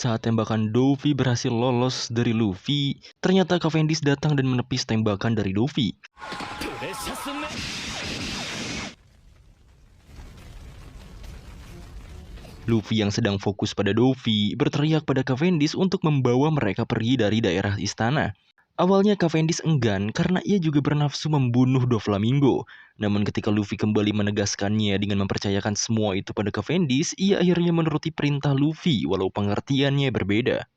Saat tembakan Dovi berhasil lolos dari Luffy, ternyata Cavendish datang dan menepis tembakan dari Dovi. Luffy yang sedang fokus pada Dovi berteriak pada Cavendish untuk membawa mereka pergi dari daerah istana. Awalnya Cavendish enggan karena ia juga bernafsu membunuh Doflamingo. Namun ketika Luffy kembali menegaskannya dengan mempercayakan semua itu pada Cavendish, ia akhirnya menuruti perintah Luffy walau pengertiannya berbeda.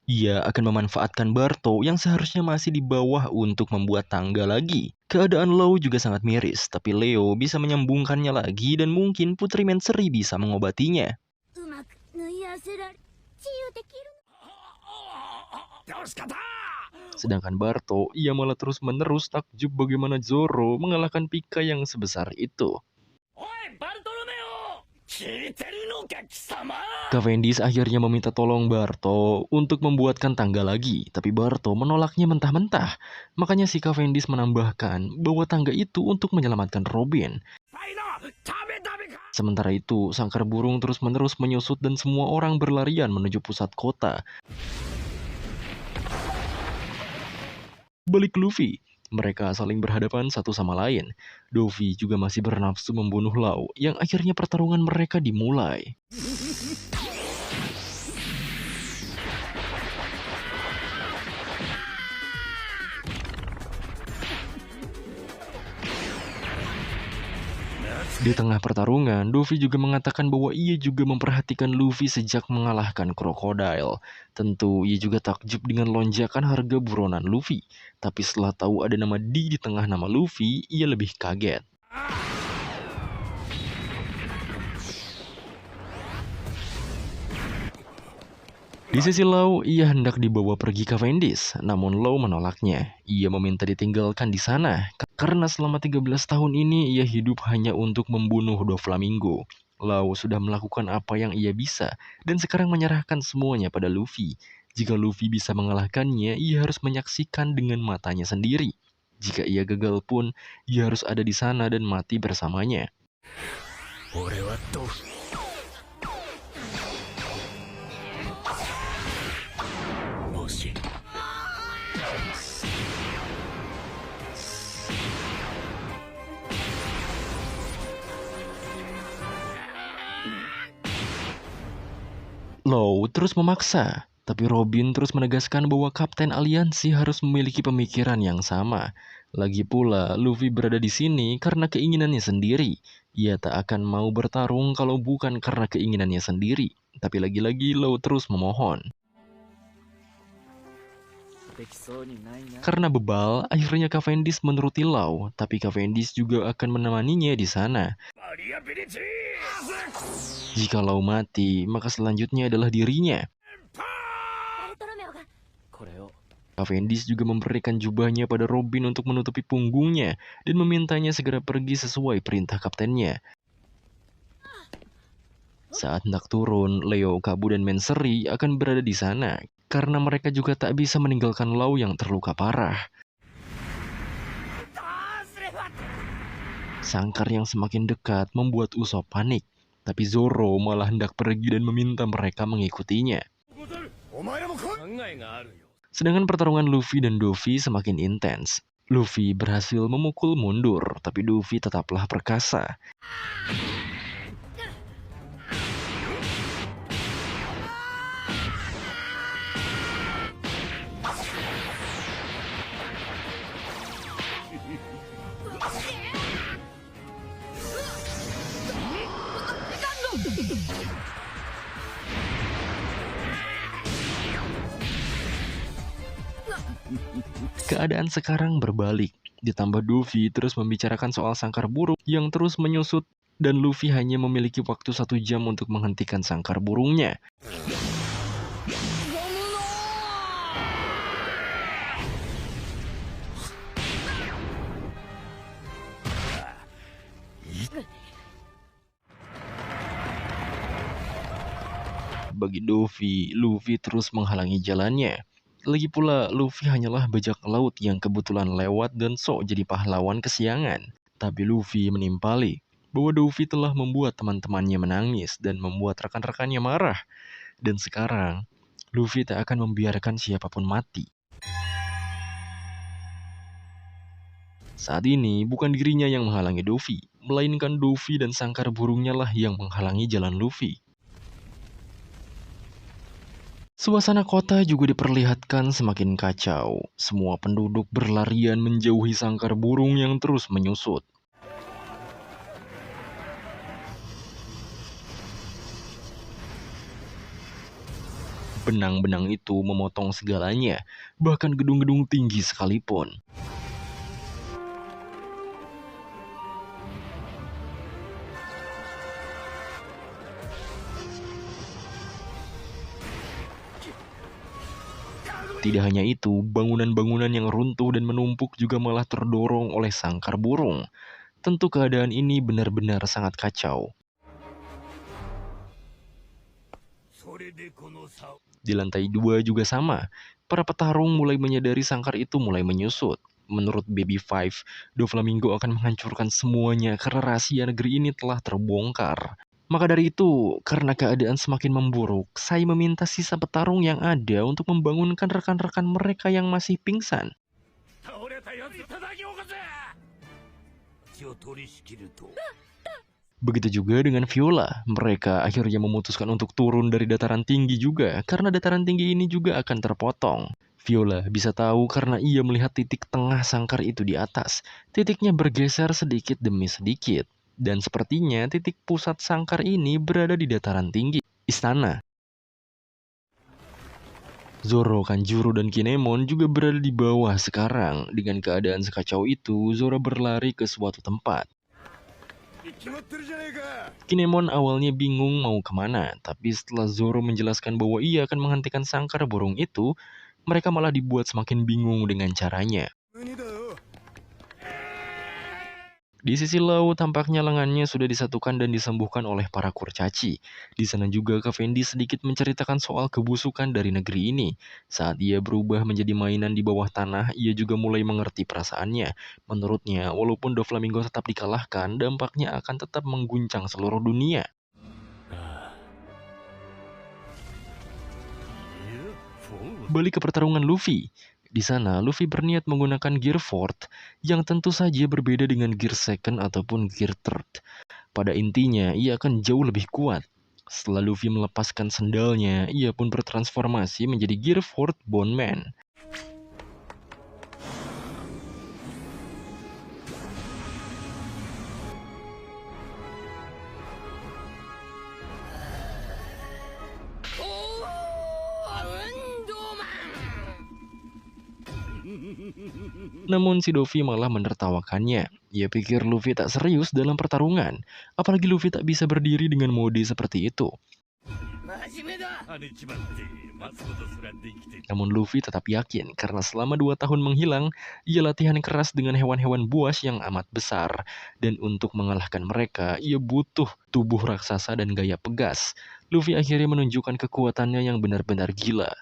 Ia akan memanfaatkan Barto yang seharusnya masih di bawah untuk membuat tangga lagi. Keadaan Law juga sangat miris, tapi Leo bisa menyambungkannya lagi dan mungkin Putri Menseri bisa mengobatinya. Sedangkan Barto, ia malah terus-menerus takjub bagaimana Zoro mengalahkan Pika yang sebesar itu. Cavendish akhirnya meminta tolong Barto untuk membuatkan tangga lagi, tapi Barto menolaknya mentah-mentah. Makanya si Cavendish menambahkan bahwa tangga itu untuk menyelamatkan Robin. Sementara itu, sangkar burung terus-menerus menyusut dan semua orang berlarian menuju pusat kota. Balik Luffy, mereka saling berhadapan satu sama lain. Dovi juga masih bernafsu membunuh Law, yang akhirnya pertarungan mereka dimulai. Di tengah pertarungan, Dovi juga mengatakan bahwa ia juga memperhatikan Luffy sejak mengalahkan Crocodile. Tentu, ia juga takjub dengan lonjakan harga buronan Luffy. Tapi setelah tahu ada nama D di tengah nama Luffy, ia lebih kaget. Di sisi Law, ia hendak dibawa pergi Cavendish, namun Law menolaknya. Ia meminta ditinggalkan di sana, karena selama 13 tahun ini ia hidup hanya untuk membunuh Doflamingo. Law sudah melakukan apa yang ia bisa, dan sekarang menyerahkan semuanya pada Luffy. Jika Luffy bisa mengalahkannya, ia harus menyaksikan dengan matanya sendiri. Jika ia gagal pun, ia harus ada di sana dan mati bersamanya. Law terus memaksa, tapi Robin terus menegaskan bahwa Kapten Aliansi harus memiliki pemikiran yang sama. Lagi pula, Luffy berada di sini karena keinginannya sendiri. Ia tak akan mau bertarung kalau bukan karena keinginannya sendiri. Tapi lagi-lagi Law terus memohon. Karena bebal, akhirnya Cavendish menuruti Law, tapi Cavendish juga akan menemaninya di sana. Jika Law mati, maka selanjutnya adalah dirinya. Cavendish juga memberikan jubahnya pada Robin untuk menutupi punggungnya dan memintanya segera pergi sesuai perintah kaptennya. Saat hendak turun, Leo, Kabu, dan Menseri akan berada di sana karena mereka juga tak bisa meninggalkan Law yang terluka parah. Sangkar yang semakin dekat membuat Usopp panik, tapi Zoro malah hendak pergi dan meminta mereka mengikutinya. Sedangkan pertarungan Luffy dan Dovi semakin intens. Luffy berhasil memukul mundur, tapi Dovi tetaplah perkasa. Keadaan sekarang berbalik, ditambah Dovi terus membicarakan soal sangkar burung yang terus menyusut dan Luffy hanya memiliki waktu 1 jam untuk menghentikan sangkar burungnya. Bagi Dovi, Luffy terus menghalangi jalannya. Lagi pula, Luffy hanyalah bajak laut yang kebetulan lewat dan sok jadi pahlawan kesiangan. Tapi Luffy menimpali. bahwa Luffy telah membuat teman-temannya menangis dan membuat rekan-rekannya marah. Dan sekarang, Luffy tak akan membiarkan siapapun mati. Saat ini, bukan dirinya yang menghalangi Luffy, melainkan Luffy dan sangkar burungnya lah yang menghalangi jalan Luffy. Suasana kota juga diperlihatkan semakin kacau. Semua penduduk berlarian menjauhi sangkar burung yang terus menyusut. Benang-benang itu memotong segalanya, bahkan gedung-gedung tinggi sekalipun. Tidak hanya itu, bangunan-bangunan yang runtuh dan menumpuk juga malah terdorong oleh sangkar burung. Tentu keadaan ini benar-benar sangat kacau. Di lantai 2 juga sama. Para petarung mulai menyadari sangkar itu mulai menyusut. Menurut Baby Five, Doflamingo akan menghancurkan semuanya karena rahasia negeri ini telah terbongkar. Maka dari itu, karena keadaan semakin memburuk, saya meminta sisa petarung yang ada untuk membangunkan rekan-rekan mereka yang masih pingsan. Begitu juga dengan Viola, mereka akhirnya memutuskan untuk turun dari dataran tinggi juga, karena dataran tinggi ini juga akan terpotong. Viola bisa tahu karena ia melihat titik tengah sangkar itu di atas. Titiknya bergeser sedikit demi sedikit. Dan sepertinya titik pusat sangkar ini berada di dataran tinggi, istana. Zoro, Kanjuro, dan Kinemon juga berada di bawah sekarang. Dengan keadaan sekacau itu, Zoro berlari ke suatu tempat. Kinemon awalnya bingung mau kemana, tapi setelah Zoro menjelaskan bahwa ia akan menghentikan sangkar burung itu, mereka malah dibuat semakin bingung dengan caranya. Di sisi laut, tampaknya lengannya sudah disatukan dan disembuhkan oleh para kurcaci. Di sana juga Cavendi sedikit menceritakan soal kebusukan dari negeri ini. Saat ia berubah menjadi mainan di bawah tanah, ia juga mulai mengerti perasaannya. Menurutnya, walaupun Doflamingo tetap dikalahkan, dampaknya akan tetap mengguncang seluruh dunia. Balik ke pertarungan Luffy. Di sana, Luffy berniat menggunakan Gear Fourth yang tentu saja berbeda dengan Gear Second ataupun Gear Third. Pada intinya, ia akan jauh lebih kuat. Setelah Luffy melepaskan sendalnya, ia pun bertransformasi menjadi Gear Fourth Bone Man. Namun si Luffy malah menertawakannya. Ia pikir Luffy tak serius dalam pertarungan. Apalagi Luffy tak bisa berdiri dengan mode seperti itu. Namun Luffy tetap yakin karena selama 2 tahun menghilang, ia latihan keras dengan hewan-hewan buas yang amat besar. Dan untuk mengalahkan mereka, ia butuh tubuh raksasa dan gaya pegas. Luffy akhirnya menunjukkan kekuatannya yang benar-benar gila.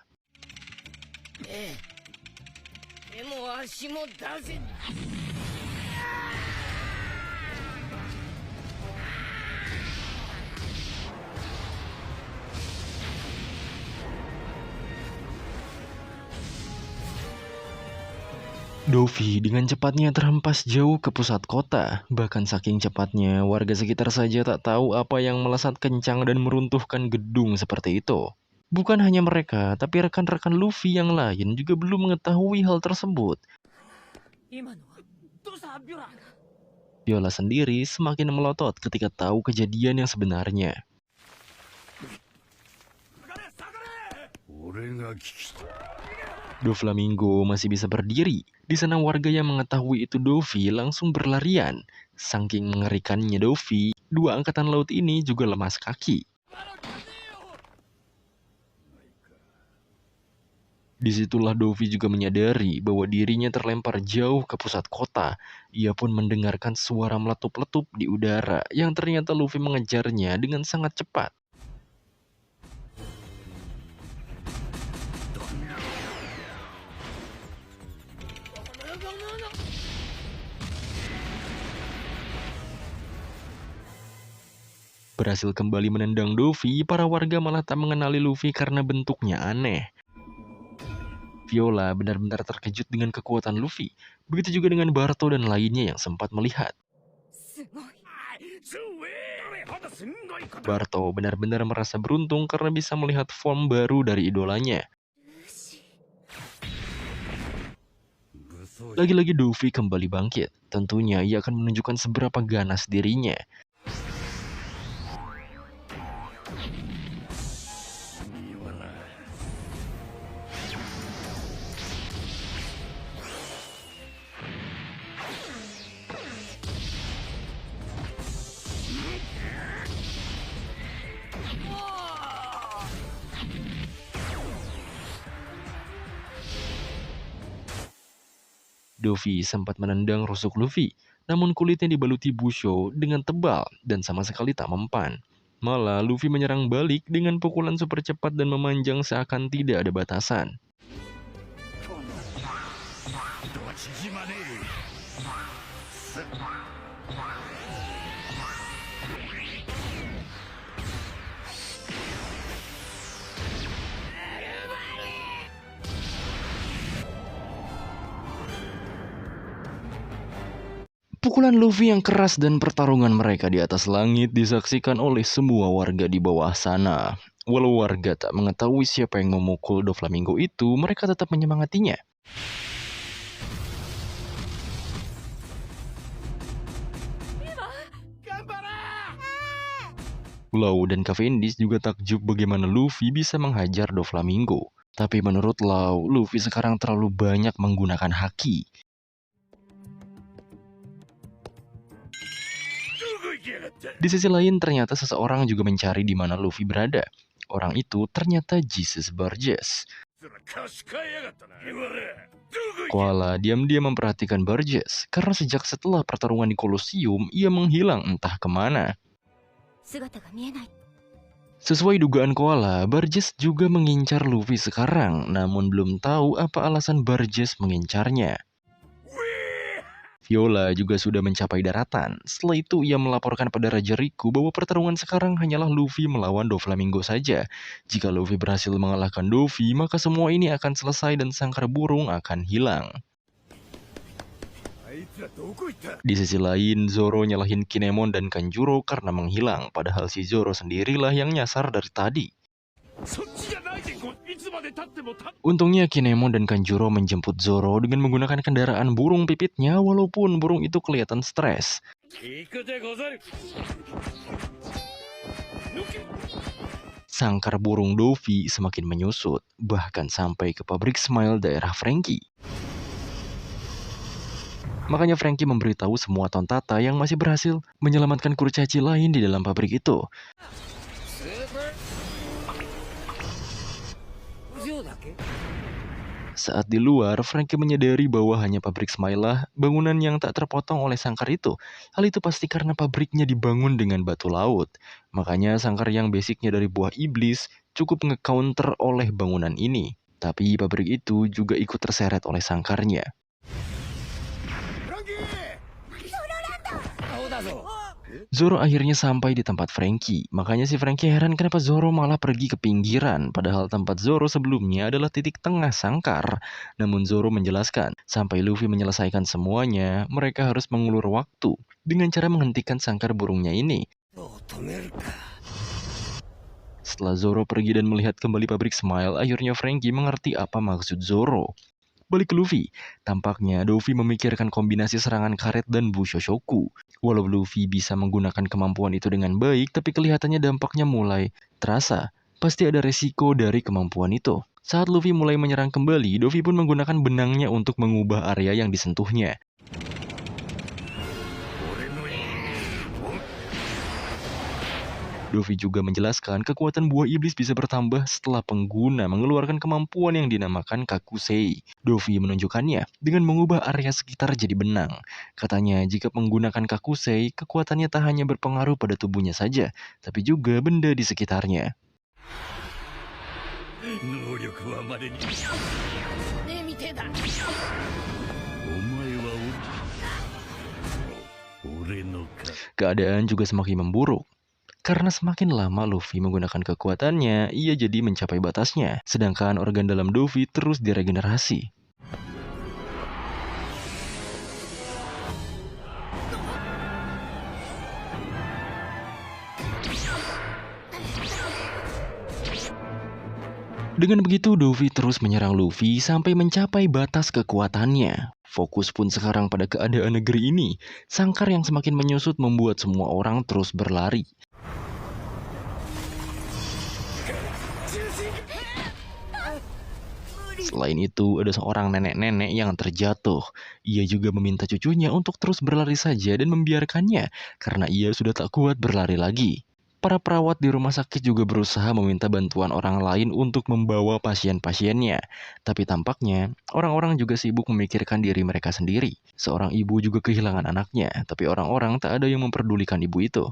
Luffy dengan cepatnya terhempas jauh ke pusat kota. Bahkan saking cepatnya, warga sekitar saja tak tahu apa yang melesat kencang dan meruntuhkan gedung seperti itu. Bukan hanya mereka, tapi rekan-rekan Luffy yang lain juga belum mengetahui hal tersebut. Viola sendiri semakin melotot ketika tahu kejadian yang sebenarnya. Doflamingo masih bisa berdiri. Di sana warga yang mengetahui itu Luffy langsung berlarian. Saking mengerikannya Luffy, 2 angkatan laut ini juga lemas kaki. Disitulah Luffy juga menyadari bahwa dirinya terlempar jauh ke pusat kota. Ia pun mendengarkan suara meletup-letup di udara yang ternyata Luffy mengejarnya dengan sangat cepat. berhasil kembali menendang Luffy, para warga malah tak mengenali Luffy karena bentuknya aneh. Viola benar-benar terkejut dengan kekuatan Luffy. Begitu juga dengan Barto dan lainnya yang sempat melihat. Barto benar-benar merasa beruntung karena bisa melihat form baru dari idolanya. Lagi-lagi Luffy kembali bangkit. Tentunya ia akan menunjukkan seberapa ganas dirinya. Luffy sempat menendang rusuk Luffy, namun kulitnya dibaluti busho dengan tebal dan sama sekali tak mempan. Malah Luffy menyerang balik dengan pukulan super cepat dan memanjang seakan tidak ada batasan. Pukulan Luffy yang keras dan pertarungan mereka di atas langit disaksikan oleh semua warga di bawah sana. Walau warga tak mengetahui siapa yang memukul Doflamingo itu, mereka tetap menyemangatinya. Law dan Cavendish juga takjub bagaimana Luffy bisa menghajar Doflamingo. Tapi menurut Law, Luffy sekarang terlalu banyak menggunakan haki. Di sisi lain, ternyata seseorang juga mencari di mana Luffy berada. Orang itu ternyata Jesus Burgess. Koala diam-diam memperhatikan Burgess, karena sejak setelah pertarungan di Colosseum, ia menghilang entah kemana. Sesuai dugaan Koala, Burgess juga mengincar Luffy sekarang, namun belum tahu apa alasan Burgess mengincarnya. Viola juga sudah mencapai daratan. Setelah itu ia melaporkan pada Raja Riku bahwa pertarungan sekarang hanyalah Luffy melawan Doflamingo saja. Jika Luffy berhasil mengalahkan Luffy, maka semua ini akan selesai dan sangkar burung akan hilang. Di sisi lain, Zoro nyalahin Kinemon dan Kanjuro karena menghilang, padahal si Zoro sendirilah yang nyasar dari tadi. Untungnya Kinemon dan Kanjuro menjemput Zoro dengan menggunakan kendaraan burung pipitnya, walaupun burung itu kelihatan stres. Sangkar burung Luffy semakin menyusut, bahkan sampai ke pabrik Smile daerah Franky. Makanya Franky memberitahu semua tontata yang masih berhasil menyelamatkan kurcaci lain di dalam pabrik itu. Saat di luar, Franky menyadari bahwa hanya pabrik Smile lah bangunan yang tak terpotong oleh sangkar itu. Hal itu pasti karena pabriknya dibangun dengan batu laut. Makanya sangkar yang basicnya dari buah iblis cukup nge-counter oleh bangunan ini. Tapi pabrik itu juga ikut terseret oleh sangkarnya. Zoro akhirnya sampai di tempat Franky. Makanya si Franky heran kenapa Zoro malah pergi ke pinggiran. Padahal tempat Zoro sebelumnya adalah titik tengah sangkar. Namun Zoro menjelaskan, sampai Luffy menyelesaikan semuanya, mereka harus mengulur waktu dengan cara menghentikan sangkar burungnya ini. Setelah Zoro pergi dan melihat kembali pabrik Smile, akhirnya Franky mengerti apa maksud Zoro. Balik ke Luffy, tampaknya Luffy memikirkan kombinasi serangan karet dan Bushoshoku. Walau Luffy bisa menggunakan kemampuan itu dengan baik, tapi kelihatannya dampaknya mulai terasa. Pasti ada resiko dari kemampuan itu. Saat Luffy mulai menyerang kembali, Luffy pun menggunakan benangnya untuk mengubah area yang disentuhnya. Luffy juga menjelaskan kekuatan buah iblis bisa bertambah setelah pengguna mengeluarkan kemampuan yang dinamakan Kakusei. Luffy menunjukkannya dengan mengubah area sekitar jadi benang. Katanya jika menggunakan Kakusei, kekuatannya tak hanya berpengaruh pada tubuhnya saja, tapi juga benda di sekitarnya. Keadaan juga semakin memburuk. Karena semakin lama Luffy menggunakan kekuatannya, ia jadi mencapai batasnya. Sedangkan organ dalam Luffy terus diregenerasi. Dengan begitu, Luffy terus menyerang Luffy sampai mencapai batas kekuatannya. Fokus pun sekarang pada keadaan negeri ini. Sangkar yang semakin menyusut membuat semua orang terus berlari. Selain itu, ada seorang nenek-nenek yang terjatuh. Ia juga meminta cucunya untuk terus berlari saja dan membiarkannya, karena ia sudah tak kuat berlari lagi. Para perawat di rumah sakit juga berusaha meminta bantuan orang lain untuk membawa pasien-pasiennya. Tapi tampaknya, orang-orang juga sibuk memikirkan diri mereka sendiri. Seorang ibu juga kehilangan anaknya, tapi orang-orang tak ada yang memperdulikan ibu itu.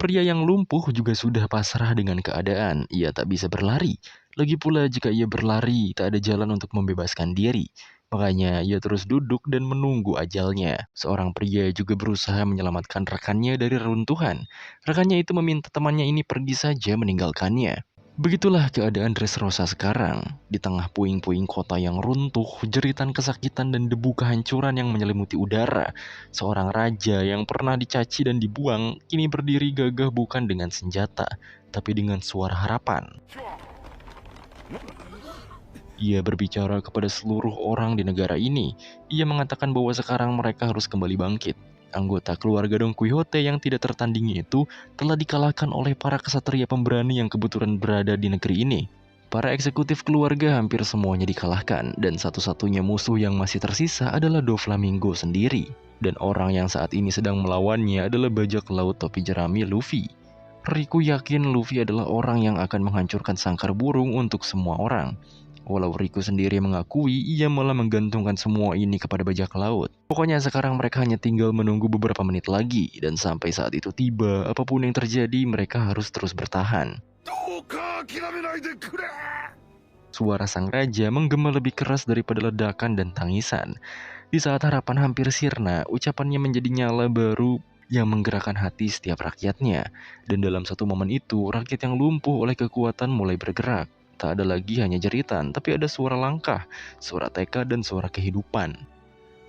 Pria yang lumpuh juga sudah pasrah dengan keadaan. Ia tak bisa berlari. Lagi pula jika ia berlari, tak ada jalan untuk membebaskan diri. Makanya ia terus duduk dan menunggu ajalnya. Seorang pria juga berusaha menyelamatkan rekannya dari reruntuhan. Rekannya itu meminta temannya ini pergi saja meninggalkannya. Begitulah keadaan Dressrosa sekarang. Di tengah puing-puing kota yang runtuh, jeritan kesakitan dan debu kehancuran yang menyelimuti udara. Seorang raja yang pernah dicaci dan dibuang, kini berdiri gagah bukan dengan senjata, tapi dengan suara harapan. Ia berbicara kepada seluruh orang di negara ini. Ia mengatakan bahwa sekarang mereka harus kembali bangkit. Anggota keluarga Don Quixote yang tidak tertandingi itu telah dikalahkan oleh para kesatria pemberani yang kebetulan berada di negeri ini. Para eksekutif keluarga hampir semuanya dikalahkan, dan satu-satunya musuh yang masih tersisa adalah Doflamingo sendiri. Dan orang yang saat ini sedang melawannya adalah bajak laut topi jerami Luffy. Riku yakin Luffy adalah orang yang akan menghancurkan sangkar burung untuk semua orang. Walau Riku sendiri mengakui ia malah menggantungkan semua ini kepada bajak laut. Pokoknya sekarang mereka hanya tinggal menunggu beberapa menit lagi, dan sampai saat itu tiba, apapun yang terjadi mereka harus terus bertahan. Suara sang raja menggema lebih keras daripada ledakan dan tangisan. Di saat harapan hampir sirna, ucapannya menjadi nyala baru yang menggerakkan hati setiap rakyatnya. Dan dalam satu momen itu, rakyat yang lumpuh oleh kekuatan mulai bergerak. Tak ada lagi hanya jeritan, tapi ada suara langkah, suara tekad, dan suara kehidupan.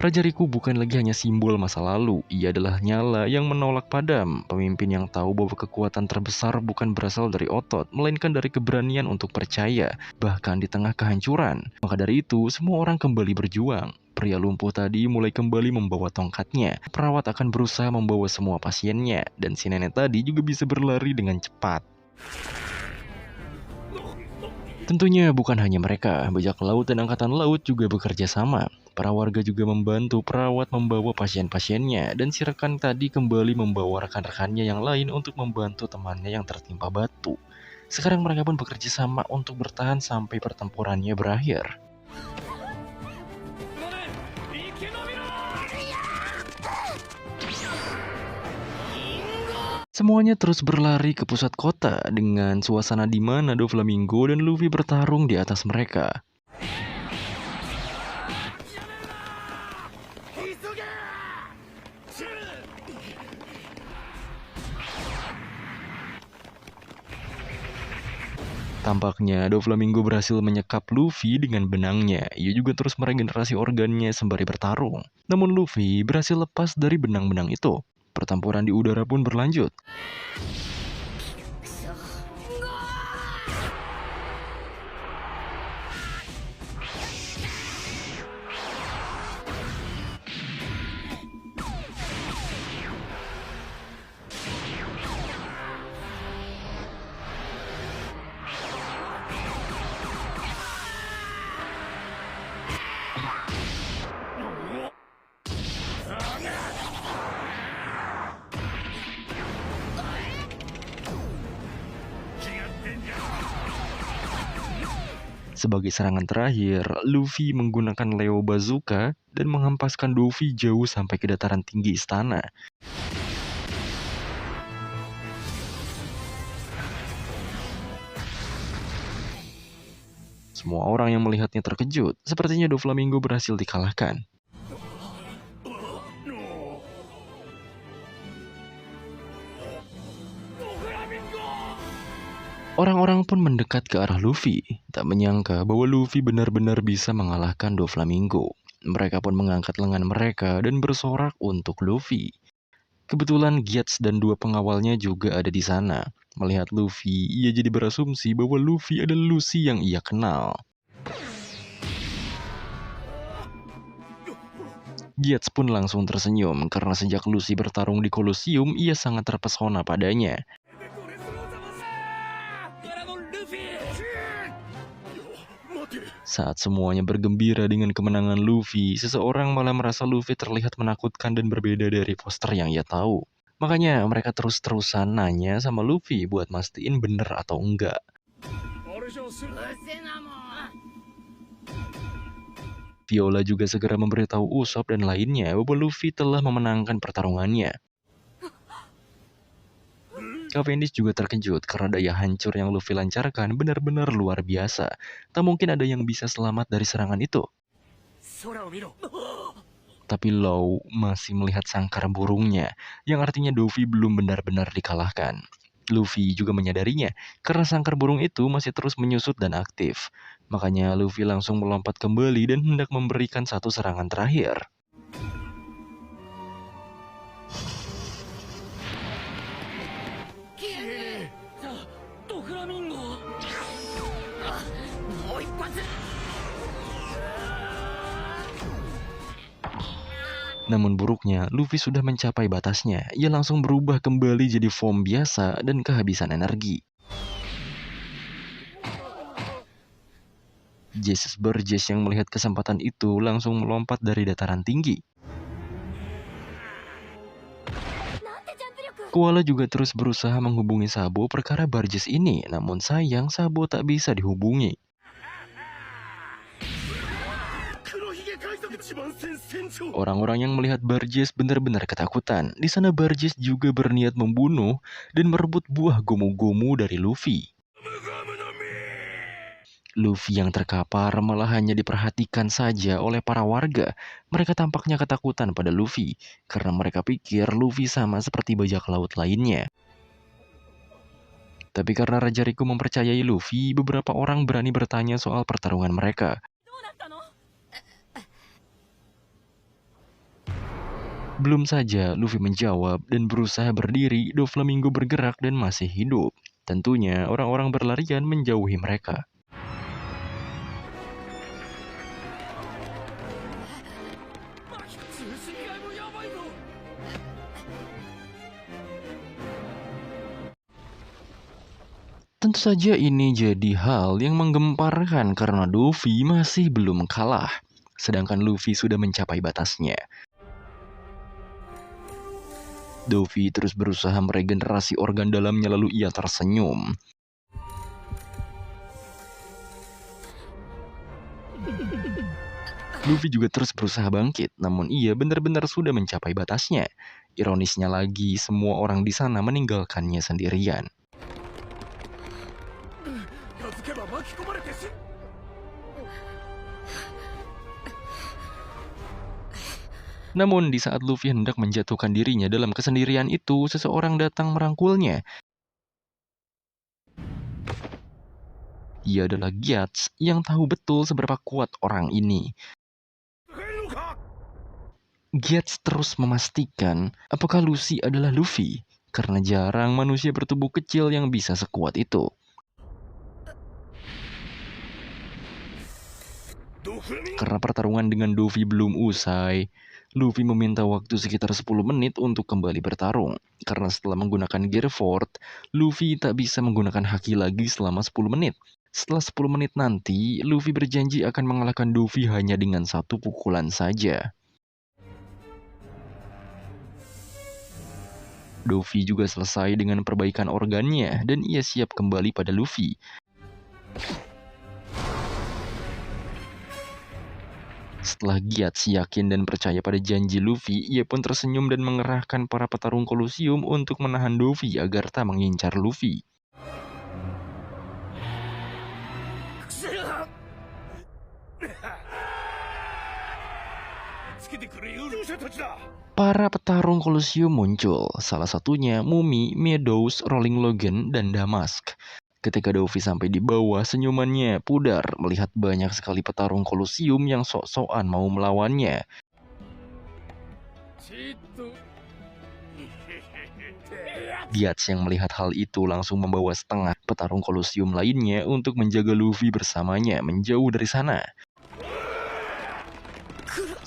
Raja Riku bukan lagi hanya simbol masa lalu, ia adalah nyala yang menolak padam, pemimpin yang tahu bahwa kekuatan terbesar bukan berasal dari otot, melainkan dari keberanian untuk percaya, bahkan di tengah kehancuran. Maka dari itu, semua orang kembali berjuang. Pria lumpuh tadi mulai kembali membawa tongkatnya. Perawat akan berusaha membawa semua pasiennya, dan si nenek tadi juga bisa berlari dengan cepat. Tentunya bukan hanya mereka, bajak laut dan angkatan laut juga bekerja sama. Para warga juga membantu perawat membawa pasien-pasiennya, dan si rekan tadi kembali membawa rekan-rekannya yang lain untuk membantu temannya yang tertimpa batu. Sekarang mereka pun bekerja sama untuk bertahan sampai pertempurannya berakhir. Semuanya terus berlari ke pusat kota dengan suasana di mana Doflamingo dan Luffy bertarung di atas mereka. Tampaknya Doflamingo berhasil menyekap Luffy dengan benangnya. Ia juga terus meregenerasi organnya sembari bertarung. Namun Luffy berhasil lepas dari benang-benang itu. Pertempuran di udara pun berlanjut. Sebagai serangan terakhir, Luffy menggunakan Leo Bazooka dan menghempaskan Luffy jauh sampai ke dataran tinggi istana. Semua orang yang melihatnya terkejut, sepertinya Doflamingo berhasil dikalahkan. Orang-orang pun mendekat ke arah Luffy, tak menyangka bahwa Luffy benar-benar bisa mengalahkan Doflamingo. Mereka pun mengangkat lengan mereka dan bersorak untuk Luffy. Kebetulan Gyats dan dua pengawalnya juga ada di sana. Melihat Luffy, ia jadi berasumsi bahwa Luffy adalah Lucy yang ia kenal. Gyats pun langsung tersenyum karena sejak Lucy bertarung di Colosseum, ia sangat terpesona padanya. Saat semuanya bergembira dengan kemenangan Luffy, seseorang malah merasa Luffy terlihat menakutkan dan berbeda dari poster yang ia tahu. Makanya mereka terus-terusan nanya sama Luffy buat mastiin bener atau enggak. Viola juga segera memberitahu Usopp dan lainnya bahwa Luffy telah memenangkan pertarungannya. Cavendish juga terkejut karena daya hancur yang Luffy lancarkan benar-benar luar biasa. Tak mungkin ada yang bisa selamat dari serangan itu. Tapi Law masih melihat sangkar burungnya, yang artinya Luffy belum benar-benar dikalahkan. Luffy juga menyadarinya, karena sangkar burung itu masih terus menyusut dan aktif. Makanya Luffy langsung melompat kembali dan hendak memberikan satu serangan terakhir. Namun buruknya, Luffy sudah mencapai batasnya. Ia langsung berubah kembali jadi form biasa dan kehabisan energi. Jesus Burgess yang melihat kesempatan itu langsung melompat dari dataran tinggi. Koala juga terus berusaha menghubungi Sabo perkara Burgess ini, namun sayang Sabo tak bisa dihubungi. Orang-orang yang melihat Burgess benar-benar ketakutan. Di sana Burgess juga berniat membunuh dan merebut buah gomu-gomu dari Luffy. Luffy yang terkapar malah hanya diperhatikan saja oleh para warga. Mereka tampaknya ketakutan pada Luffy, karena mereka pikir Luffy sama seperti bajak laut lainnya. Tapi karena Raja Riku mempercayai Luffy, beberapa orang berani bertanya soal pertarungan mereka. Belum saja Luffy menjawab dan berusaha berdiri, Doflamingo bergerak dan masih hidup. Tentunya orang-orang berlarian menjauhi mereka. Tentu saja ini jadi hal yang menggemparkan karena Luffy masih belum kalah. Sedangkan Luffy sudah mencapai batasnya. Luffy terus berusaha meregenerasi organ dalamnya lalu ia tersenyum. Luffy juga terus berusaha bangkit, namun ia benar-benar sudah mencapai batasnya. Ironisnya lagi, semua orang di sana meninggalkannya sendirian. Namun di saat Luffy hendak menjatuhkan dirinya dalam kesendirian itu, seseorang datang merangkulnya. Ia adalah Gyats yang tahu betul seberapa kuat orang ini. Gyats terus memastikan apakah Lucy adalah Luffy, karena jarang manusia bertubuh kecil yang bisa sekuat itu. Karena pertarungan dengan Luffy belum usai, Luffy meminta waktu sekitar 10 menit untuk kembali bertarung. Karena setelah menggunakan Gear Fort, Luffy tak bisa menggunakan haki lagi selama 10 menit. Setelah 10 menit nanti, Luffy berjanji akan mengalahkan Luffy hanya dengan satu pukulan saja. Luffy juga selesai dengan perbaikan organnya dan ia siap kembali pada Luffy. Setelah Gyats yakin dan percaya pada janji Luffy, ia pun tersenyum dan mengerahkan para petarung Colosseum untuk menahan Luffy agar tak mengincar Luffy. Para petarung Colosseum muncul, salah satunya Mumi, Meadows, Rolling Logan, dan Damask. Ketika Luffy sampai di bawah, senyumannya pudar melihat banyak sekali petarung Kolosium yang sok-sokan mau melawannya. Gyatz yang melihat hal itu langsung membawa setengah petarung Kolosium lainnya untuk menjaga Luffy bersamanya menjauh dari sana.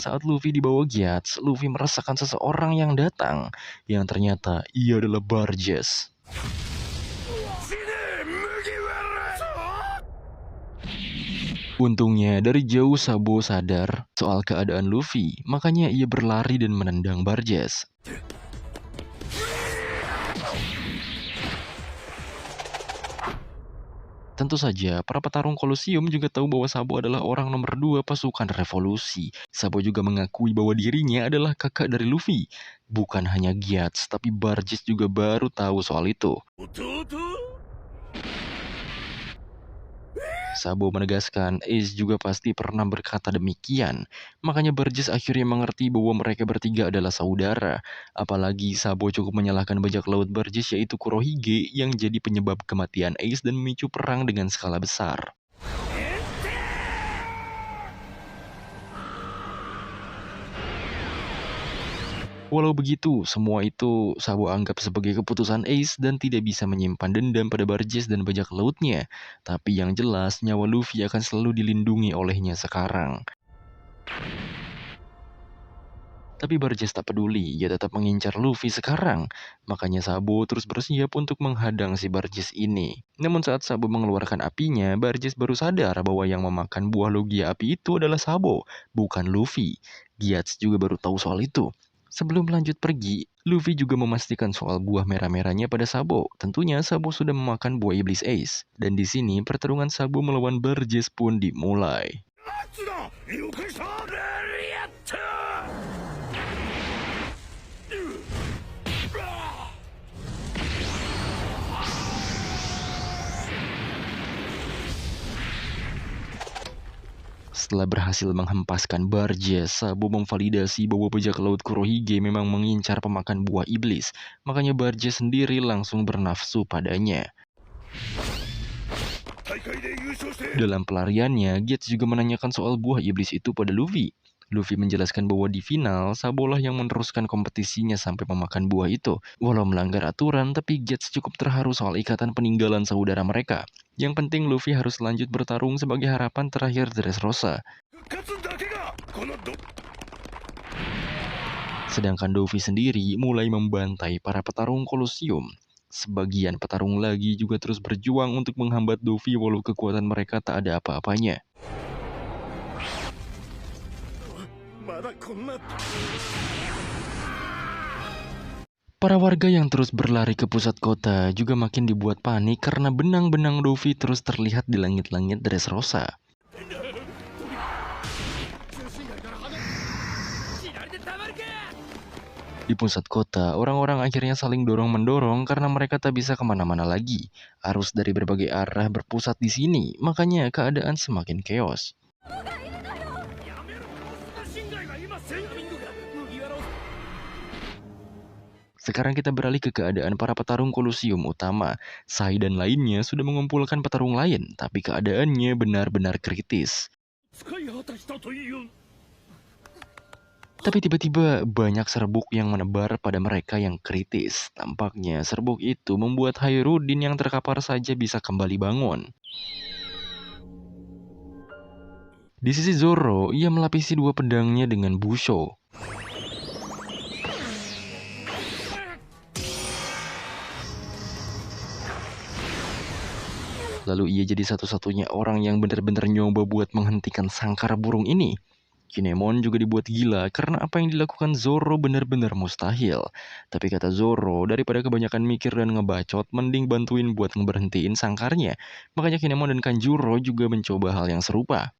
Saat Luffy dibawa Gyatz, Luffy merasakan seseorang yang datang, yang ternyata ia adalah Barges. Untungnya dari jauh Sabo sadar soal keadaan Luffy, makanya ia berlari dan menendang Barges. Tentu saja, para petarung Kolosium juga tahu bahwa Sabo adalah orang nomor 2 pasukan revolusi. Sabo juga mengakui bahwa dirinya adalah kakak dari Luffy. Bukan hanya Gyatz, tapi Barges juga baru tahu soal itu. Sabo menegaskan Ace juga pasti pernah berkata demikian. Makanya Barges akhirnya mengerti bahwa mereka bertiga adalah saudara. Apalagi Sabo cukup menyalahkan bajak laut Barges yaitu Kurohige yang jadi penyebab kematian Ace dan memicu perang dengan skala besar. Walau begitu, semua itu Sabo anggap sebagai keputusan Ace dan tidak bisa menyimpan dendam pada Barges dan bajak lautnya. Tapi yang jelas, nyawa Luffy akan selalu dilindungi olehnya sekarang. Tapi Barges tak peduli, ia tetap mengincar Luffy sekarang. Makanya Sabo terus bersiap untuk menghadang si Barges ini. Namun saat Sabo mengeluarkan apinya, Barges baru sadar bahwa yang memakan buah logia api itu adalah Sabo, bukan Luffy. Gyatz juga baru tahu soal itu. Sebelum lanjut pergi, Luffy juga memastikan soal buah merah-merahnya pada Sabo. Tentunya Sabo sudah memakan buah iblis Ace. Dan di sini pertarungan Sabo melawan Barges pun dimulai. Setelah berhasil menghempaskan Barges, Sabo memvalidasi bahwa bajak laut Kurohige memang mengincar pemakan buah iblis. Makanya Barges sendiri langsung bernafsu padanya. Dalam pelariannya, Gyatz juga menanyakan soal buah iblis itu pada Luffy. Luffy menjelaskan bahwa di final, Sabo lah yang meneruskan kompetisinya sampai memakan buah itu. Walau melanggar aturan, tapi Gyatz cukup terharu soal ikatan peninggalan saudara mereka. Yang penting Luffy harus lanjut bertarung sebagai harapan terakhir Dressrosa. Sedangkan Luffy sendiri mulai membantai para petarung Kolosium. Sebagian petarung lagi juga terus berjuang untuk menghambat Luffy walau kekuatan mereka tak ada apa-apanya. Para warga yang terus berlari ke pusat kota juga makin dibuat panik karena benang-benang Luffy terus terlihat di langit-langit Dressrosa. Di pusat kota, orang-orang akhirnya saling dorong-mendorong karena mereka tak bisa kemana-mana lagi. Arus dari berbagai arah berpusat di sini, makanya keadaan semakin chaos. Sekarang kita beralih ke keadaan para petarung Kolosium utama. Sai dan lainnya sudah mengumpulkan petarung lain, tapi keadaannya benar-benar kritis. Tapi tiba-tiba banyak serbuk yang menebar pada mereka yang kritis. Tampaknya serbuk itu membuat Hairudin yang terkapar saja bisa kembali bangun. Di sisi Zoro, ia melapisi dua pedangnya dengan busho. Lalu ia jadi satu-satunya orang yang benar-benar nyoba buat menghentikan sangkar burung ini. Kinemon juga dibuat gila karena apa yang dilakukan Zoro benar-benar mustahil. Tapi kata Zoro, daripada kebanyakan mikir dan ngebacot, mending bantuin buat ngeberhentiin sangkarnya. Makanya Kinemon dan Kanjuro juga mencoba hal yang serupa.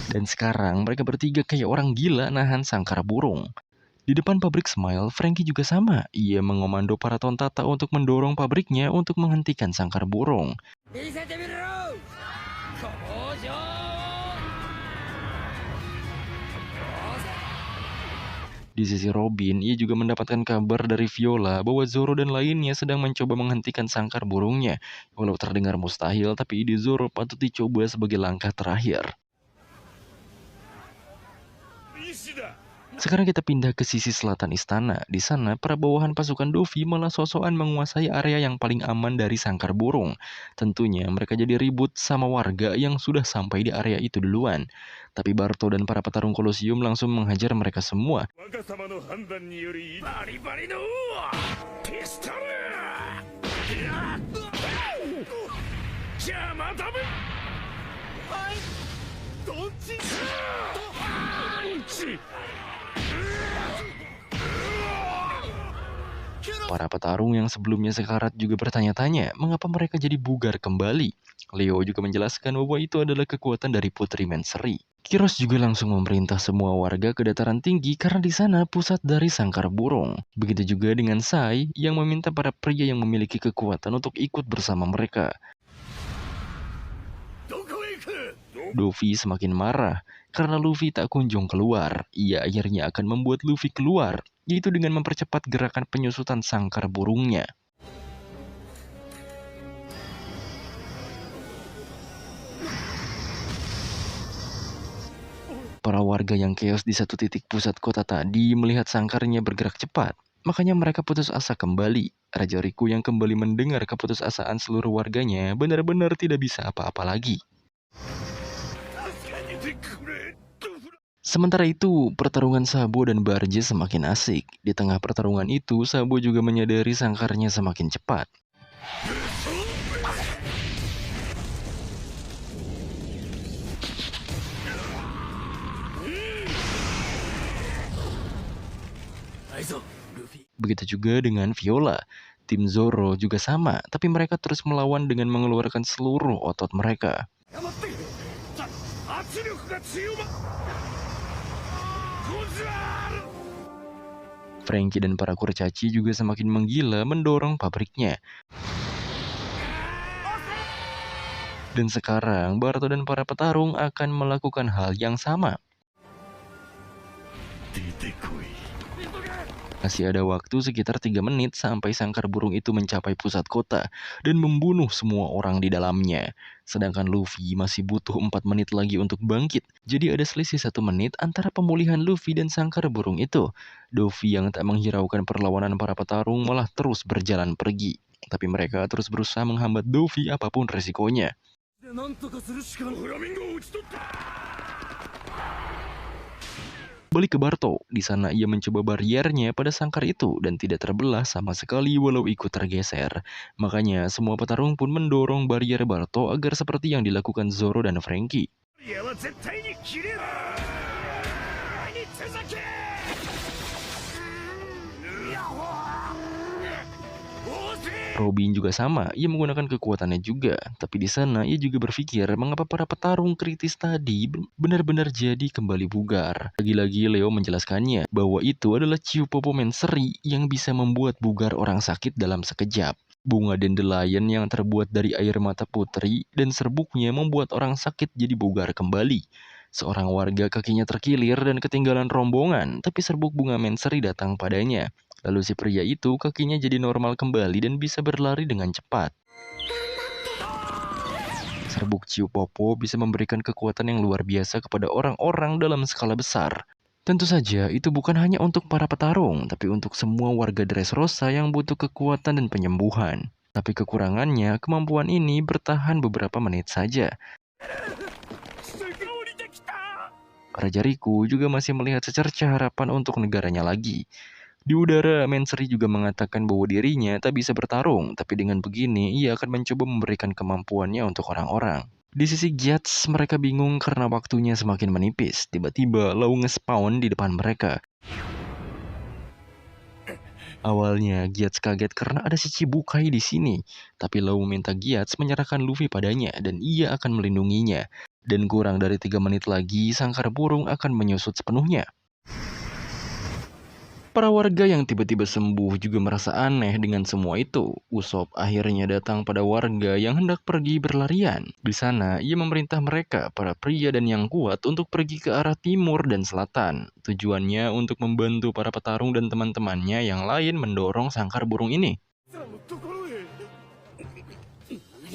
Dan sekarang mereka bertiga kayak orang gila nahan sangkar burung. Di depan pabrik Smile, Franky juga sama. Ia mengomando para Tontata untuk mendorong pabriknya untuk menghentikan sangkar burung. Di sisi Robin, ia juga mendapatkan kabar dari Viola bahwa Zoro dan lainnya sedang mencoba menghentikan sangkar burungnya. Walau terdengar mustahil, tapi ide Zoro patut dicoba sebagai langkah terakhir. Sekarang kita pindah ke sisi selatan istana. Di sana, para bawahan pasukan Luffy malah sosokan menguasai area yang paling aman dari sangkar burung. Tentunya mereka jadi ribut sama warga yang sudah sampai di area itu duluan. Tapi Barto dan para petarung Kolosium langsung menghajar mereka semua. Para petarung yang sebelumnya sekarat juga bertanya-tanya mengapa mereka jadi bugar kembali. Leo juga menjelaskan bahwa itu adalah kekuatan dari Putri Menseri. Kiros juga langsung memerintah semua warga ke dataran tinggi karena di sana pusat dari sangkar burung. Begitu juga dengan Sai yang meminta para pria yang memiliki kekuatan untuk ikut bersama mereka. Luffy semakin marah karena Luffy tak kunjung keluar. Ia akhirnya akan membuat Luffy keluar, yaitu dengan mempercepat gerakan penyusutan sangkar burungnya. Para warga yang chaos di satu titik pusat kota tadi melihat sangkarnya bergerak cepat. Makanya mereka putus asa kembali. Raja Riku yang kembali mendengar keputusasaan seluruh warganya benar-benar tidak bisa apa-apa lagi. Sementara itu, pertarungan Sabo dan Barge semakin asik. Di tengah pertarungan itu, Sabo juga menyadari sangkarnya semakin cepat. Begitu juga dengan Viola. Tim Zoro juga sama, tapi mereka terus melawan dengan mengeluarkan seluruh otot mereka. Franky dan para kurcaci juga semakin menggila mendorong pabriknya. Dan sekarang, Barto dan para petarung akan melakukan hal yang sama. Masih ada waktu sekitar 3 menit sampai sangkar burung itu mencapai pusat kota dan membunuh semua orang di dalamnya. Sedangkan Luffy masih butuh 4 menit lagi untuk bangkit. Jadi ada selisih 1 menit antara pemulihan Luffy dan sangkar burung itu. Luffy yang tak menghiraukan perlawanan para petarung malah terus berjalan pergi. Tapi mereka terus berusaha menghambat Luffy apapun resikonya. Balik ke Barto, di sana ia mencoba bariernya pada sangkar itu dan tidak terbelah sama sekali walau ikut tergeser. Makanya semua petarung pun mendorong barier Barto agar seperti yang dilakukan Zoro dan Franky. Robin juga sama, ia menggunakan kekuatannya juga. Tapi di sana ia juga berpikir mengapa para petarung kritis tadi benar-benar jadi kembali bugar. Lagi-lagi Leo menjelaskannya bahwa itu adalah Ciupopo Menseri yang bisa membuat bugar orang sakit dalam sekejap. Bunga dandelion yang terbuat dari air mata putri dan serbuknya membuat orang sakit jadi bugar kembali. Seorang warga kakinya terkilir dan ketinggalan rombongan, tapi serbuk bunga Menseri datang padanya. Lalu si pria itu kakinya jadi normal kembali dan bisa berlari dengan cepat. Serbuk Ciupopo bisa memberikan kekuatan yang luar biasa kepada orang-orang dalam skala besar. Tentu saja itu bukan hanya untuk para petarung, tapi untuk semua warga Dressrosa yang butuh kekuatan dan penyembuhan. Tapi kekurangannya, kemampuan ini bertahan beberapa menit saja. Raja Riku juga masih melihat secerca harapan untuk negaranya lagi. Di udara, Menseri juga mengatakan bahwa dirinya tak bisa bertarung, tapi dengan begini ia akan mencoba memberikan kemampuannya untuk orang-orang. Di sisi Gyats, mereka bingung karena waktunya semakin menipis. Tiba-tiba, Lau nge-spawn di depan mereka. Awalnya, Gyats kaget karena ada si Chibukai di sini. Tapi Lau meminta Gyats menyerahkan Luffy padanya dan ia akan melindunginya. Dan kurang dari 3 menit lagi, sangkar burung akan menyusut sepenuhnya. Para warga yang tiba-tiba sembuh juga merasa aneh dengan semua itu. Usopp akhirnya datang pada warga yang hendak pergi berlarian. Di sana, ia memerintah mereka, para pria dan yang kuat, untuk pergi ke arah timur dan selatan. Tujuannya untuk membantu para petarung dan teman-temannya yang lain mendorong sangkar burung ini.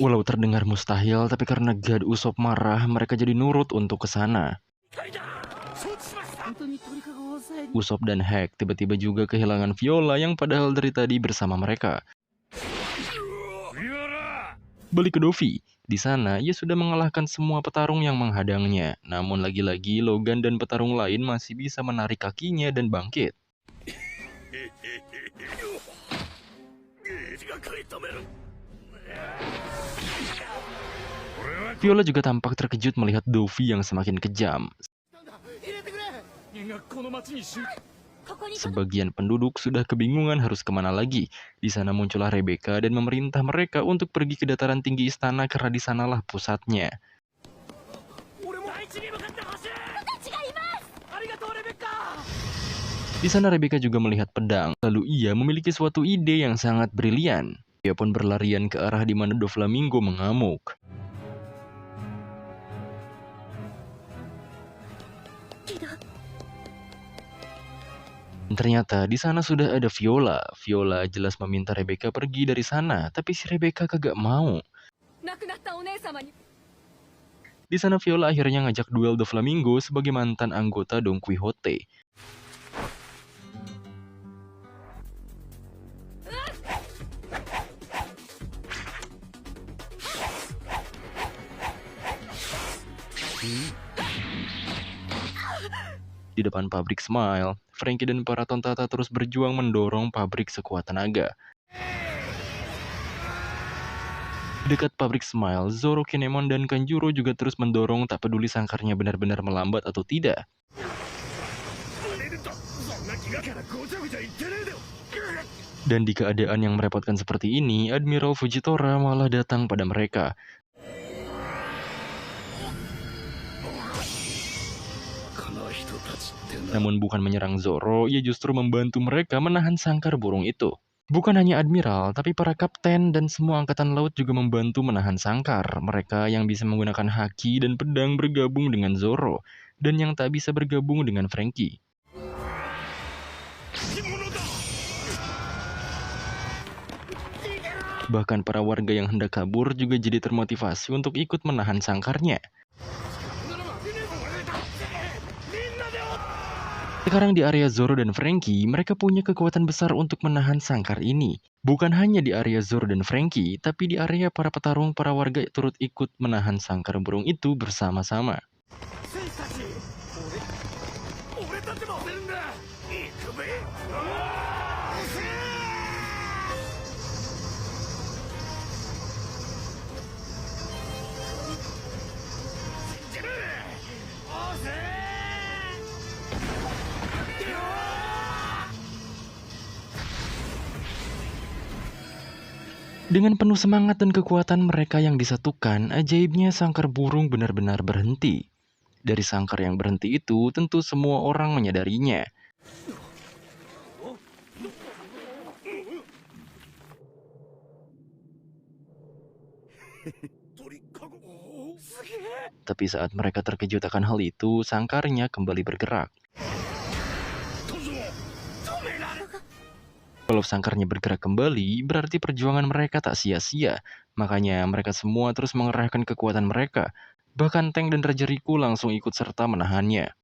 Walau terdengar mustahil, tapi karena God Usopp marah, mereka jadi nurut untuk ke sana. Usopp dan Hack tiba-tiba juga kehilangan Viola yang padahal dari tadi bersama mereka. Balik ke Dovi. Di sana, ia sudah mengalahkan semua petarung yang menghadangnya. Namun lagi-lagi Logan dan petarung lain masih bisa menarik kakinya dan bangkit. Viola juga tampak terkejut melihat Dovi yang semakin kejam. Sebagian penduduk sudah kebingungan harus kemana lagi. Di sana muncullah Rebecca dan memerintah mereka untuk pergi ke dataran tinggi istana karena di sanalah pusatnya. Di sana Rebecca juga melihat pedang, lalu ia memiliki suatu ide yang sangat brilian. Ia pun berlarian ke arah di mana Doflamingo mengamuk. Ternyata di sana sudah ada Viola. Viola jelas meminta Rebecca pergi dari sana, tapi si Rebecca kagak mau. Di sana Viola akhirnya ngajak duel Doflamingo sebagai mantan anggota Don Quixote. Di depan pabrik Smile, Franky dan para tontata terus berjuang mendorong pabrik sekuat tenaga. Di dekat pabrik Smile, Zoro, Kinemon, dan Kanjuro juga terus mendorong tak peduli sangkarnya benar-benar melambat atau tidak. Dan di keadaan yang merepotkan seperti ini, Admiral Fujitora malah datang pada mereka. Namun bukan menyerang Zoro, ia justru membantu mereka menahan sangkar burung itu. Bukan hanya Admiral, tapi para kapten dan semua angkatan laut juga membantu menahan sangkar. Mereka yang bisa menggunakan haki dan pedang bergabung dengan Zoro, dan yang tak bisa bergabung dengan Franky. Bahkan para warga yang hendak kabur juga jadi termotivasi untuk ikut menahan sangkarnya. Sekarang di area Zoro dan Franky, mereka punya kekuatan besar untuk menahan sangkar ini. Bukan hanya di area Zoro dan Franky, tapi di area para petarung, para warga turut ikut menahan sangkar burung itu bersama-sama. Dengan penuh semangat dan kekuatan mereka yang disatukan, ajaibnya sangkar burung benar-benar berhenti. Dari sangkar yang berhenti itu, tentu semua orang menyadarinya. Tapi saat mereka terkejut akan hal itu, sangkarnya kembali bergerak. Kalau sangkarnya bergerak kembali, berarti perjuangan mereka tak sia-sia. Makanya mereka semua terus mengerahkan kekuatan mereka. Bahkan Tank dan Raja Riku langsung ikut serta menahannya.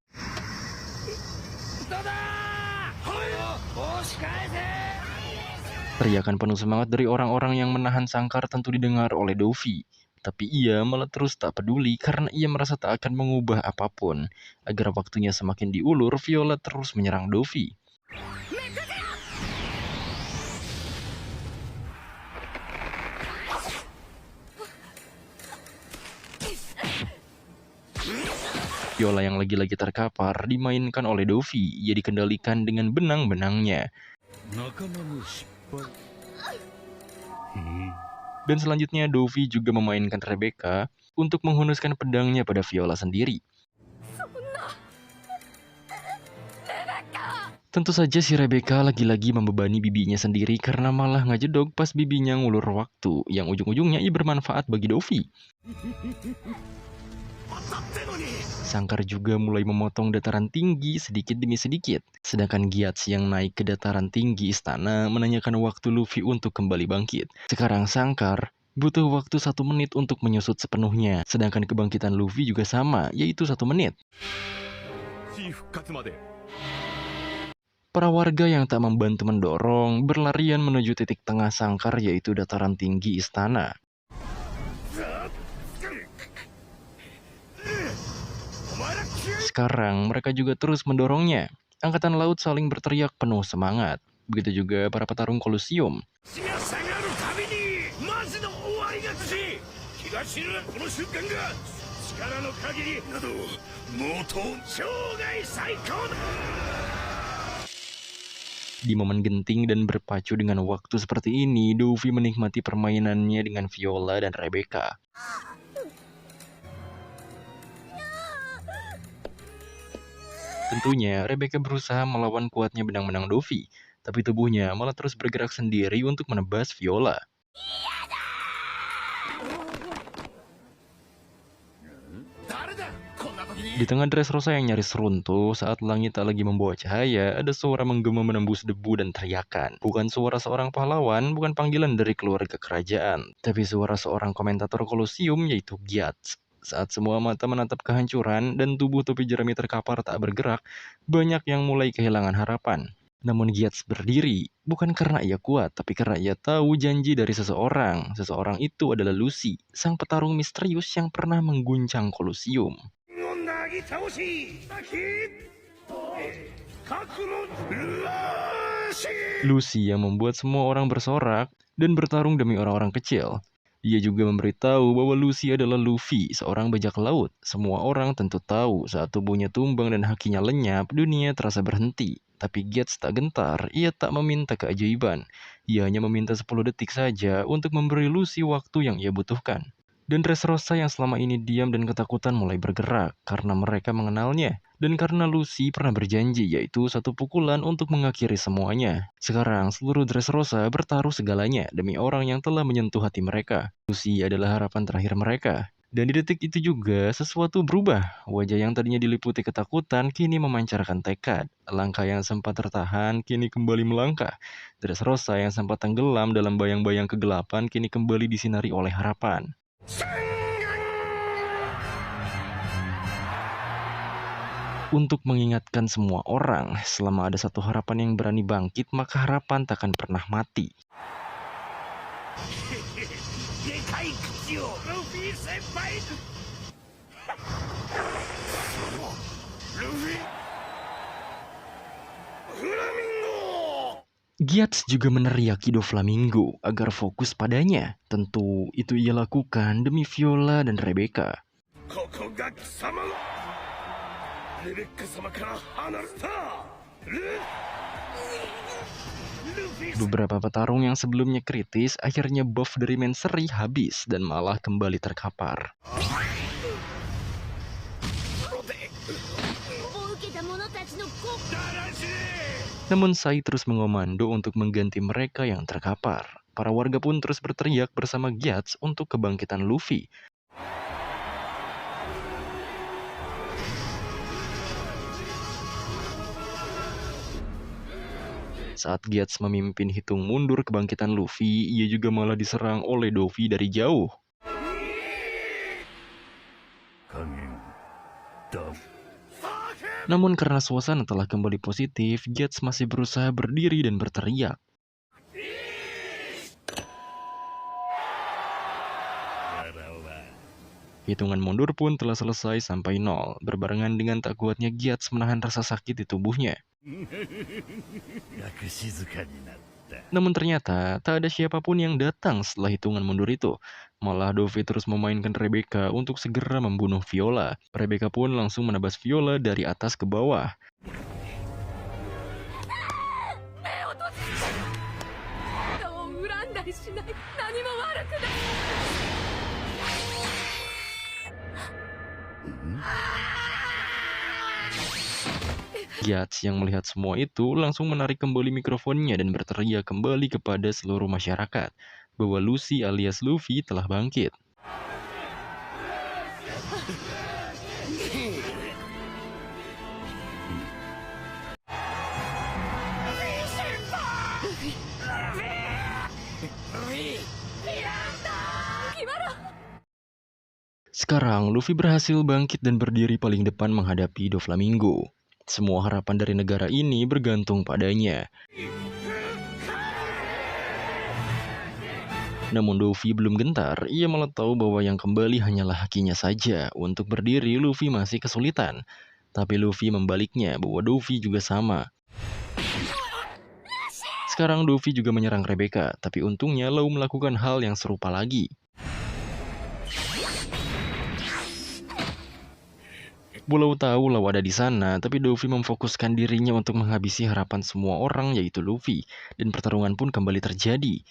Teriakan penuh semangat dari orang-orang yang menahan sangkar tentu didengar oleh Dovi. Tapi ia malah terus tak peduli karena ia merasa tak akan mengubah apapun. Agar waktunya semakin diulur, Viola terus menyerang Dovi. Viola yang lagi-lagi terkapar dimainkan oleh Dovi. Ia dikendalikan dengan benang-benangnya. Dan selanjutnya Dovi juga memainkan Rebecca untuk menghunuskan pedangnya pada Viola sendiri. Tentu saja si Rebecca lagi-lagi membebani bibinya sendiri karena malah ngajedog pas bibinya ngulur waktu, yang ujung-ujungnya ia bermanfaat bagi Dovi. Sangkar juga mulai memotong dataran tinggi sedikit demi sedikit, sedangkan Gyatso yang naik ke dataran tinggi istana menanyakan waktu Luffy untuk kembali bangkit. Sekarang Sangkar butuh waktu 1 menit untuk menyusut sepenuhnya, sedangkan kebangkitan Luffy juga sama, yaitu 1 menit. Para warga yang tak membantu mendorong berlarian menuju titik tengah Sangkar, yaitu dataran tinggi istana. Sekarang mereka juga terus mendorongnya. Angkatan laut saling berteriak penuh semangat. Begitu juga para petarung Kolosium. Di momen genting dan berpacu dengan waktu seperti ini, Dovi menikmati permainannya dengan Viola dan Rebecca. Tentunya, Rebecca berusaha melawan kuatnya benang-benang Dovi, tapi tubuhnya malah terus bergerak sendiri untuk menebas Viola. Di tengah Dressrosa yang nyaris runtuh, saat langit tak lagi membawa cahaya, ada suara menggema menembus debu dan teriakan. Bukan suara seorang pahlawan, bukan panggilan dari keluarga kerajaan, tapi suara seorang komentator Kolosium, yaitu Gyatso. Saat semua mata menatap kehancuran dan tubuh topi jerami terkapar tak bergerak, banyak yang mulai kehilangan harapan. Namun Gyatso berdiri, bukan karena ia kuat, tapi karena ia tahu janji dari seseorang. Seseorang itu adalah Lucy, sang petarung misterius yang pernah mengguncang Kolosium. Lucy yang membuat semua orang bersorak dan bertarung demi orang-orang kecil. Ia juga memberitahu bahwa Lucy adalah Luffy, seorang bajak laut. Semua orang tentu tahu saat tubuhnya tumbang dan hakinya lenyap, dunia terasa berhenti. Tapi Gyatso tak gentar, ia tak meminta keajaiban. Ia hanya meminta 10 detik saja untuk memberi Lucy waktu yang ia butuhkan. Dan Dressrosa yang selama ini diam dan ketakutan mulai bergerak karena mereka mengenalnya. Dan karena Lucy pernah berjanji, yaitu 1 pukulan untuk mengakhiri semuanya. Sekarang seluruh Dressrosa bertaruh segalanya demi orang yang telah menyentuh hati mereka. Lucy adalah harapan terakhir mereka. Dan di detik itu juga sesuatu berubah. Wajah yang tadinya diliputi ketakutan kini memancarkan tekad. Langkah yang sempat tertahan kini kembali melangkah. Dressrosa yang sempat tenggelam dalam bayang-bayang kegelapan kini kembali disinari oleh harapan. Untuk mengingatkan semua orang, selama ada satu harapan yang berani bangkit, maka harapan takkan pernah mati. Gyatso juga meneriaki Doflamingo agar fokus padanya. Tentu itu ia lakukan demi Viola dan Rebecca. Beberapa petarung yang sebelumnya kritis akhirnya buff dari Menseri habis dan malah kembali terkapar. Namun Sai terus mengomando untuk mengganti mereka yang terkapar. Para warga pun terus berteriak bersama Gyatso untuk kebangkitan Luffy. Saat Gyatso memimpin hitung mundur kebangkitan Luffy, ia juga malah diserang oleh Dovi dari jauh. Namun karena suasana telah kembali positif, Gyatso masih berusaha berdiri dan berteriak. Hitungan mundur pun telah selesai sampai 0, berbarengan dengan tak kuatnya Gyatso menahan rasa sakit di tubuhnya. Namun ternyata tak ada siapapun yang datang setelah hitungan mundur itu. Malah Dovi terus memainkan Rebecca untuk segera membunuh Viola. Rebecca pun langsung menebas Viola dari atas ke bawah. Gyats yang melihat semua itu langsung menarik kembali mikrofonnya dan berteriak kembali kepada seluruh masyarakat bahwa Lucy alias Luffy telah bangkit. Sekarang Luffy berhasil bangkit dan berdiri paling depan menghadapi Doflamingo. Semua harapan dari negara ini bergantung padanya. Namun Luffy belum gentar, ia malah tahu bahwa yang kembali hanyalah hakinya saja. Untuk berdiri, Luffy masih kesulitan. Tapi Luffy membaliknya bahwa Luffy juga sama. Sekarang Luffy juga menyerang Rebecca, tapi untungnya Law melakukan hal yang serupa lagi. Law tahu Law ada di sana, tapi Luffy memfokuskan dirinya untuk menghabisi harapan semua orang yaitu Luffy. Dan pertarungan pun kembali terjadi.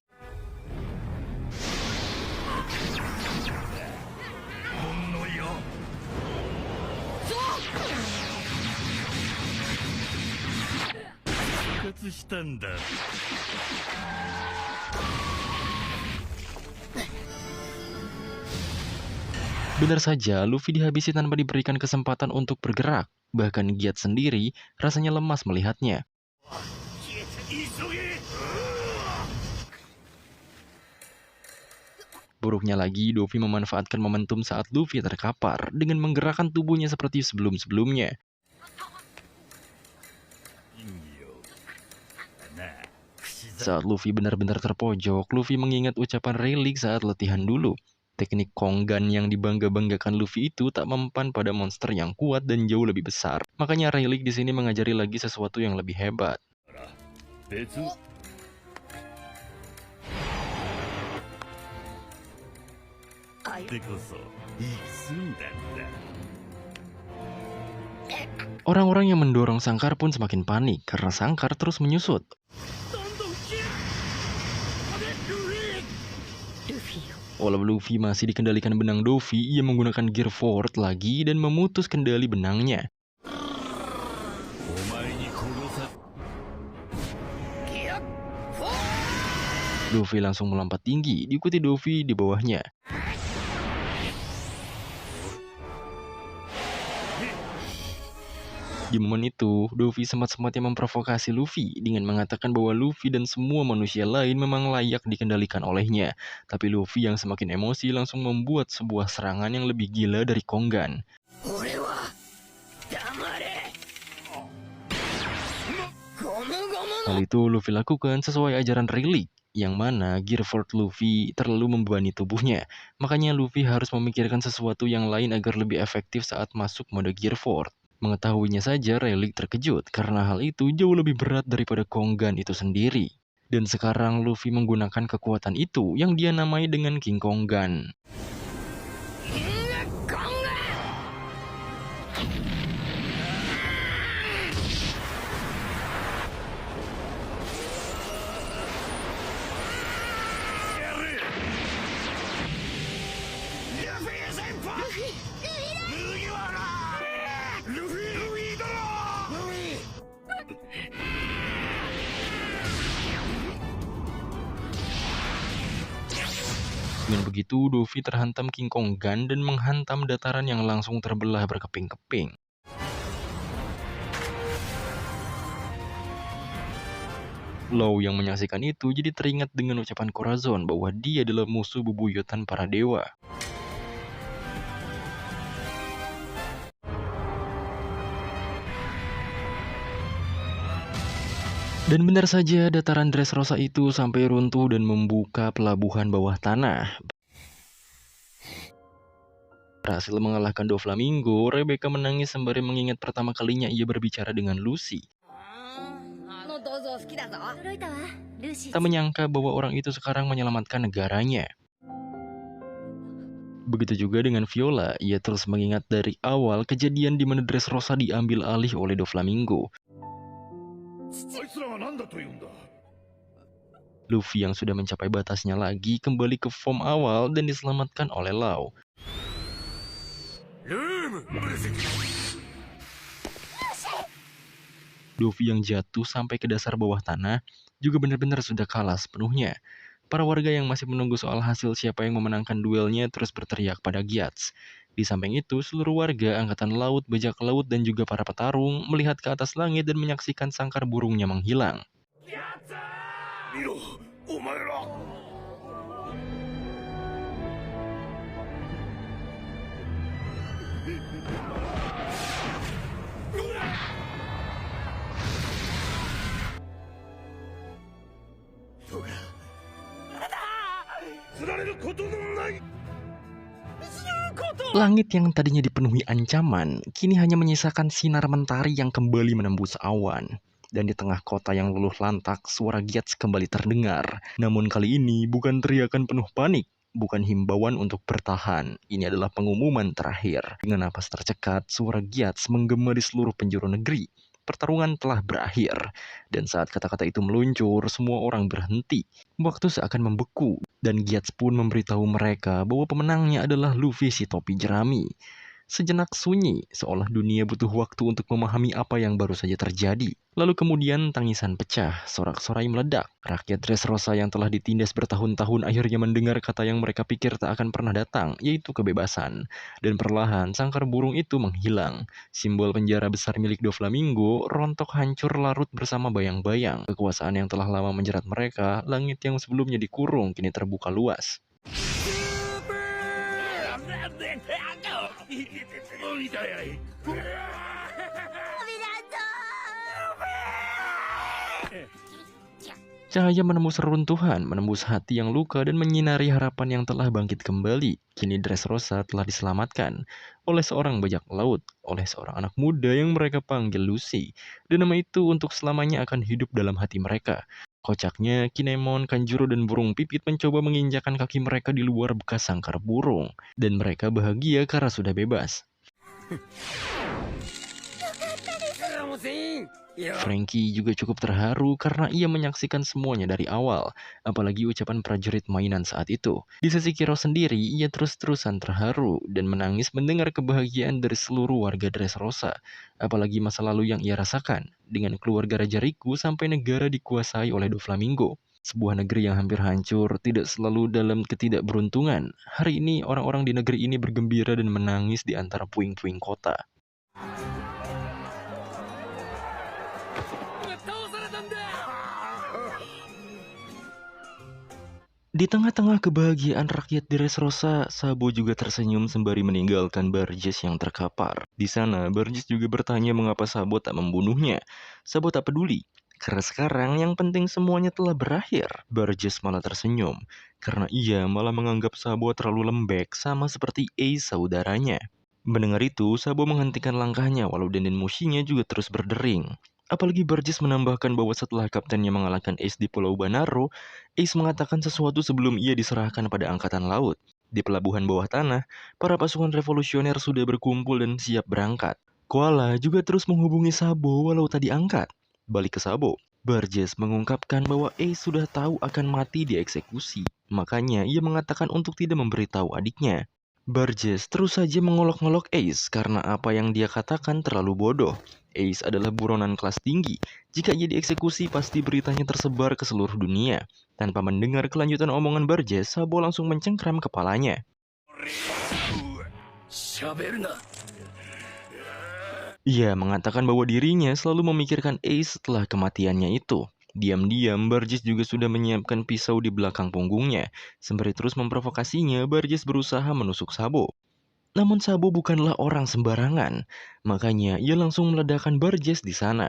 Benar saja, Luffy dihabisi tanpa diberikan kesempatan untuk bergerak. Bahkan Gyat sendiri rasanya lemas melihatnya. Buruknya lagi, Luffy memanfaatkan momentum saat Luffy terkapar dengan menggerakkan tubuhnya seperti sebelum-sebelumnya. Saat Luffy benar-benar terpojok, Luffy mengingat ucapan Rayleigh saat latihan dulu. Teknik Konggan yang dibangga-banggakan Luffy itu tak mempan pada monster yang kuat dan jauh lebih besar. Makanya Rayleigh di sini mengajari lagi sesuatu yang lebih hebat. Orang-orang yang mendorong Sangkar pun semakin panik karena Sangkar terus menyusut. Walau Luffy masih dikendalikan benang Dovi, ia menggunakan Gear Forward lagi dan memutus kendali benangnya. Luffy langsung melompat tinggi, diikuti Dovi di bawahnya. Di momen itu, Dovi sempat-sempatnya memprovokasi Luffy dengan mengatakan bahwa Luffy dan semua manusia lain memang layak dikendalikan olehnya. Tapi Luffy yang semakin emosi langsung membuat sebuah serangan yang lebih gila dari Konggan. Hal itu Luffy lakukan sesuai ajaran Rayleigh, yang mana Gear Forward Luffy terlalu membebani tubuhnya. Makanya Luffy harus memikirkan sesuatu yang lain agar lebih efektif saat masuk mode Gear Forward. Mengetahuinya saja Rayleigh terkejut karena hal itu jauh lebih berat daripada Konggan itu sendiri. Dan sekarang Luffy menggunakan kekuatan itu yang dia namai dengan King Konggan. Dengan begitu, Dovi terhantam King Konggan dan menghantam dataran yang langsung terbelah berkeping-keping. Law yang menyaksikan itu jadi teringat dengan ucapan Corazon bahwa dia adalah musuh bebuyutan para dewa. Dan benar saja dataran Dressrosa itu sampai runtuh dan membuka pelabuhan bawah tanah. Berhasil mengalahkan Doflamingo, Rebecca menangis sembari mengingat pertama kalinya ia berbicara dengan Lucy. Tak menyangka bahwa orang itu sekarang menyelamatkan negaranya. Begitu juga dengan Viola, ia terus mengingat dari awal kejadian di mana Dressrosa diambil alih oleh Doflamingo. Luffy yang sudah mencapai batasnya lagi kembali ke form awal dan diselamatkan oleh Law. Luffy yang jatuh sampai ke dasar bawah tanah juga benar-benar sudah kalah sepenuhnya. Para warga yang masih menunggu soal hasil siapa yang memenangkan duelnya terus berteriak pada Gyats. Di samping itu, seluruh warga angkatan laut, bajak laut, dan juga para petarung melihat ke atas langit dan menyaksikan sangkar burungnya menghilang. Langit yang tadinya dipenuhi ancaman, kini hanya menyisakan sinar mentari yang kembali menembus awan. Dan di tengah kota yang luluh lantak, suara Gyats kembali terdengar. Namun kali ini bukan teriakan penuh panik, bukan himbauan untuk bertahan. Ini adalah pengumuman terakhir. Dengan napas tercekat, suara Gyats menggema di seluruh penjuru negeri. Pertarungan telah berakhir. Dan saat kata-kata itu meluncur, semua orang berhenti. Waktu seakan membeku, dan Gyats pun memberitahu mereka bahwa pemenangnya adalah Luffy si topi jerami. Sejenak sunyi, seolah dunia butuh waktu untuk memahami apa yang baru saja terjadi. Lalu kemudian tangisan pecah, sorak-sorai meledak. Rakyat Dressrosa yang telah ditindas bertahun-tahun akhirnya mendengar kata yang mereka pikir tak akan pernah datang, yaitu kebebasan. Dan perlahan, sangkar burung itu menghilang. Simbol penjara besar milik Doflamingo rontok hancur larut bersama bayang-bayang. Kekuasaan yang telah lama menjerat mereka, langit yang sebelumnya dikurung kini terbuka luas. Cahaya menembus reruntuhan, menembus hati yang luka dan menyinari harapan yang telah bangkit kembali. Kini Dressrosa telah diselamatkan oleh seorang bajak laut, oleh seorang anak muda yang mereka panggil Lucy. Dan nama itu untuk selamanya akan hidup dalam hati mereka. Kocaknya, Kinemon, Kanjuro, dan burung pipit mencoba menginjakan kaki mereka di luar bekas sangkar burung. Dan mereka bahagia karena sudah bebas. Frankie juga cukup terharu karena ia menyaksikan semuanya dari awal, apalagi ucapan prajurit mainan saat itu. Di sisi Kiro sendiri, ia terus-terusan terharu dan menangis mendengar kebahagiaan dari seluruh warga Dressrosa, apalagi masa lalu yang ia rasakan, dengan keluarga Raja Riku sampai negara dikuasai oleh Doflamingo. Sebuah negeri yang hampir hancur, tidak selalu dalam ketidakberuntungan. Hari ini, orang-orang di negeri ini bergembira dan menangis di antara puing-puing kota. Di tengah-tengah kebahagiaan rakyat di Dressrosa, Sabo juga tersenyum sembari meninggalkan Barges yang terkapar. Di sana, Barges juga bertanya mengapa Sabo tak membunuhnya. Sabo tak peduli, karena sekarang yang penting semuanya telah berakhir. Barges malah tersenyum, karena ia malah menganggap Sabo terlalu lembek sama seperti Ace saudaranya. Mendengar itu, Sabo menghentikan langkahnya walau Denden Mushinya juga terus berdering. Apalagi Barges menambahkan bahwa setelah kaptennya mengalahkan Ace di Pulau Banaro, Ace mengatakan sesuatu sebelum ia diserahkan pada Angkatan Laut. Di pelabuhan bawah tanah, para pasukan revolusioner sudah berkumpul dan siap berangkat. Koala juga terus menghubungi Sabo walau tak diangkat. Balik ke Sabo, Barges mengungkapkan bahwa Ace sudah tahu akan mati dieksekusi. Makanya ia mengatakan untuk tidak memberitahu adiknya. Barges terus saja mengolok-ngolok Ace karena apa yang dia katakan terlalu bodoh. Ace adalah buronan kelas tinggi. Jika ia dieksekusi, pasti beritanya tersebar ke seluruh dunia. Tanpa mendengar kelanjutan omongan Barges, Sabo langsung mencengkram kepalanya. Ia mengatakan bahwa dirinya selalu memikirkan Ace setelah kematiannya itu. Diam-diam, Barges juga sudah menyiapkan pisau di belakang punggungnya. Sembari terus memprovokasinya, Barges berusaha menusuk Sabo. Namun Sabo bukanlah orang sembarangan, makanya ia langsung meledakkan Barges di sana.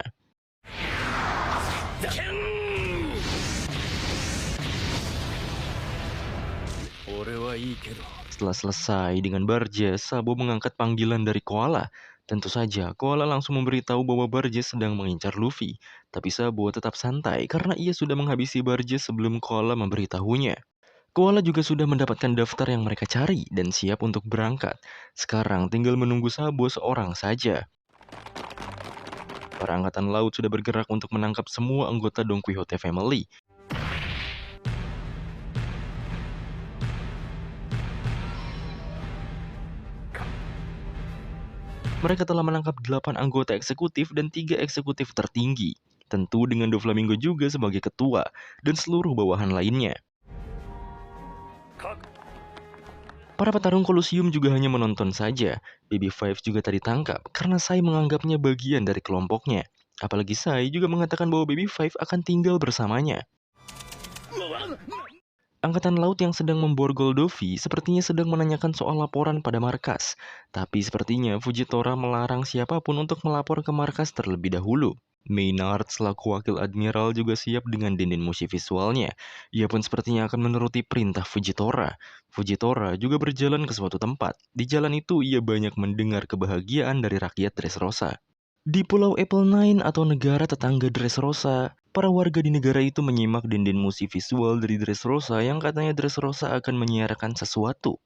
Setelah selesai dengan Barges, Sabo mengangkat panggilan dari Koala. Tentu saja, Koala langsung memberitahu bahwa Barges sedang mengincar Luffy. Tapi Sabo tetap santai karena ia sudah menghabisi Barges sebelum Koala memberitahunya. Koala juga sudah mendapatkan daftar yang mereka cari dan siap untuk berangkat. Sekarang tinggal menunggu Sabo seorang saja. Para angkatan laut sudah bergerak untuk menangkap semua anggota Don Quixote Family. Mereka telah menangkap 8 anggota eksekutif dan 3 eksekutif tertinggi. Tentu dengan Doflamingo juga sebagai ketua dan seluruh bawahan lainnya. Para petarung Kolosium juga hanya menonton saja. Baby Five juga tadi tangkap karena Sai menganggapnya bagian dari kelompoknya. Apalagi Sai juga mengatakan bahwa Baby Five akan tinggal bersamanya. Angkatan Laut yang sedang memborgol Dovi sepertinya sedang menanyakan soal laporan pada markas. Tapi sepertinya Fujitora melarang siapapun untuk melapor ke markas terlebih dahulu. Maynard selaku wakil admiral juga siap dengan dinding musi visualnya. Ia pun sepertinya akan menuruti perintah Fujitora. Fujitora juga berjalan ke suatu tempat. Di jalan itu ia banyak mendengar kebahagiaan dari rakyat Dressrosa. Di Pulau Apple Nine atau negara tetangga Dressrosa, para warga di negara itu menyimak dinding musi visual dari Dressrosa yang katanya Dressrosa akan menyiarkan sesuatu.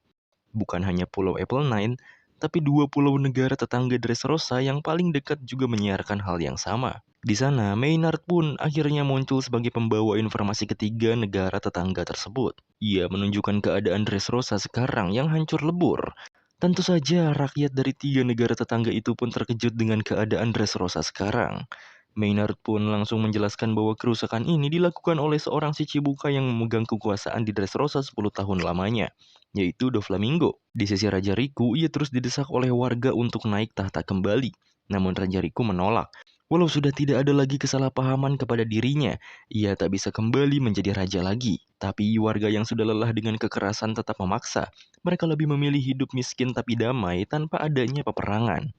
Bukan hanya Pulau Apple Nine, tapi 2 pulau negara tetangga Dressrosa yang paling dekat juga menyiarkan hal yang sama. Di sana, Maynard pun akhirnya muncul sebagai pembawa informasi ketiga negara tetangga tersebut. Ia menunjukkan keadaan Dressrosa sekarang yang hancur lebur. Tentu saja rakyat dari 3 negara tetangga itu pun terkejut dengan keadaan Dressrosa sekarang. Maynard pun langsung menjelaskan bahwa kerusakan ini dilakukan oleh seorang Shichibukai yang memegang kekuasaan di Dressrosa 10 tahun lamanya, yaitu Doflamingo. Di sisi Raja Riku, ia terus didesak oleh warga untuk naik tahta kembali. Namun Raja Riku menolak. Walau sudah tidak ada lagi kesalahpahaman kepada dirinya, ia tak bisa kembali menjadi raja lagi. Tapi warga yang sudah lelah dengan kekerasan tetap memaksa. Mereka lebih memilih hidup miskin tapi damai tanpa adanya peperangan.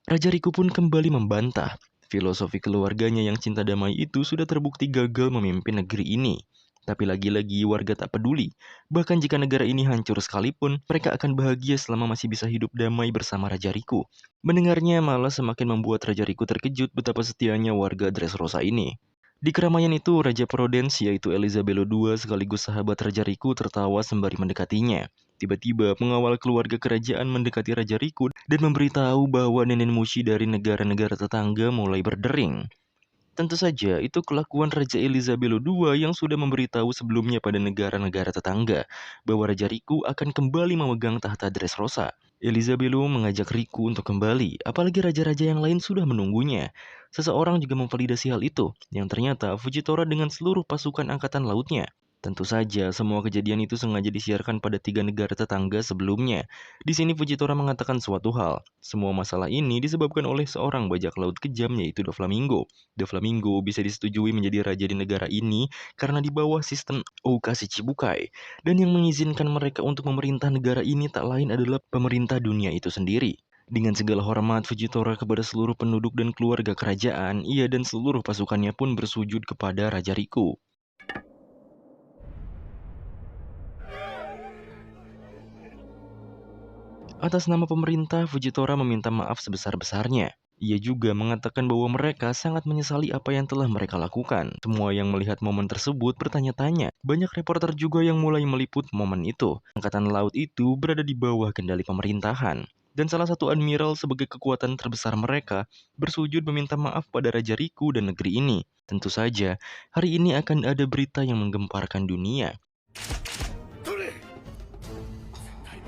Raja Riku pun kembali membantah. Filosofi keluarganya yang cinta damai itu sudah terbukti gagal memimpin negeri ini. Tapi lagi-lagi warga tak peduli. Bahkan jika negara ini hancur sekalipun, mereka akan bahagia selama masih bisa hidup damai bersama Raja Riku. Mendengarnya malah semakin membuat Raja Riku terkejut betapa setianya warga Dressrosa ini. Di keramaian itu, Raja Provence yaitu Elizabeth II sekaligus sahabat Raja Riku tertawa sembari mendekatinya. Tiba-tiba, pengawal keluarga kerajaan mendekati Raja Riku dan memberitahu bahwa nenek Mushi dari negara-negara tetangga mulai berdering. Tentu saja, itu kelakuan Raja Elizabeth II yang sudah memberitahu sebelumnya pada negara-negara tetangga bahwa Raja Riku akan kembali memegang tahta Dressrosa. Elizabeth mengajak Riku untuk kembali, apalagi raja-raja yang lain sudah menunggunya. Seseorang juga memvalidasi hal itu, yang ternyata Fujitora dengan seluruh pasukan angkatan lautnya. Tentu saja, semua kejadian itu sengaja disiarkan pada 3 negara tetangga sebelumnya. Di sini Fujitora mengatakan suatu hal. Semua masalah ini disebabkan oleh seorang bajak laut kejam yaitu Doflamingo. Doflamingo bisa disetujui menjadi raja di negara ini karena di bawah sistem Ouka Shichibukai. Dan yang mengizinkan mereka untuk memerintah negara ini tak lain adalah pemerintah dunia itu sendiri. Dengan segala hormat Fujitora kepada seluruh penduduk dan keluarga kerajaan, ia dan seluruh pasukannya pun bersujud kepada Raja Riku. Atas nama pemerintah, Fujitora meminta maaf sebesar-besarnya. Ia juga mengatakan bahwa mereka sangat menyesali apa yang telah mereka lakukan. Semua yang melihat momen tersebut bertanya-tanya. Banyak reporter juga yang mulai meliput momen itu. Angkatan laut itu berada di bawah kendali pemerintahan. Dan salah satu admiral sebagai kekuatan terbesar mereka bersujud meminta maaf pada Raja Riku dan negeri ini. Tentu saja, hari ini akan ada berita yang menggemparkan dunia.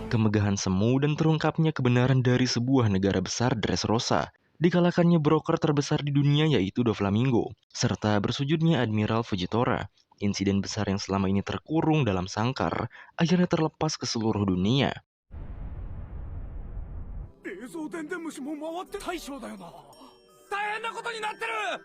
Kemegahan semu dan terungkapnya kebenaran dari sebuah negara besar Dressrosa. Dikalahkannya broker terbesar di dunia yaitu Doflamingo, serta bersujudnya Admiral Fujitora. Insiden besar yang selama ini terkurung dalam sangkar, akhirnya terlepas ke seluruh dunia.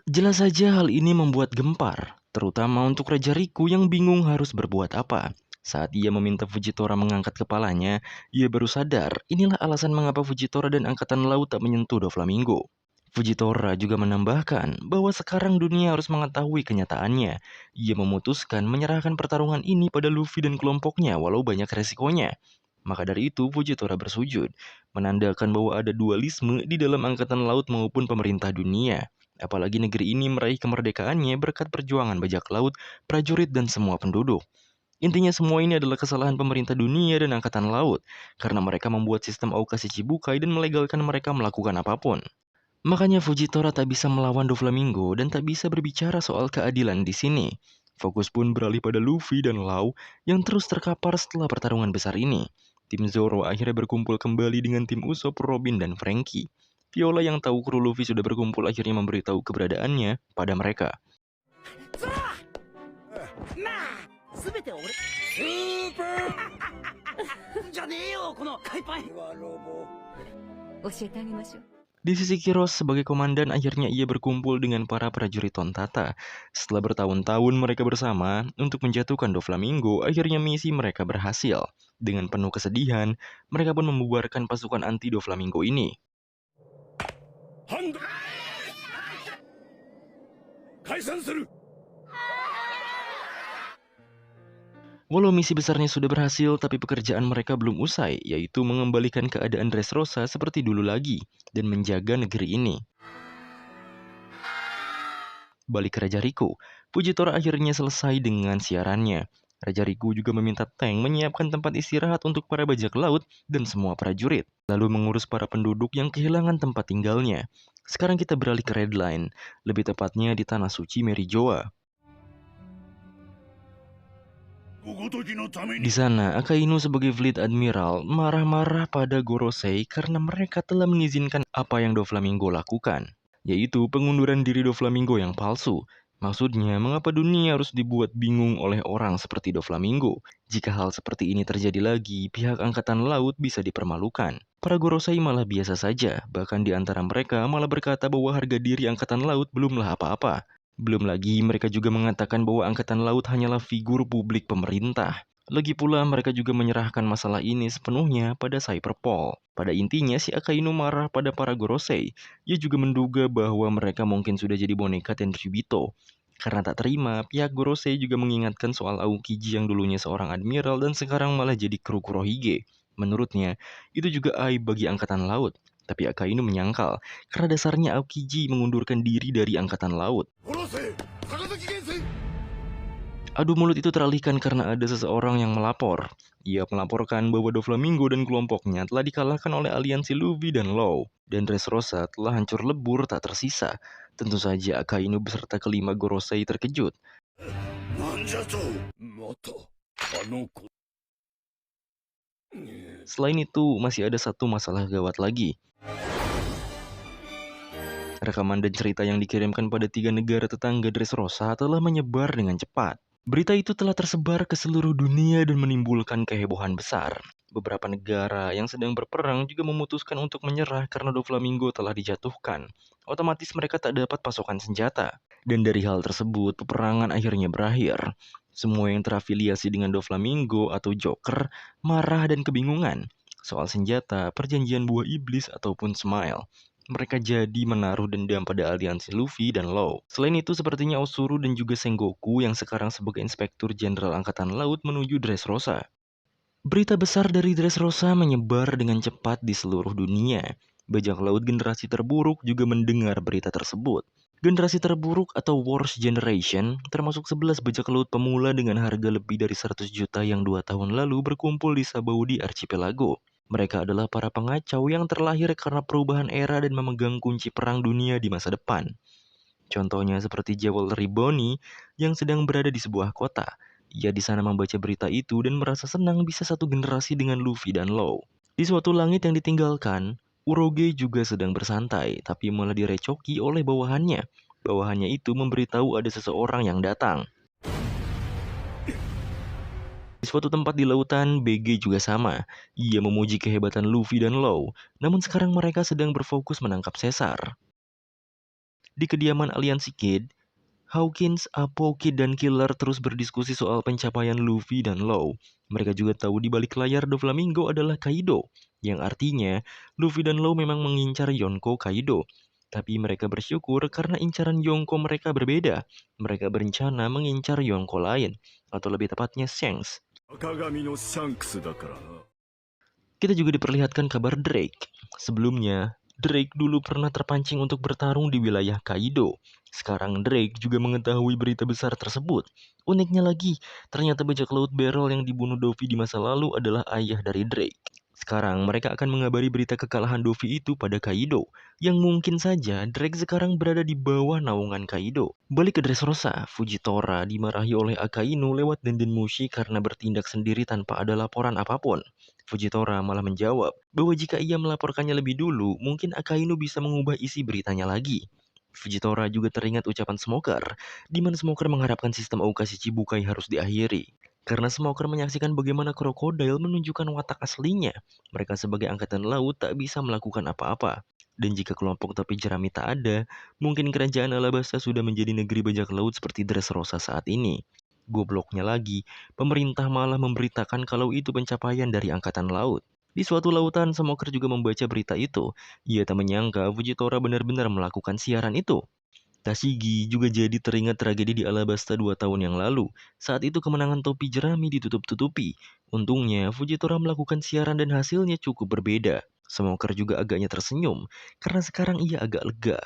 Jelas saja hal ini membuat gempar, terutama untuk Raja Riku yang bingung harus berbuat apa. Saat ia meminta Fujitora mengangkat kepalanya, ia baru sadar inilah alasan mengapa Fujitora dan Angkatan Laut tak menyentuh Doflamingo. Fujitora juga menambahkan bahwa sekarang dunia harus mengetahui kenyataannya. Ia memutuskan menyerahkan pertarungan ini pada Luffy dan kelompoknya walau banyak resikonya. Maka dari itu Fujitora bersujud, menandakan bahwa ada dualisme di dalam Angkatan Laut maupun pemerintah dunia. Apalagi negeri ini meraih kemerdekaannya berkat perjuangan bajak laut, prajurit, dan semua penduduk. Intinya semua ini adalah kesalahan pemerintah dunia dan angkatan laut, karena mereka membuat sistem Ouka Shichibukai dan melegalkan mereka melakukan apapun. Makanya Fujitora tak bisa melawan Doflamingo dan tak bisa berbicara soal keadilan di sini. Fokus pun beralih pada Luffy dan Law yang terus terkapar setelah pertarungan besar ini. Tim Zoro akhirnya berkumpul kembali dengan tim Usopp, Robin, dan Franky. Viola yang tahu kru Luffy sudah berkumpul akhirnya memberitahu keberadaannya pada mereka. なあ全て俺スーパーじゃねえよこの海パン教えてあげましょう Di sisi Kiros sebagai komandan, akhirnya ia berkumpul dengan para prajurit Tontata. Setelah bertahun-tahun mereka bersama untuk menjatuhkan Doflamingo, akhirnya misi mereka berhasil. Dengan penuh kesedihan, mereka pun membubarkan pasukan anti Doflamingo ini. Walau misi besarnya sudah berhasil, tapi pekerjaan mereka belum usai, yaitu mengembalikan keadaan Dressrosa seperti dulu lagi dan menjaga negeri ini. Balik ke Raja Riku, Fujitora akhirnya selesai dengan siarannya. Raja Riku juga meminta tank menyiapkan tempat istirahat untuk para bajak laut dan semua prajurit, lalu mengurus para penduduk yang kehilangan tempat tinggalnya. Sekarang kita beralih ke Red Line, lebih tepatnya di Tanah Suci Merijoa. Di sana, Akainu sebagai Fleet Admiral marah-marah pada Gorosei karena mereka telah mengizinkan apa yang Doflamingo lakukan, yaitu pengunduran diri Doflamingo yang palsu. Maksudnya, mengapa dunia harus dibuat bingung oleh orang seperti Doflamingo? Jika hal seperti ini terjadi lagi, pihak Angkatan Laut bisa dipermalukan. Para Gorosei malah biasa saja, bahkan di antara mereka malah berkata bahwa harga diri Angkatan Laut belumlah apa-apa. Belum lagi mereka juga mengatakan bahwa Angkatan Laut hanyalah figur publik pemerintah. Lagi pula mereka juga menyerahkan masalah ini sepenuhnya pada Cyberpol. Pada intinya si Akainu marah pada para Gorosei. Ia juga menduga bahwa mereka mungkin sudah jadi boneka Tenryubito. Karena tak terima, pihak Gorosei juga mengingatkan soal Aokiji yang dulunya seorang admiral dan sekarang malah jadi kru Kurohige. Menurutnya, itu juga aib bagi Angkatan Laut. Tapi Akainu menyangkal, karena dasarnya Aokiji mengundurkan diri dari Angkatan Laut. Adu mulut itu teralihkan karena ada seseorang yang melapor. Ia melaporkan bahwa Doflamingo dan kelompoknya telah dikalahkan oleh aliansi Luffy dan Law. Dan Dressrosa telah hancur lebur tak tersisa. Tentu saja Akainu beserta kelima Gorosei terkejut. Selain itu, masih ada satu masalah gawat lagi. Rekaman dan cerita yang dikirimkan pada 3 negara tetangga Dressrosa telah menyebar dengan cepat. Berita itu telah tersebar ke seluruh dunia dan menimbulkan kehebohan besar. Beberapa negara yang sedang berperang juga memutuskan untuk menyerah karena Doflamingo telah dijatuhkan. Otomatis mereka tak dapat pasokan senjata. Dan dari hal tersebut, peperangan akhirnya berakhir. Semua yang terafiliasi dengan Doflamingo atau Joker marah dan kebingungan soal senjata, perjanjian buah iblis, ataupun Smile. Mereka jadi menaruh dendam pada aliansi Luffy dan Law. Selain itu, sepertinya Osuru dan juga Sengoku yang sekarang sebagai Inspektur Jenderal Angkatan Laut menuju Dressrosa. Berita besar dari Dressrosa menyebar dengan cepat di seluruh dunia. Bajak laut generasi terburuk juga mendengar berita tersebut. Generasi terburuk atau Worst Generation termasuk 11 bajak laut pemula dengan harga lebih dari 100 juta yang 2 tahun lalu berkumpul di Sabaudi Archipelago. Mereka adalah para pengacau yang terlahir karena perubahan era dan memegang kunci perang dunia di masa depan. Contohnya seperti Jewel Riboni yang sedang berada di sebuah kota. Ia di sana membaca berita itu dan merasa senang bisa satu generasi dengan Luffy dan Law. Di suatu langit yang ditinggalkan, Uroge juga sedang bersantai, tapi malah direcoki oleh bawahannya. Bawahannya itu memberitahu ada seseorang yang datang. Di suatu tempat di lautan, BG juga sama. Ia memuji kehebatan Luffy dan Law, namun sekarang mereka sedang berfokus menangkap Caesar. Di kediaman aliansi Kid, Hawkins, Apo, Kid, dan Killer terus berdiskusi soal pencapaian Luffy dan Law. Mereka juga tahu di balik layar Doflamingo adalah Kaido, yang artinya Luffy dan Law memang mengincar Yonko Kaido. Tapi mereka bersyukur karena incaran Yonko mereka berbeda. Mereka berencana mengincar Yonko lain, atau lebih tepatnya Shanks. Kita juga diperlihatkan kabar Drake. Sebelumnya, Drake dulu pernah terpancing untuk bertarung di wilayah Kaido. Sekarang Drake juga mengetahui berita besar tersebut. Uniknya lagi, ternyata bajak laut Barrel yang dibunuh Luffy di masa lalu adalah ayah dari Drake. Sekarang mereka akan mengabari berita kekalahan Luffy itu pada Kaido, yang mungkin saja Drake sekarang berada di bawah naungan Kaido. Balik ke Dressrosa, Fujitora dimarahi oleh Akainu lewat Dendenmushi karena bertindak sendiri tanpa ada laporan apapun. Fujitora malah menjawab bahwa jika ia melaporkannya lebih dulu, mungkin Akainu bisa mengubah isi beritanya lagi. Fujitora juga teringat ucapan Smoker, di mana Smoker mengharapkan sistem Aokasi Chibukai harus diakhiri. Karena Smoker menyaksikan bagaimana Crocodile menunjukkan watak aslinya, mereka sebagai angkatan laut tak bisa melakukan apa-apa. Dan jika kelompok topi jerami tak ada, mungkin kerajaan Alabasta sudah menjadi negeri bajak laut seperti Dressrosa saat ini. Gobloknya lagi, pemerintah malah memberitakan kalau itu pencapaian dari angkatan laut. Di suatu lautan, Smoker juga membaca berita itu. Ia tak menyangka Fujitora benar-benar melakukan siaran itu. Tashigi juga jadi teringat tragedi di Alabasta 2 tahun yang lalu. Saat itu kemenangan topi jerami ditutup-tutupi. Untungnya, Fujitora melakukan siaran dan hasilnya cukup berbeda. Smoker juga agaknya tersenyum, karena sekarang ia agak lega.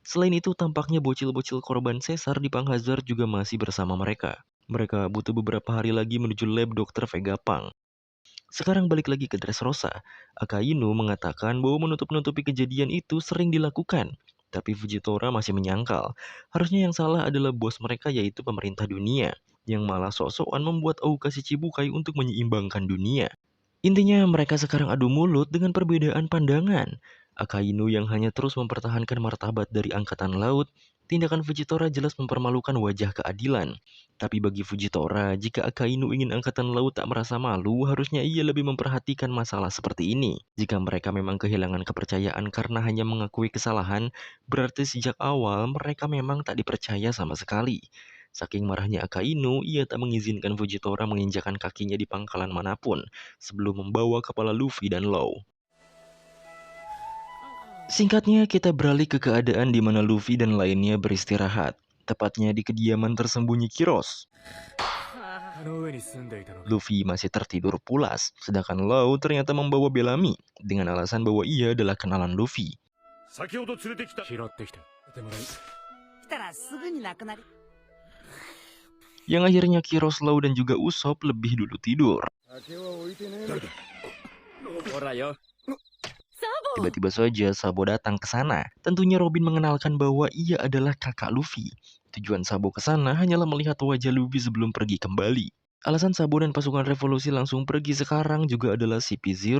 Selain itu, tampaknya bocil-bocil korban sesar di Panghazard juga masih bersama mereka. Mereka butuh beberapa hari lagi menuju lab Dr. Vegapunk. Sekarang balik lagi ke Dressrosa. Akainu mengatakan bahwa menutup-nutupi kejadian itu sering dilakukan. Tapi Fujitora masih menyangkal. Harusnya yang salah adalah bos mereka yaitu pemerintah dunia. Yang malah sok-sokan membuat Aokasi Chibukai untuk menyeimbangkan dunia. Intinya mereka sekarang adu mulut dengan perbedaan pandangan. Akainu yang hanya terus mempertahankan martabat dari angkatan laut, tindakan Fujitora jelas mempermalukan wajah keadilan. Tapi bagi Fujitora, jika Akainu ingin angkatan laut tak merasa malu, harusnya ia lebih memperhatikan masalah seperti ini. Jika mereka memang kehilangan kepercayaan karena hanya mengakui kesalahan, berarti sejak awal mereka memang tak dipercaya sama sekali. Saking marahnya Akainu, ia tak mengizinkan Fujitora menginjakan kakinya di pangkalan manapun sebelum membawa kepala Luffy dan Law. Singkatnya, kita beralih ke keadaan di mana Luffy dan lainnya beristirahat, tepatnya di kediaman tersembunyi Kiros. Luffy masih tertidur pulas, sedangkan Law ternyata membawa Bellamy dengan alasan bahwa ia adalah kenalan Luffy. 来たらすぐになくなり Yang akhirnya Kiros, Law, dan juga Usopp lebih dulu tidur. Tiba-tiba saja Sabo datang ke sana. Tentunya Robin mengenalkan bahwa ia adalah kakak Luffy. Tujuan Sabo ke sana hanyalah melihat wajah Luffy sebelum pergi kembali. Alasan Sabo dan pasukan revolusi langsung pergi sekarang juga adalah CP0.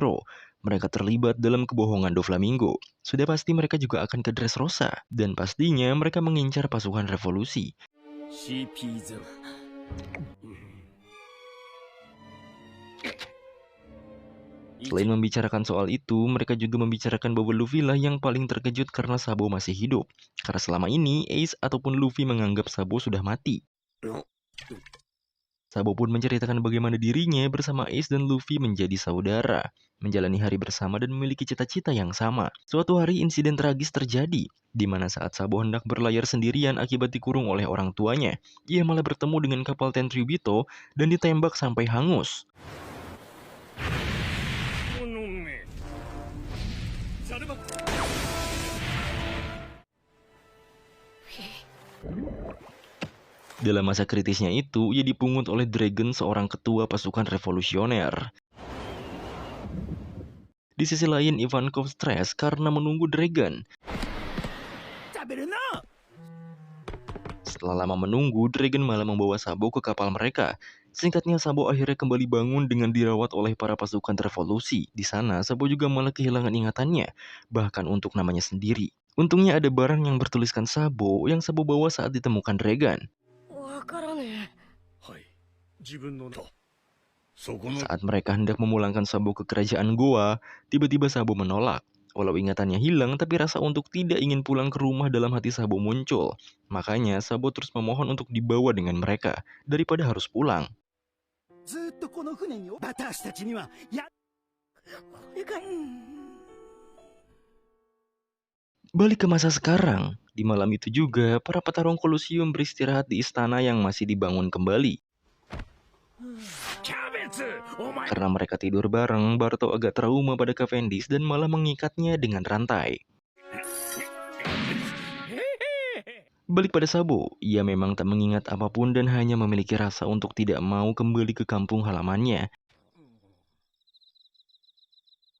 Mereka terlibat dalam kebohongan Doflamingo. Sudah pasti mereka juga akan ke Dressrosa. Dan pastinya mereka mengincar pasukan revolusi. Selain membicarakan soal itu, mereka juga membicarakan bahwa Luffy lah yang paling terkejut karena Sabo masih hidup. Karena selama ini, Ace ataupun Luffy menganggap Sabo sudah mati. Sabo pun menceritakan bagaimana dirinya bersama Ace dan Luffy menjadi saudara, menjalani hari bersama dan memiliki cita-cita yang sama. Suatu hari insiden tragis terjadi, di mana saat Sabo hendak berlayar sendirian akibat dikurung oleh orang tuanya, ia malah bertemu dengan kapal Tenryubito dan ditembak sampai hangus. Dalam masa kritisnya itu, ia dipungut oleh Dragon, seorang ketua pasukan revolusioner. Di sisi lain, Ivankov stres karena menunggu Dragon. Setelah lama menunggu, Dragon malah membawa Sabo ke kapal mereka. Singkatnya, Sabo akhirnya kembali bangun dengan dirawat oleh para pasukan revolusi. Di sana, Sabo juga malah kehilangan ingatannya, bahkan untuk namanya sendiri. Untungnya ada barang yang bertuliskan Sabo yang Sabo bawa saat ditemukan Dragon. Saat mereka hendak memulangkan Sabo ke kerajaan Goa, tiba-tiba Sabo menolak. Walau ingatannya hilang, tapi rasa untuk tidak ingin pulang ke rumah dalam hati Sabo muncul. Makanya Sabo terus memohon untuk dibawa dengan mereka, daripada harus pulang. Balik ke masa sekarang, di malam itu juga para petarung Kolosium beristirahat di istana yang masih dibangun kembali. Karena mereka tidur bareng, Barto agak trauma pada Cavendish dan malah mengikatnya dengan rantai. Balik pada Sabo, ia memang tak mengingat apapun dan hanya memiliki rasa untuk tidak mau kembali ke kampung halamannya.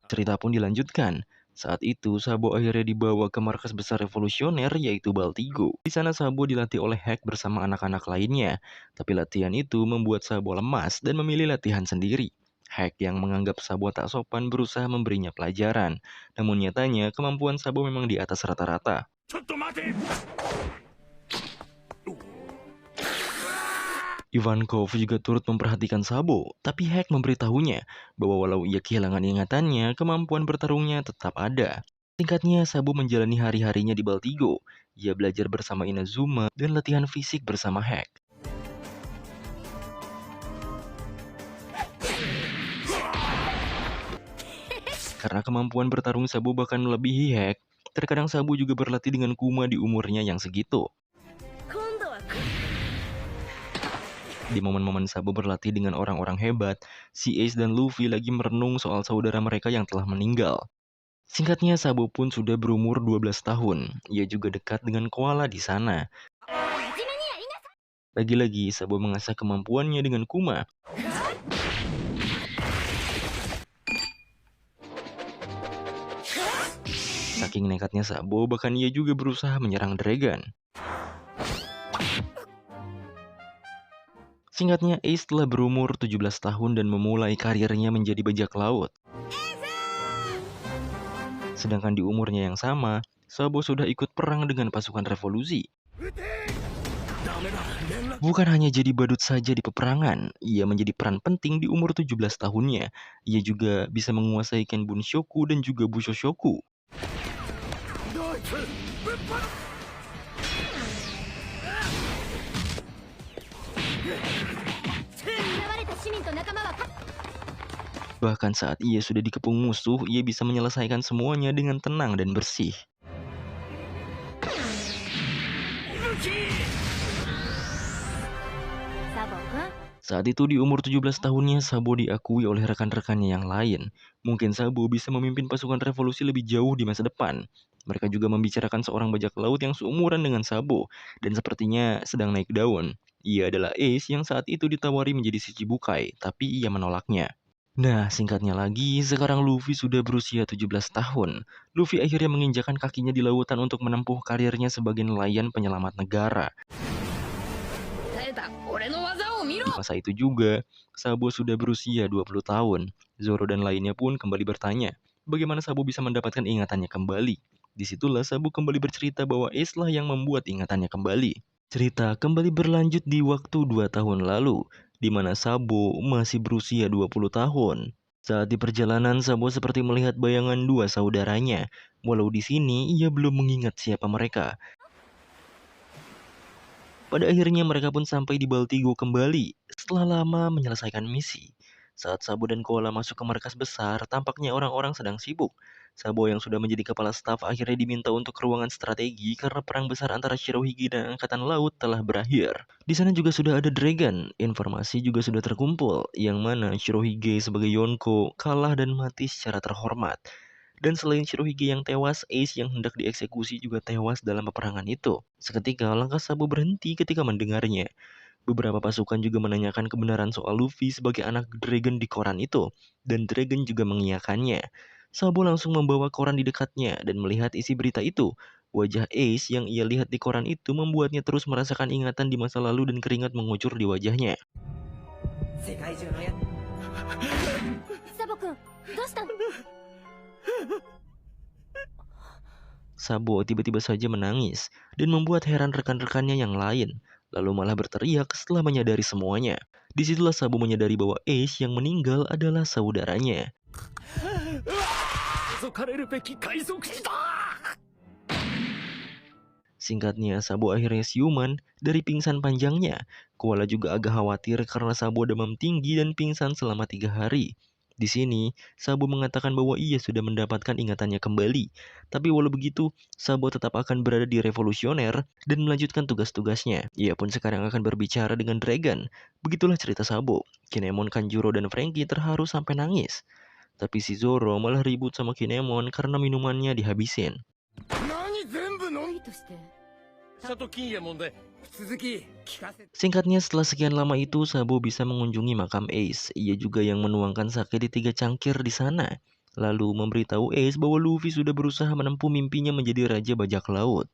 Cerita pun dilanjutkan. Saat itu, Sabo akhirnya dibawa ke markas besar revolusioner yaitu Baltigo. Di sana Sabo dilatih oleh Hack bersama anak-anak lainnya. Tapi latihan itu membuat Sabo lemas dan memilih latihan sendiri. Hack yang menganggap Sabo tak sopan berusaha memberinya pelajaran. Namun nyatanya, kemampuan Sabo memang di atas rata-rata. Ivankov juga turut memperhatikan Sabo, tapi Hack memberitahunya bahwa walau ia kehilangan ingatannya, kemampuan bertarungnya tetap ada. Singkatnya, Sabo menjalani hari-harinya di Baltigo. Ia belajar bersama Inazuma dan latihan fisik bersama Hack. Karena kemampuan bertarung Sabo bahkan melebihi Hack, terkadang Sabo juga berlatih dengan Kuma di umurnya yang segitu. 今度は Di momen-momen Sabo berlatih dengan orang-orang hebat, si Ace dan Luffy lagi merenung soal saudara mereka yang telah meninggal. Singkatnya, Sabo pun sudah berumur 12 tahun. Ia juga dekat dengan koala di sana. Lagi-lagi, Sabo mengasah kemampuannya dengan Kuma. Saking nekatnya Sabo, bahkan ia juga berusaha menyerang Dragon. Singkatnya, Ace telah berumur 17 tahun dan memulai karirnya menjadi bajak laut. Sedangkan di umurnya yang sama, Sabo sudah ikut perang dengan pasukan revolusi. Bukan hanya jadi badut saja di peperangan, ia menjadi peran penting di umur 17 tahunnya. Ia juga bisa menguasai Ken Bunshoku dan juga Bushoshoku. Bahkan saat ia sudah dikepung musuh, ia bisa menyelesaikan semuanya dengan tenang dan bersih. Saat itu di umur 17 tahunnya, Sabo diakui oleh rekan-rekannya yang lain. Mungkin Sabo bisa memimpin pasukan revolusi lebih jauh di masa depan. Mereka juga membicarakan seorang bajak laut yang seumuran dengan Sabo, dan sepertinya sedang naik daun. Ia adalah Ace yang saat itu ditawari menjadi Shichibukai, tapi ia menolaknya. Nah, singkatnya lagi, sekarang Luffy sudah berusia 17 tahun. Luffy akhirnya menginjakan kakinya di lautan untuk menempuh karirnya sebagai nelayan penyelamat negara. Di masa itu juga, Sabo sudah berusia 20 tahun. Zoro dan lainnya pun kembali bertanya, bagaimana Sabo bisa mendapatkan ingatannya kembali. Disitulah Sabo kembali bercerita bahwa Ace lah yang membuat ingatannya kembali. Cerita kembali berlanjut di waktu 2 tahun lalu, di mana Sabo masih berusia 20 tahun. Saat di perjalanan, Sabo seperti melihat bayangan dua saudaranya. Walau di sini ia belum mengingat siapa mereka. Pada akhirnya mereka pun sampai di Baltigo kembali setelah lama menyelesaikan misi. Saat Sabo dan Koala masuk ke markas besar, tampaknya orang-orang sedang sibuk. Sabo yang sudah menjadi kepala staf akhirnya diminta untuk ke ruangan strategi karena perang besar antara Shirohige dan Angkatan Laut telah berakhir. Di sana juga sudah ada Dragon. Informasi juga sudah terkumpul, yang mana Shirohige sebagai Yonko kalah dan mati secara terhormat. Dan selain Shirohige yang tewas, Ace yang hendak dieksekusi juga tewas dalam peperangan itu. Seketika langkah Sabo berhenti ketika mendengarnya. Beberapa pasukan juga menanyakan kebenaran soal Luffy sebagai anak Dragon di koran itu, dan Dragon juga mengiyakannya. Sabo langsung membawa koran di dekatnya dan melihat isi berita itu. Wajah Ace yang ia lihat di koran itu membuatnya terus merasakan ingatan di masa lalu dan keringat mengucur di wajahnya. Sabo tiba-tiba saja menangis dan membuat heran rekan-rekannya yang lain, lalu malah berteriak setelah menyadari semuanya. Disitulah Sabo menyadari bahwa Ace yang meninggal adalah saudaranya. Singkatnya, Sabo akhirnya siuman dari pingsan panjangnya. Koala juga agak khawatir karena Sabo demam tinggi dan pingsan selama 3 hari. Di sini, Sabo mengatakan bahwa ia sudah mendapatkan ingatannya kembali. Tapi walau begitu, Sabo tetap akan berada di revolusioner dan melanjutkan tugas-tugasnya. Ia pun sekarang akan berbicara dengan Dragon. Begitulah cerita Sabo. Kinemon, Kanjuro, dan Franky terharu sampai nangis. Tapi si Zoro malah ribut sama Kinemon karena minumannya dihabisin. Singkatnya, setelah sekian lama itu, Sabo bisa mengunjungi makam Ace. Ia juga yang menuangkan sake di 3 cangkir di sana. lalu memberitahu Ace bahwa Luffy sudah berusaha menempuh mimpinya menjadi Raja Bajak Laut.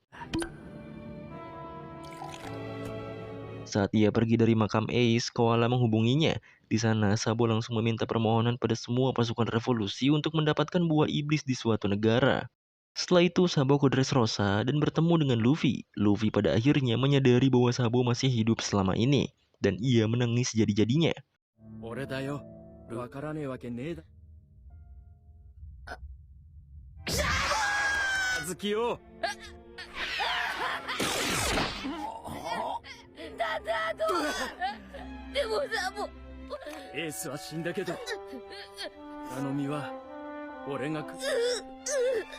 Saat ia pergi dari makam Ace, Koala menghubunginya. Di sana, Sabo langsung meminta permohonan pada semua pasukan revolusi untuk mendapatkan buah iblis di suatu negara. Setelah itu, Sabo ke Dressrosa dan bertemu dengan Luffy. Luffy pada akhirnya menyadari bahwa Sabo masih hidup selama ini, dan ia menangis jadi-jadinya.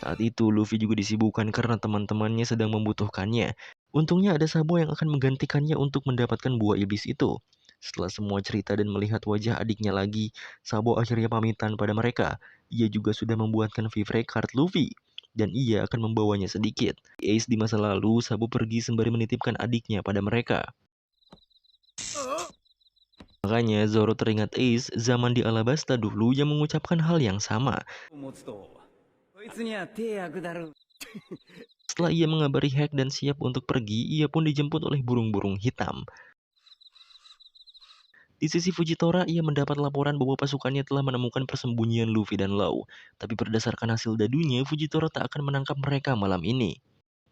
Saat itu, Luffy juga disibukkan karena teman-temannya sedang membutuhkannya. Untungnya ada Sabo yang akan menggantikannya untuk mendapatkan buah iblis itu. Setelah semua cerita dan melihat wajah adiknya lagi, Sabo akhirnya pamitan pada mereka. Ia juga sudah membuatkan favorite card Luffy, dan ia akan membawanya sedikit. Ace di masa lalu, Sabo pergi sembari menitipkan adiknya pada mereka. Makanya Zoro teringat Ace zaman di Alabasta dulu yang mengucapkan hal yang sama. Setelah ia mengabari Hack dan siap untuk pergi, ia pun dijemput oleh burung-burung hitam. Di sisi Fujitora, ia mendapat laporan bahwa pasukannya telah menemukan persembunyian Luffy dan Law. Tapi berdasarkan hasil dadunya, Fujitora tak akan menangkap mereka malam ini.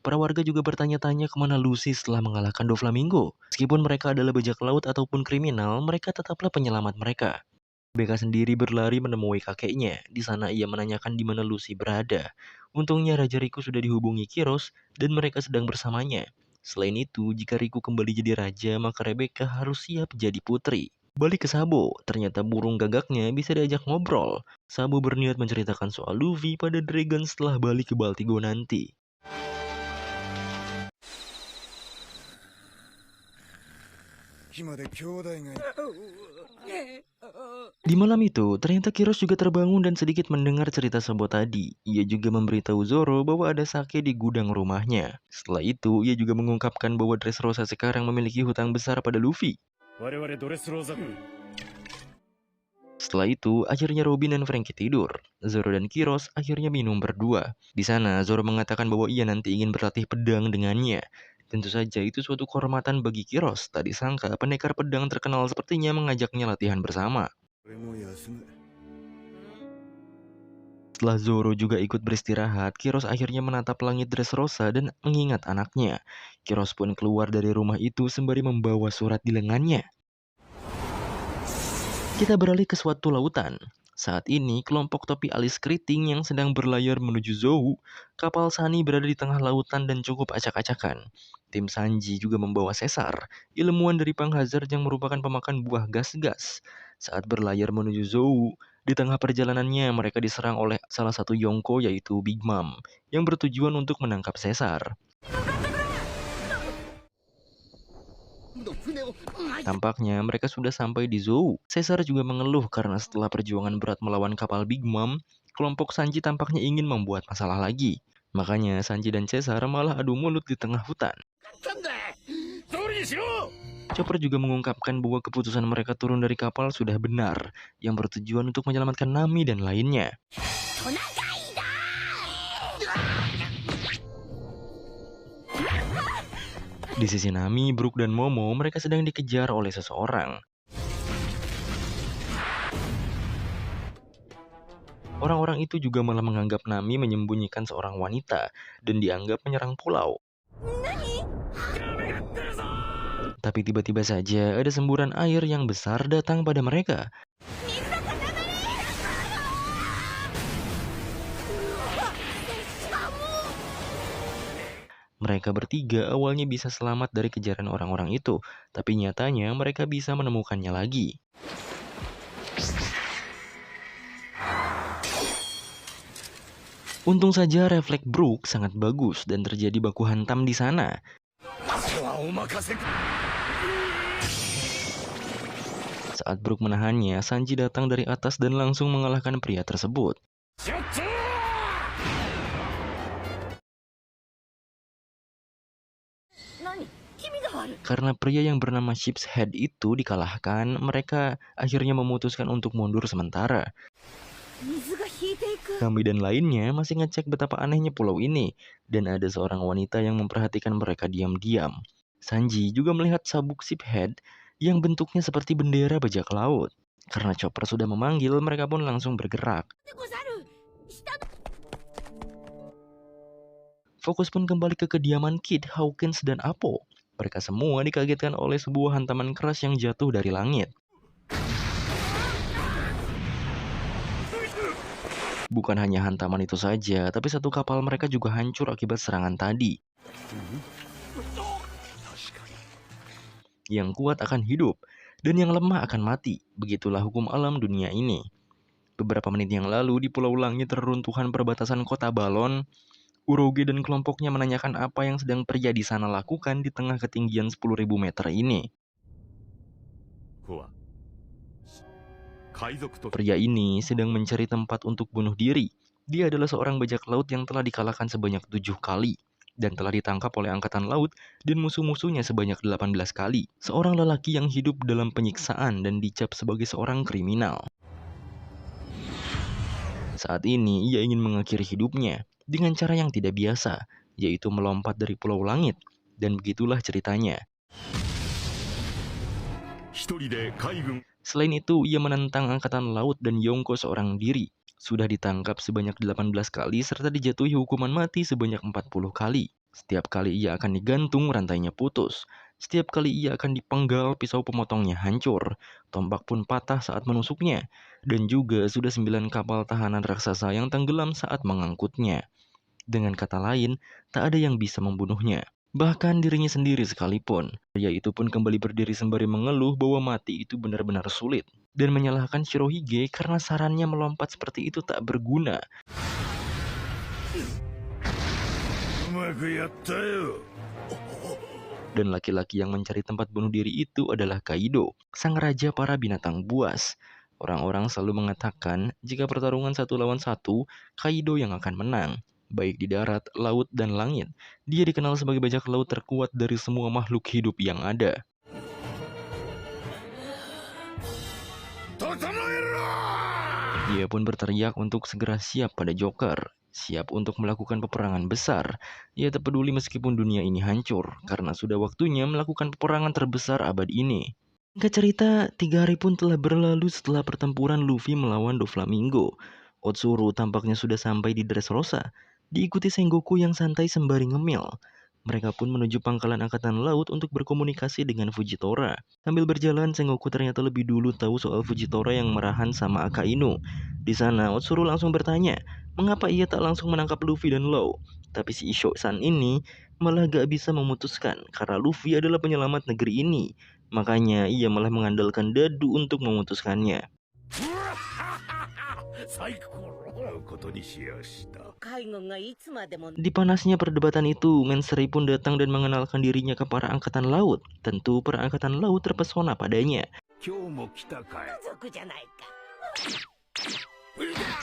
Para warga juga bertanya-tanya kemana Lucy setelah mengalahkan Doflamingo. Meskipun mereka adalah bajak laut ataupun kriminal, mereka tetaplah penyelamat mereka. Rebecca sendiri berlari menemui kakeknya. Di sana ia menanyakan di mana Lucy berada. Untungnya Raja Riku sudah dihubungi Kiros dan mereka sedang bersamanya. Selain itu, jika Riku kembali jadi raja, maka Rebecca harus siap jadi putri. Balik ke Sabo, ternyata burung gagaknya bisa diajak ngobrol. Sabo berniat menceritakan soal Luffy pada Dragon setelah balik ke Baltigo nanti. Di malam itu, ternyata Kiros juga terbangun dan sedikit mendengar cerita Sabo tadi. Ia juga memberitahu Zoro bahwa ada sake di gudang rumahnya. Setelah itu, ia juga mengungkapkan bahwa Dressrosa sekarang memiliki hutang besar pada Luffy. Setelah itu, akhirnya Robin dan Frankie tidur. Zoro dan Kiros akhirnya minum berdua. Di sana, Zoro mengatakan bahwa ia nanti ingin berlatih pedang dengannya. Tentu saja itu suatu kehormatan bagi Kiros. Tak disangka pendekar pedang terkenal sepertinya mengajaknya latihan bersama. Setelah Zoro juga ikut beristirahat, Kiros akhirnya menatap langit Dressrosa dan mengingat anaknya. Kiros pun keluar dari rumah itu sembari membawa surat di lengannya. Kita beralih ke suatu lautan. Saat ini, kelompok topi alis keriting yang sedang berlayar menuju Zou, kapal Sunny berada di tengah lautan dan cukup acak-acakan. Tim Sanji juga membawa Caesar, ilmuwan dari Panghazard yang merupakan pemakan buah gas-gas. Saat berlayar menuju Zou, di tengah perjalanannya mereka diserang oleh salah satu Yonko yaitu Big Mom, yang bertujuan untuk menangkap Caesar. Tampaknya mereka sudah sampai di Zou. Caesar juga mengeluh karena setelah perjuangan berat melawan kapal Big Mom, kelompok Sanji tampaknya ingin membuat masalah lagi. Makanya Sanji dan Caesar malah adu mulut di tengah hutan. Chopper juga mengungkapkan bahwa keputusan mereka turun dari kapal sudah benar, yang bertujuan untuk menyelamatkan Nami dan lainnya. Di sisi Nami, Brook dan Momo, mereka sedang dikejar oleh seseorang. Orang-orang itu juga malah menganggap Nami menyembunyikan seorang wanita dan dianggap menyerang pulau. Tapi tiba-tiba saja ada semburan air yang besar datang pada mereka. Mereka bertiga awalnya bisa selamat dari kejaran orang-orang itu, tapi nyatanya mereka bisa menemukannya lagi. Untung saja refleks Brook sangat bagus dan terjadi baku hantam di sana. Saat Brook menahannya, Sanji datang dari atas dan langsung mengalahkan pria tersebut. Karena pria yang bernama Ship's Head itu dikalahkan, mereka akhirnya memutuskan untuk mundur sementara. 水が引いていく。 Kami dan lainnya masih ngecek betapa anehnya pulau ini, dan ada seorang wanita yang memperhatikan mereka diam-diam. Sanji juga melihat sabuk Shiphead yang bentuknya seperti bendera bajak laut. Karena Chopper sudah memanggil, mereka pun langsung bergerak. でござる。下の Fokus pun kembali ke kediaman Kid, Hawkins, dan Apo. Mereka semua dikagetkan oleh sebuah hantaman keras yang jatuh dari langit. Bukan hanya hantaman itu saja, tapi satu kapal mereka juga hancur akibat serangan tadi. Yang kuat akan hidup, dan yang lemah akan mati. Begitulah hukum alam dunia ini. Beberapa menit yang lalu di Pulau Langit reruntuhan perbatasan kota Balon, Uroge dan kelompoknya menanyakan apa yang sedang pria di sana lakukan di tengah ketinggian 10.000 meter ini. Pria ini sedang mencari tempat untuk bunuh diri. Dia adalah seorang bajak laut yang telah dikalahkan sebanyak 7 kali dan telah ditangkap oleh angkatan laut dan musuh-musuhnya sebanyak 18 kali. Seorang lelaki yang hidup dalam penyiksaan dan dicap sebagai seorang kriminal. Saat ini ia ingin mengakhiri hidupnya dengan cara yang tidak biasa, yaitu melompat dari Pulau Langit. Dan begitulah ceritanya. Selain itu, ia menentang angkatan laut dan Yonko seorang diri. Sudah ditangkap sebanyak 18 kali serta dijatuhi hukuman mati sebanyak 40 kali. Setiap kali ia akan digantung, rantainya putus. Setiap kali ia akan dipenggal, pisau pemotongnya hancur. Tombak pun patah saat menusuknya. Dan juga sudah 9 kapal tahanan raksasa yang tenggelam saat mengangkutnya. Dengan kata lain, tak ada yang bisa membunuhnya. Bahkan dirinya sendiri sekalipun. Pria itu pun kembali berdiri sembari mengeluh bahwa mati itu benar-benar sulit. Dan menyalahkan Shirohige karena sarannya melompat seperti itu tak berguna. Dan laki-laki yang mencari tempat bunuh diri itu adalah Kaido, sang raja para binatang buas. Orang-orang selalu mengatakan jika pertarungan 1 lawan 1, Kaido yang akan menang. Baik di darat, laut, dan langit. Dia dikenal sebagai bajak laut terkuat dari semua makhluk hidup yang ada. Dia pun berteriak untuk segera siap pada Joker. Siap untuk melakukan peperangan besar. Ia tak peduli meskipun dunia ini hancur, karena sudah waktunya melakukan peperangan terbesar abad ini. Singkat cerita, 3 hari pun telah berlalu setelah pertempuran Luffy melawan Doflamingo. Otsuru tampaknya sudah sampai di Dressrosa, diikuti Sengoku yang santai sembari ngemil. Mereka pun menuju pangkalan angkatan laut untuk berkomunikasi dengan Fujitora. Sambil berjalan, Sengoku ternyata lebih dulu tahu soal Fujitora yang marahan sama Akainu. Di sana, Otsuru langsung bertanya, mengapa ia tak langsung menangkap Luffy dan Law? Tapi si Isho-san ini malah gak bisa memutuskan, karena Luffy adalah penyelamat negeri ini. Makanya ia malah mengandalkan Dadu untuk memutuskannya. Di panasnya perdebatan itu, Menseri pun datang dan mengenalkan dirinya ke para angkatan laut. Tentu para angkatan laut terpesona padanya.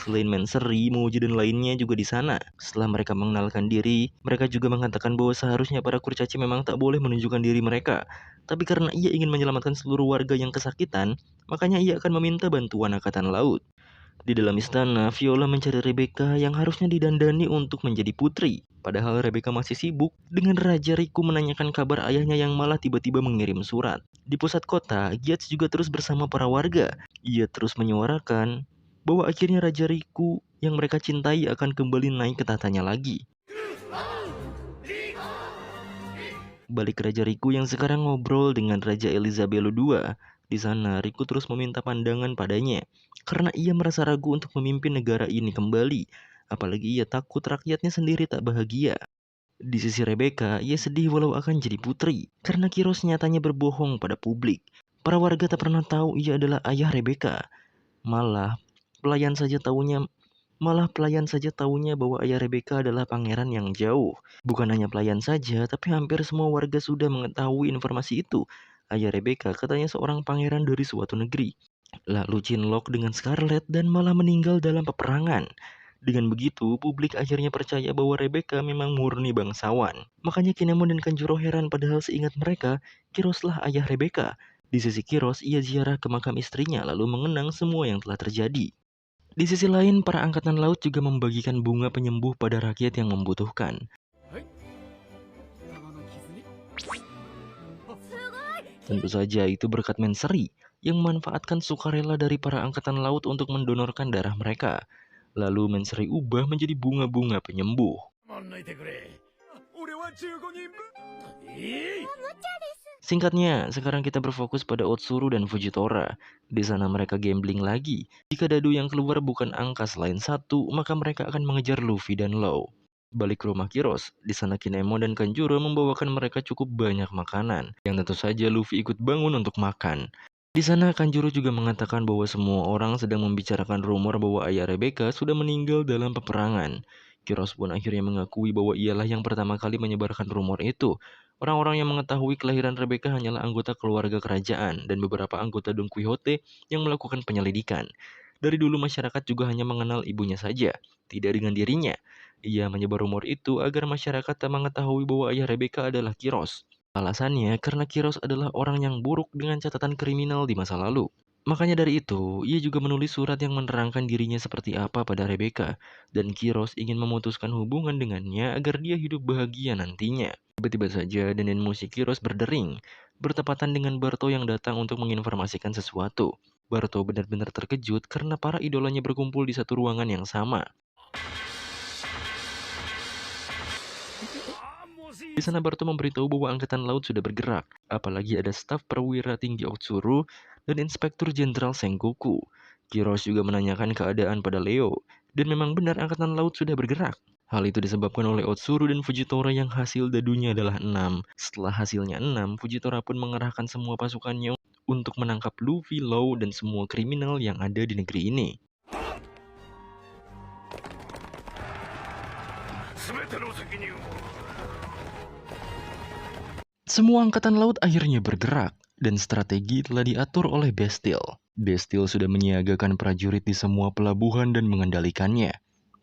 Selain Menseri, Moji dan lainnya juga di sana. Setelah mereka mengenalkan diri, mereka juga mengatakan bahwa seharusnya para kurcaci memang tak boleh menunjukkan diri mereka. Tapi karena ia ingin menyelamatkan seluruh warga yang kesakitan, makanya ia akan meminta bantuan angkatan laut. Di dalam istana, Viola mencari Rebecca yang harusnya didandani untuk menjadi putri. Padahal Rebecca masih sibuk dengan Raja Riku menanyakan kabar ayahnya yang malah tiba-tiba mengirim surat. Di pusat kota, Gyatz juga terus bersama para warga. Ia terus menyuarakan bahwa akhirnya Raja Riku yang mereka cintai akan kembali naik ke tahtanya lagi. Balik ke Raja Riku yang sekarang ngobrol dengan Raja Elizabeth II. Di sana, Riku terus meminta pandangan padanya, karena ia merasa ragu untuk memimpin negara ini kembali, apalagi ia takut rakyatnya sendiri tak bahagia. Di sisi Rebecca, ia sedih walau akan jadi putri, karena Kiros nyatanya berbohong pada publik. Para warga tak pernah tahu ia adalah ayah Rebecca. Malah pelayan saja tahunya bahwa ayah Rebecca adalah pangeran yang jauh. Bukan hanya pelayan saja, tapi hampir semua warga sudah mengetahui informasi itu. Ayah Rebecca katanya seorang pangeran dari suatu negeri. Lalu cinlok dengan Scarlet dan malah meninggal dalam peperangan. Dengan begitu, publik akhirnya percaya bahwa Rebecca memang murni bangsawan. Makanya Kinemon dan Kanjuro heran padahal seingat mereka, Kiroslah ayah Rebecca. Di sisi Kiros, ia ziarah ke makam istrinya lalu mengenang semua yang telah terjadi. Di sisi lain, para angkatan laut juga membagikan bunga penyembuh pada rakyat yang membutuhkan. Tentu saja itu berkat Menseri yang memanfaatkan sukarela dari para angkatan laut untuk mendonorkan darah mereka. Lalu Menseri ubah menjadi bunga-bunga penyembuh. Singkatnya, sekarang kita berfokus pada Otsuru dan Fujitora. Di sana mereka gambling lagi. Jika dadu yang keluar bukan angka selain 1, maka mereka akan mengejar Luffy dan Law. Balik ke rumah Kiros, di sana Kinemon dan Kanjuro membawakan mereka cukup banyak makanan, yang tentu saja Luffy ikut bangun untuk makan. Di sana Kanjuro juga mengatakan bahwa semua orang sedang membicarakan rumor bahwa ayah Rebecca sudah meninggal dalam peperangan. Kiros pun akhirnya mengakui bahwa ialah yang pertama kali menyebarkan rumor itu. Orang-orang yang mengetahui kelahiran Rebecca hanyalah anggota keluarga kerajaan dan beberapa anggota Don Quixote yang melakukan penyelidikan. Dari dulu masyarakat juga hanya mengenal ibunya saja, tidak dengan dirinya. Ia menyebar rumor itu agar masyarakat tak mengetahui bahwa ayah Rebecca adalah Kiros. Alasannya karena Kiros adalah orang yang buruk dengan catatan kriminal di masa lalu. Makanya dari itu, ia juga menulis surat yang menerangkan dirinya seperti apa pada Rebecca, dan Kiros ingin memutuskan hubungan dengannya agar dia hidup bahagia nantinya. Tiba-tiba saja denden musik Kiros berdering, bertepatan dengan Barto yang datang untuk menginformasikan sesuatu. Barto benar-benar terkejut karena para idolanya berkumpul di satu ruangan yang sama. Di sana Barto memberitahu bahwa angkatan laut sudah bergerak, apalagi ada staf perwira tinggi Otsuru dan Inspektur Jenderal Sengoku. Kiros juga menanyakan keadaan pada Leo, dan memang benar angkatan laut sudah bergerak. Hal itu disebabkan oleh Otsuru dan Fujitora yang hasil dadunya adalah 6. Setelah hasilnya 6, Fujitora pun mengerahkan semua pasukannya untuk menangkap Luffy, Law, dan semua kriminal yang ada di negeri ini. Semua angkatan laut akhirnya bergerak, dan strategi telah diatur oleh Bastille. Bastille sudah menyiagakan prajurit di semua pelabuhan dan mengendalikannya.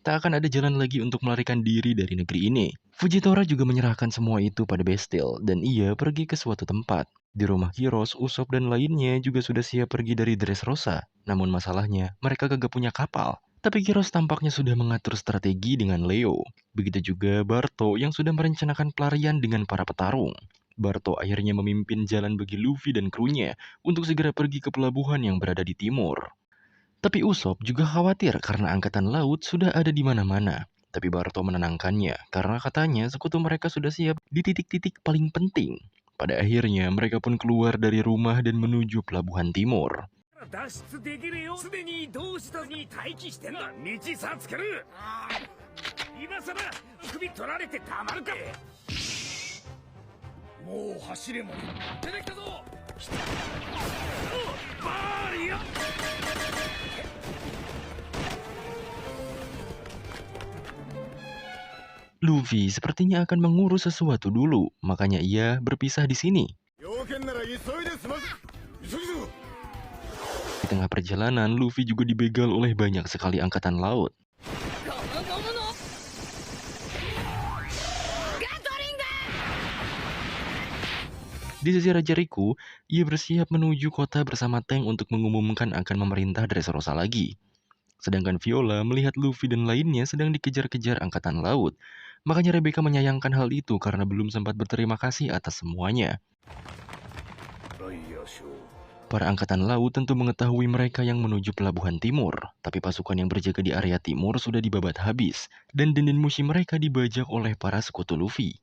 Tak akan ada jalan lagi untuk melarikan diri dari negeri ini. Fujitora juga menyerahkan semua itu pada Bastille, dan ia pergi ke suatu tempat. Di rumah Kiros, Usopp dan lainnya juga sudah siap pergi dari Dressrosa. Namun masalahnya, mereka kagak punya kapal. Tapi Kiros tampaknya sudah mengatur strategi dengan Leo. Begitu juga Barto yang sudah merencanakan pelarian dengan para petarung. Barto akhirnya memimpin jalan bagi Luffy dan krunya untuk segera pergi ke pelabuhan yang berada di timur. Tapi Usopp juga khawatir karena angkatan laut sudah ada di mana-mana. Tapi Barto menenangkannya karena katanya sekutu mereka sudah siap di titik-titik paling penting. Pada akhirnya mereka pun keluar dari rumah dan menuju pelabuhan timur. Luffy sepertinya akan mengurus sesuatu dulu, makanya ia berpisah di sini. Di tengah perjalanan, Luffy juga dibegal oleh banyak sekali angkatan laut. Di sisi Raja Riku, ia bersiap menuju kota bersama Tank untuk mengumumkan akan memerintah Dressrosa lagi. Sedangkan Viola melihat Luffy dan lainnya sedang dikejar-kejar angkatan laut. Makanya Rebecca menyayangkan hal itu karena belum sempat berterima kasih atas semuanya. Para angkatan laut tentu mengetahui mereka yang menuju pelabuhan timur, tapi pasukan yang berjaga di area timur sudah dibabat habis, dan denden mushi mereka dibajak oleh para sekutu Luffy.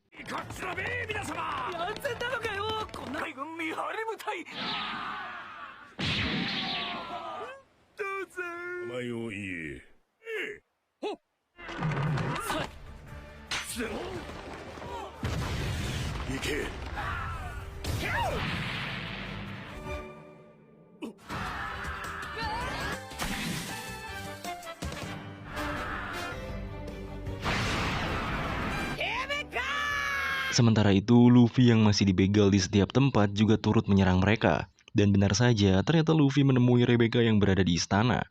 Sementara itu, Luffy yang masih dibegal di setiap tempat juga turut menyerang mereka. Dan benar saja, ternyata Luffy menemui Rebecca yang berada di istana.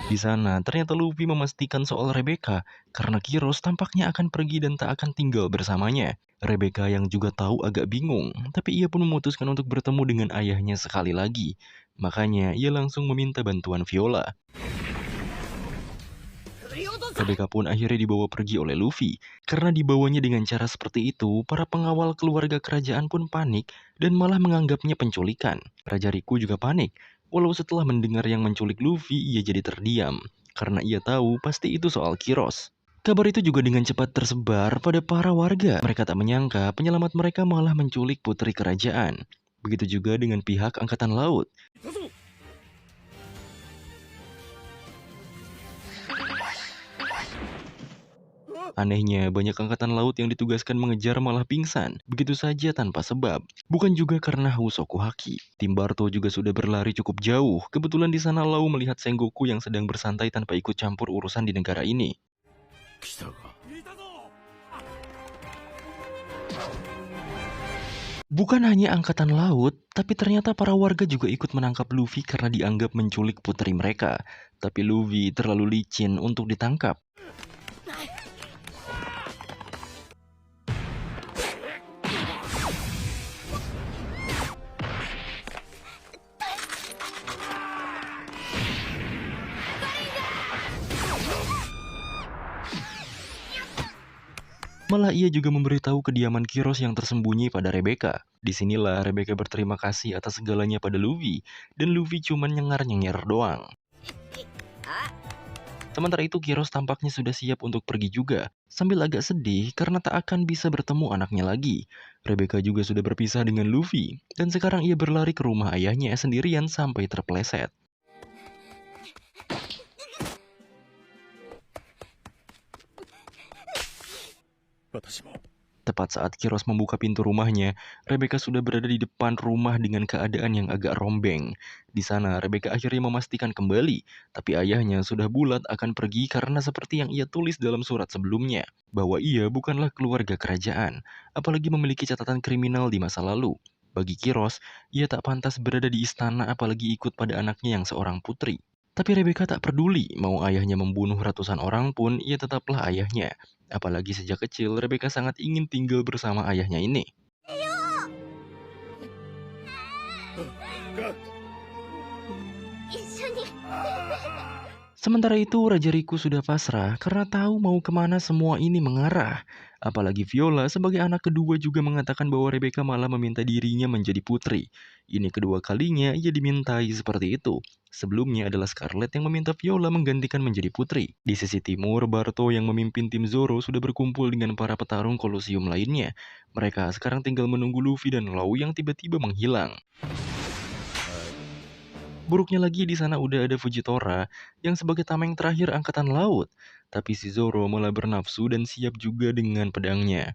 Di sana, ternyata Luffy memastikan soal Rebecca, karena Kiros tampaknya akan pergi dan tak akan tinggal bersamanya. Rebecca yang juga tahu agak bingung, tapi ia pun memutuskan untuk bertemu dengan ayahnya sekali lagi. Makanya, ia langsung meminta bantuan Viola. Rebecca pun akhirnya dibawa pergi oleh Luffy. Karena dibawanya dengan cara seperti itu, para pengawal keluarga kerajaan pun panik dan malah menganggapnya penculikan. Raja Riku juga panik, walau setelah mendengar yang menculik Luffy, ia jadi terdiam. Karena ia tahu pasti itu soal Kiros. Kabar itu juga dengan cepat tersebar pada para warga. Mereka tak menyangka penyelamat mereka malah menculik putri kerajaan. Begitu juga dengan pihak Angkatan Laut. Anehnya, banyak angkatan laut yang ditugaskan mengejar malah pingsan, begitu saja tanpa sebab. Bukan juga karena haus Okuhaki. Tim Barto juga sudah berlari cukup jauh. Kebetulan di sana Lau melihat Sengoku yang sedang bersantai tanpa ikut campur urusan di negara ini. Bukan hanya angkatan laut, tapi ternyata para warga juga ikut menangkap Luffy karena dianggap menculik putri mereka. Tapi Luffy terlalu licin untuk ditangkap. Malah ia juga memberitahu kediaman Kiros yang tersembunyi pada Rebecca. Disinilah Rebecca berterima kasih atas segalanya pada Luffy, dan Luffy cuma nyengar-nyengir doang. Sementara itu Kiros tampaknya sudah siap untuk pergi juga, sambil agak sedih karena tak akan bisa bertemu anaknya lagi. Rebecca juga sudah berpisah dengan Luffy, dan sekarang ia berlari ke rumah ayahnya sendirian sampai terpeleset. Tepat saat Kiros membuka pintu rumahnya, Rebecca sudah berada di depan rumah dengan keadaan yang agak rombeng. Di sana, Rebecca akhirnya memastikan kembali, tapi ayahnya sudah bulat akan pergi karena seperti yang ia tulis dalam surat sebelumnya, bahwa ia bukanlah keluarga kerajaan, apalagi memiliki catatan kriminal di masa lalu. Bagi Kiros, ia tak pantas berada di istana apalagi ikut pada anaknya yang seorang putri. Tapi Rebecca tak peduli, mau ayahnya membunuh ratusan orang pun, ia tetaplah ayahnya. Apalagi sejak kecil, Rebecca sangat ingin tinggal bersama ayahnya ini. Sementara itu, Raja Riku sudah pasrah karena tahu mau kemana semua ini mengarah. Apalagi Viola sebagai anak kedua juga mengatakan bahwa Rebecca malah meminta dirinya menjadi putri. Ini kedua kalinya ia dimintai seperti itu. Sebelumnya adalah Scarlet yang meminta Viola menggantikan menjadi putri. Di sisi timur, Barto yang memimpin tim Zoro sudah berkumpul dengan para petarung Kolosium lainnya. Mereka sekarang tinggal menunggu Luffy dan Law yang tiba-tiba menghilang. Buruknya lagi di sana udah ada Fujitora yang sebagai tameng terakhir angkatan laut. Tapi si Zoro malah bernafsu dan siap juga dengan pedangnya.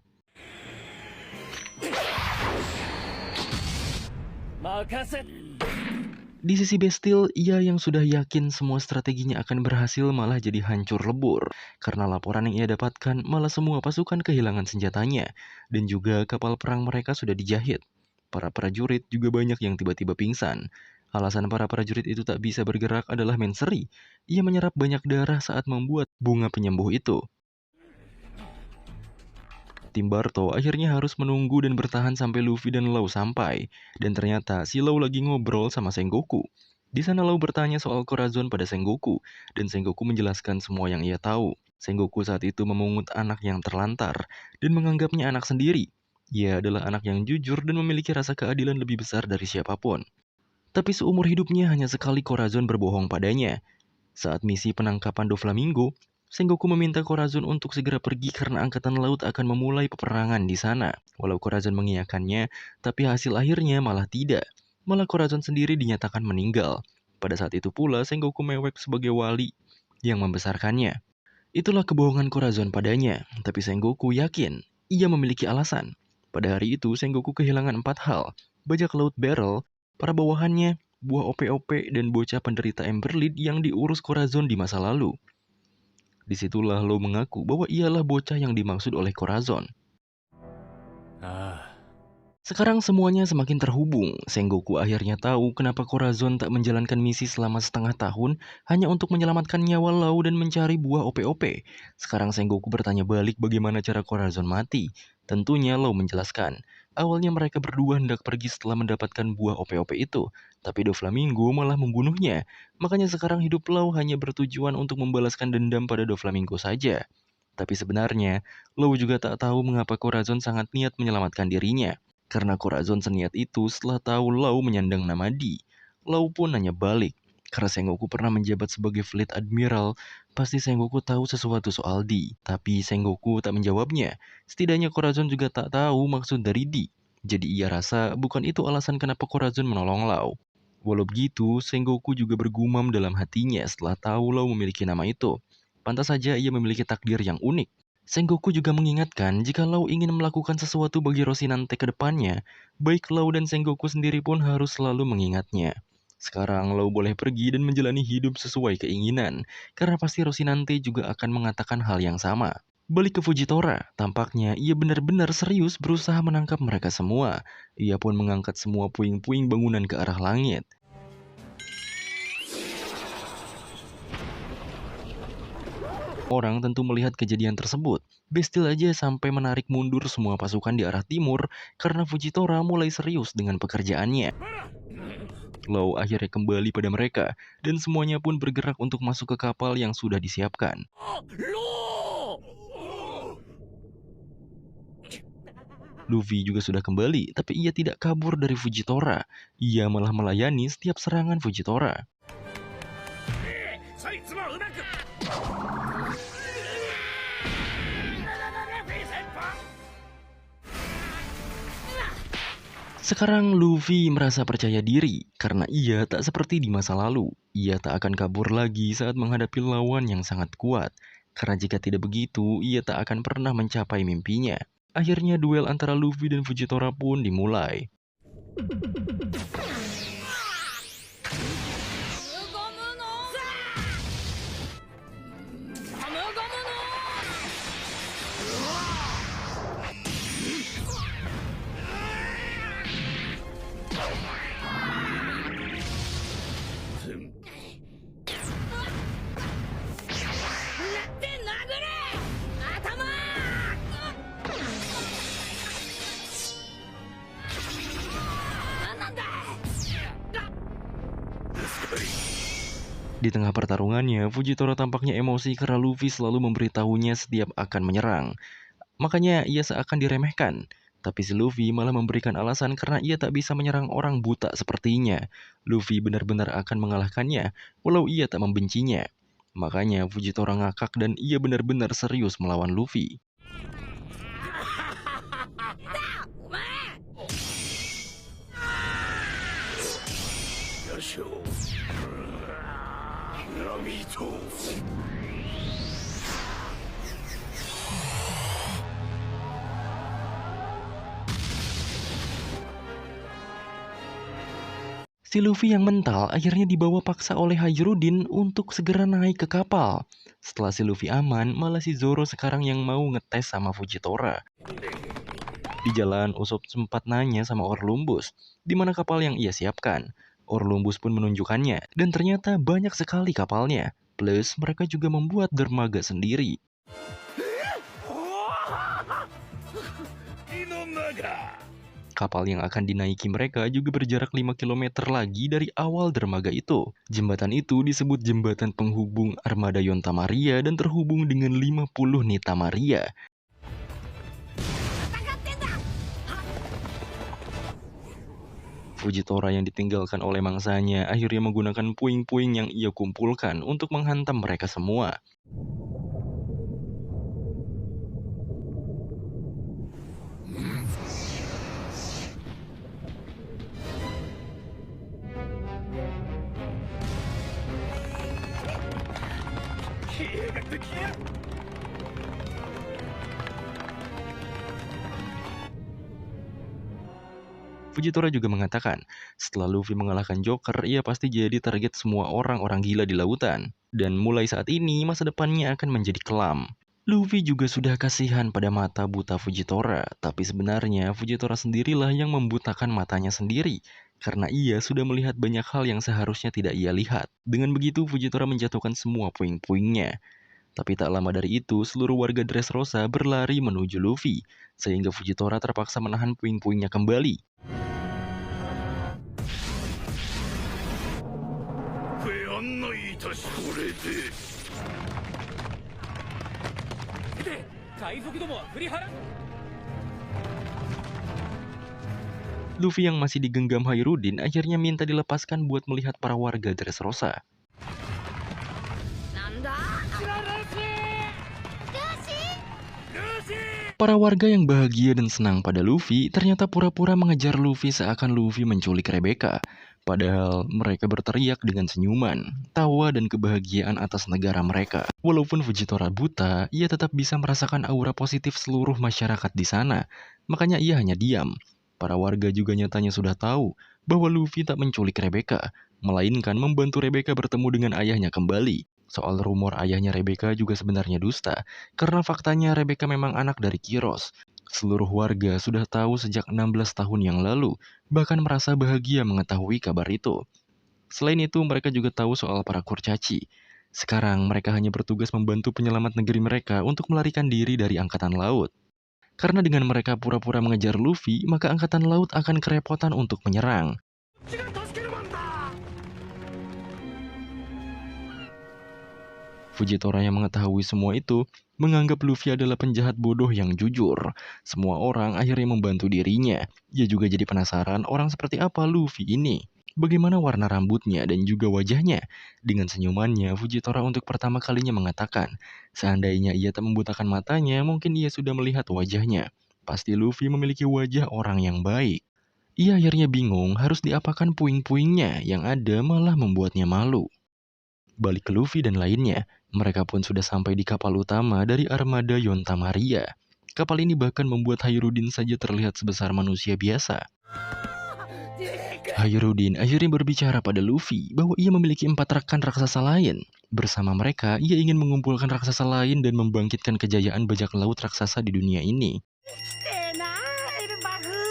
Di sisi Bestial, ia yang sudah yakin semua strateginya akan berhasil malah jadi hancur lebur. Karena laporan yang ia dapatkan malah semua pasukan kehilangan senjatanya. Dan juga kapal perang mereka sudah dijahit. Para prajurit juga banyak yang tiba-tiba pingsan. Alasan para prajurit itu tak bisa bergerak adalah menseri. Ia menyerap banyak darah saat membuat bunga penyembuh itu. Tim Barto akhirnya harus menunggu dan bertahan sampai Luffy dan Law sampai. Dan ternyata si Law lagi ngobrol sama Sengoku. Di sana Law bertanya soal Corazon pada Sengoku. Dan Sengoku menjelaskan semua yang ia tahu. Sengoku saat itu memungut anak yang terlantar dan menganggapnya anak sendiri. Ia adalah anak yang jujur dan memiliki rasa keadilan lebih besar dari siapapun. Tapi seumur hidupnya hanya sekali Corazon berbohong padanya. Saat misi penangkapan Doflamingo, Sengoku meminta Corazon untuk segera pergi karena Angkatan Laut akan memulai peperangan di sana. Walau Corazon mengiyakannya, tapi hasil akhirnya malah tidak. Malah Corazon sendiri dinyatakan meninggal. Pada saat itu pula Sengoku mewek sebagai wali yang membesarkannya. Itulah kebohongan Corazon padanya, tapi Sengoku yakin ia memiliki alasan. Pada hari itu Sengoku kehilangan 4 hal, bajak laut Barrel, para bawahannya, buah OP-OP, dan bocah penderita Emberlit yang diurus Corazon di masa lalu. Disitulah Law mengaku bahwa ialah bocah yang dimaksud oleh Corazon. Sekarang semuanya semakin terhubung. Sengoku akhirnya tahu kenapa Corazon tak menjalankan misi selama setengah tahun hanya untuk menyelamatkan nyawa Lau dan mencari buah OP-OP. Sekarang Sengoku bertanya balik bagaimana cara Corazon mati. Tentunya Lau menjelaskan. Awalnya mereka berdua hendak pergi setelah mendapatkan buah OP-OP itu, tapi Doflamingo malah membunuhnya. Makanya sekarang hidup Lau hanya bertujuan untuk membalaskan dendam pada Doflamingo saja. Tapi sebenarnya, Lau juga tak tahu mengapa Corazon sangat niat menyelamatkan dirinya. Karena Corazon seniat itu setelah tahu Lau menyandang nama Di. Lau pun nanya balik. Karena Sengoku pernah menjabat sebagai Fleet Admiral, pasti Sengoku tahu sesuatu soal Di. Tapi Sengoku tak menjawabnya. Setidaknya Corazon juga tak tahu maksud dari Di. Jadi ia rasa bukan itu alasan kenapa Corazon menolong Lau. Walau begitu, Sengoku juga bergumam dalam hatinya setelah tahu Lau memiliki nama itu. Pantas saja ia memiliki takdir yang unik. Sengoku juga mengingatkan jika Lau ingin melakukan sesuatu bagi Rocinante ke depannya, baik Lau dan Sengoku sendiri pun harus selalu mengingatnya. Sekarang Lau boleh pergi dan menjalani hidup sesuai keinginan, karena pasti Rocinante juga akan mengatakan hal yang sama. Balik ke Fujitora, tampaknya ia benar-benar serius berusaha menangkap mereka semua. Ia pun mengangkat semua puing-puing bangunan ke arah langit. Orang tentu melihat kejadian tersebut. Bestial aja sampai menarik mundur semua pasukan di arah timur karena Fujitora mulai serius dengan pekerjaannya. Lau akhirnya kembali pada mereka dan semuanya pun bergerak untuk masuk ke kapal yang sudah disiapkan. Luffy juga sudah kembali, tapi ia tidak kabur dari Fujitora. Ia malah melayani setiap serangan Fujitora. Sekarang Luffy merasa percaya diri karena ia tak seperti di masa lalu. Ia tak akan kabur lagi saat menghadapi lawan yang sangat kuat. Karena jika tidak begitu, ia tak akan pernah mencapai mimpinya. Akhirnya duel antara Luffy dan Fujitora pun dimulai. Di tengah pertarungannya, Fujitora tampaknya emosi karena Luffy selalu memberitahunya setiap akan menyerang. Makanya ia seakan diremehkan. Tapi si Luffy malah memberikan alasan karena ia tak bisa menyerang orang buta sepertinya. Luffy benar-benar akan mengalahkannya, walau ia tak membencinya. Makanya Fujitora ngakak dan ia benar-benar serius melawan Luffy. Si Luffy yang mental akhirnya dibawa paksa oleh Hajrudin untuk segera naik ke kapal. Setelah si Luffy aman, malah si Zoro sekarang yang mau ngetes sama Fujitora. Di jalan, Usopp sempat nanya sama Orlumbus, di mana kapal yang ia siapkan. Orlumbus pun menunjukkannya, dan ternyata banyak sekali kapalnya. Plus, mereka juga membuat dermaga sendiri. Kapal yang akan dinaiki mereka juga berjarak 5 km lagi dari awal dermaga itu. Jembatan itu disebut jembatan penghubung armada Yonta Maria dan terhubung dengan 50 Nita Maria. Fujitora yang ditinggalkan oleh mangsanya akhirnya menggunakan puing-puing yang ia kumpulkan untuk menghantam mereka semua. Fujitora juga mengatakan, setelah Luffy mengalahkan Joker, ia pasti jadi target semua orang-orang gila di lautan. Dan mulai saat ini, masa depannya akan menjadi kelam. Luffy juga sudah kasihan pada mata buta Fujitora, tapi sebenarnya Fujitora sendirilah yang membutakan matanya sendiri, karena ia sudah melihat banyak hal yang seharusnya tidak ia lihat. Dengan begitu, Fujitora menjatuhkan semua puing-puingnya. Tapi tak lama dari itu, seluruh warga Dressrosa berlari menuju Luffy, sehingga Fujitora terpaksa menahan puing-puingnya kembali. ご案内いたしこれで Luffy yang masih digenggam Hairudin akhirnya minta dilepaskan buat melihat para warga Dressrosa. Para warga yang bahagia dan senang pada Luffy ternyata pura-pura mengejar Luffy seakan Luffy menculik Rebecca. Padahal mereka berteriak dengan senyuman, tawa dan kebahagiaan atas negara mereka. Walaupun Fujitora buta, ia tetap bisa merasakan aura positif seluruh masyarakat di sana. Makanya ia hanya diam. Para warga juga nyatanya sudah tahu bahwa Luffy tak menculik Rebecca, melainkan membantu Rebecca bertemu dengan ayahnya kembali. Soal rumor ayahnya Rebecca juga sebenarnya dusta, karena faktanya Rebecca memang anak dari Kiros. Seluruh warga sudah tahu sejak 16 tahun yang lalu, bahkan merasa bahagia mengetahui kabar itu. Selain itu, mereka juga tahu soal para kurcaci. Sekarang mereka hanya bertugas membantu penyelamat negeri mereka untuk melarikan diri dari Angkatan Laut. Karena dengan mereka pura-pura mengejar Luffy, maka Angkatan Laut akan kerepotan untuk menyerang. Fujitora yang mengetahui semua itu, menganggap Luffy adalah penjahat bodoh yang jujur. Semua orang akhirnya membantu dirinya. Ia juga jadi penasaran orang seperti apa Luffy ini. Bagaimana warna rambutnya dan juga wajahnya. Dengan senyumannya, Fujitora untuk pertama kalinya mengatakan, seandainya ia tak membutakan matanya, mungkin ia sudah melihat wajahnya. Pasti Luffy memiliki wajah orang yang baik. Ia akhirnya bingung harus diapakan puing-puingnya, yang ada malah membuatnya malu. Balik ke Luffy dan lainnya, mereka pun sudah sampai di kapal utama dari armada Yonta Maria. Kapal ini bahkan membuat Hairudin saja terlihat sebesar manusia biasa. Hairudin akhirnya berbicara pada Luffy bahwa ia memiliki 4 rekan raksasa lain. Bersama mereka, ia ingin mengumpulkan raksasa lain dan membangkitkan kejayaan bajak laut raksasa di dunia ini.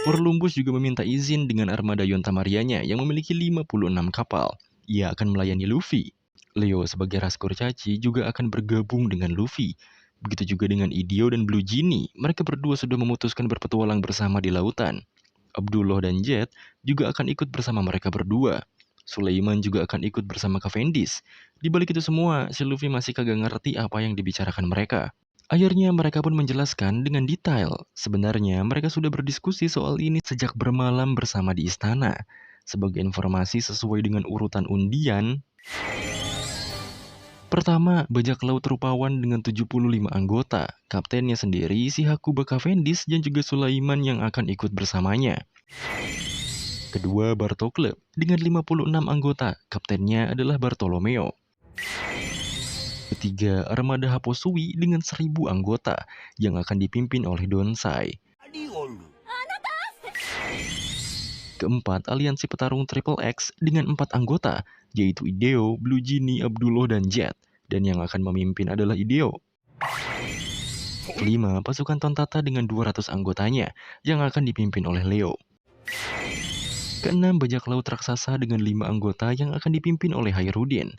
Orlumbus juga meminta izin dengan armada Yonta Marianya yang memiliki 56 kapal. Ia akan melayani Luffy. Leo sebagai ras kurcaci juga akan bergabung dengan Luffy. Begitu juga dengan Idio dan Blue Genie, mereka berdua sudah memutuskan berpetualang bersama di lautan. Abdullah dan Jet juga akan ikut bersama mereka berdua. Sulaiman juga akan ikut bersama Cavendish. Di balik itu semua, si Luffy masih kagak ngerti apa yang dibicarakan mereka. Akhirnya mereka pun menjelaskan dengan detail. Sebenarnya mereka sudah berdiskusi soal ini sejak bermalam bersama di istana. Sebagai informasi sesuai dengan urutan undian, pertama, bajak laut rupawan dengan 75 anggota. Kaptennya sendiri si Hakuba Cavendish dan juga Sulaiman yang akan ikut bersamanya. Kedua, Barto Club dengan 56 anggota. Kaptennya adalah Bartolomeo. Ketiga, armada Haposui dengan 1000 anggota yang akan dipimpin oleh Donsai. Keempat, aliansi petarung Triple X dengan 4 anggota, yaitu Ideo, Blue Genie, Abdullah, dan Jet. Dan yang akan memimpin adalah Ideo. Kelima, pasukan Tontata dengan 200 anggotanya, yang akan dipimpin oleh Leo. Keenam, bajak laut raksasa dengan 5 anggota yang akan dipimpin oleh Hairudin.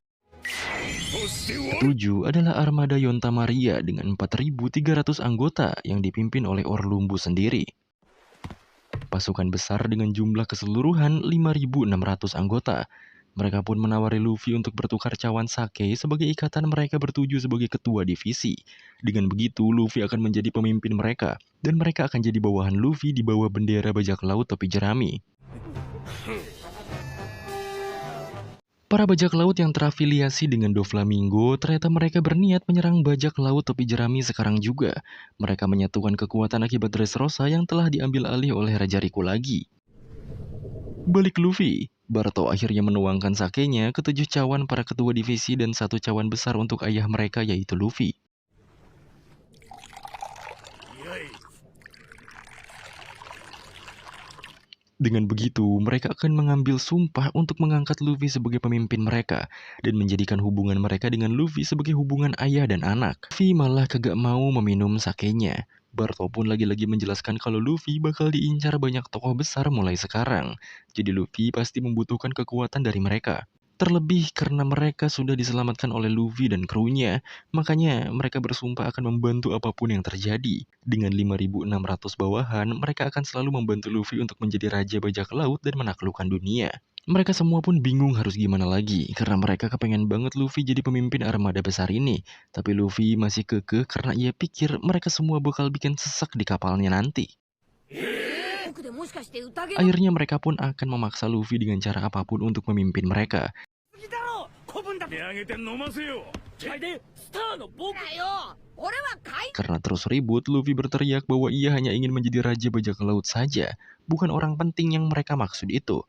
Ketujuh adalah armada Yonta Maria dengan 4.300 anggota yang dipimpin oleh Orlumbus sendiri. Pasukan besar dengan jumlah keseluruhan 5.600 anggota. Mereka pun menawari Luffy untuk bertukar cawan sake sebagai ikatan mereka bertuju sebagai ketua divisi. Dengan begitu, Luffy akan menjadi pemimpin mereka, dan mereka akan jadi bawahan Luffy di bawah bendera bajak laut topi jerami. Para bajak laut yang terafiliasi dengan Doflamingo, ternyata mereka berniat menyerang bajak laut topi jerami sekarang juga. Mereka menyatukan kekuatan akibat Dressrosa yang telah diambil alih oleh Raja Riku lagi. Balik Luffy, Barto akhirnya menuangkan sakenya ke 7 cawan para ketua divisi dan 1 cawan besar untuk ayah mereka yaitu Luffy. Dengan begitu, mereka akan mengambil sumpah untuk mengangkat Luffy sebagai pemimpin mereka dan menjadikan hubungan mereka dengan Luffy sebagai hubungan ayah dan anak. Luffy malah kagak mau meminum sakenya. Barto pun lagi-lagi menjelaskan kalau Luffy bakal diincar banyak tokoh besar mulai sekarang. Jadi Luffy pasti membutuhkan kekuatan dari mereka. Terlebih karena mereka sudah diselamatkan oleh Luffy dan krunya, makanya mereka bersumpah akan membantu apapun yang terjadi. Dengan 5.600 bawahan, mereka akan selalu membantu Luffy untuk menjadi raja bajak laut dan menaklukkan dunia. Mereka semua pun bingung harus gimana lagi, karena mereka kepengen banget Luffy jadi pemimpin armada besar ini. Tapi Luffy masih kekeh karena ia pikir mereka semua bakal bikin sesak di kapalnya nanti. 僕でもしかして宴の Akhirnya mereka pun akan memaksa Luffy dengan cara apapun untuk memimpin mereka. 次だろう古文だ手上げて飲ませよでスターの僕だよ俺は海 Karena terus ribut, Luffy berteriak bahwa ia hanya ingin menjadi raja bajak laut saja, bukan orang penting yang mereka maksud itu.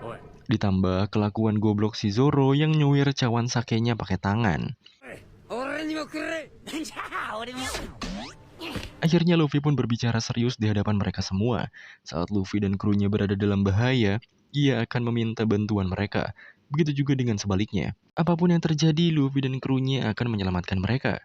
おい Ditambah kelakuan goblok si Zoro yang nyuir cawan sakenya pakai tangan. 俺にもくれじゃあ俺も Akhirnya Luffy pun berbicara serius di hadapan mereka semua. Saat Luffy dan krunya berada dalam bahaya, ia akan meminta bantuan mereka. Begitu juga dengan sebaliknya. Apapun yang terjadi, Luffy dan krunya akan menyelamatkan mereka.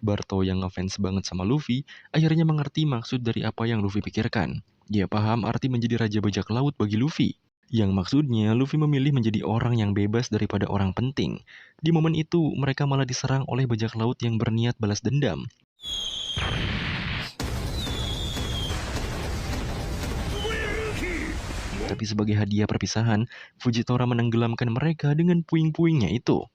Barto yang ngefans banget sama Luffy, akhirnya mengerti maksud dari apa yang Luffy pikirkan. Dia paham arti menjadi raja bajak laut bagi Luffy. Yang maksudnya, Luffy memilih menjadi orang yang bebas daripada orang penting. Di momen itu, mereka malah diserang oleh bajak laut yang berniat balas dendam. Tapi sebagai hadiah perpisahan, Fujitora menenggelamkan mereka dengan puing-puingnya itu.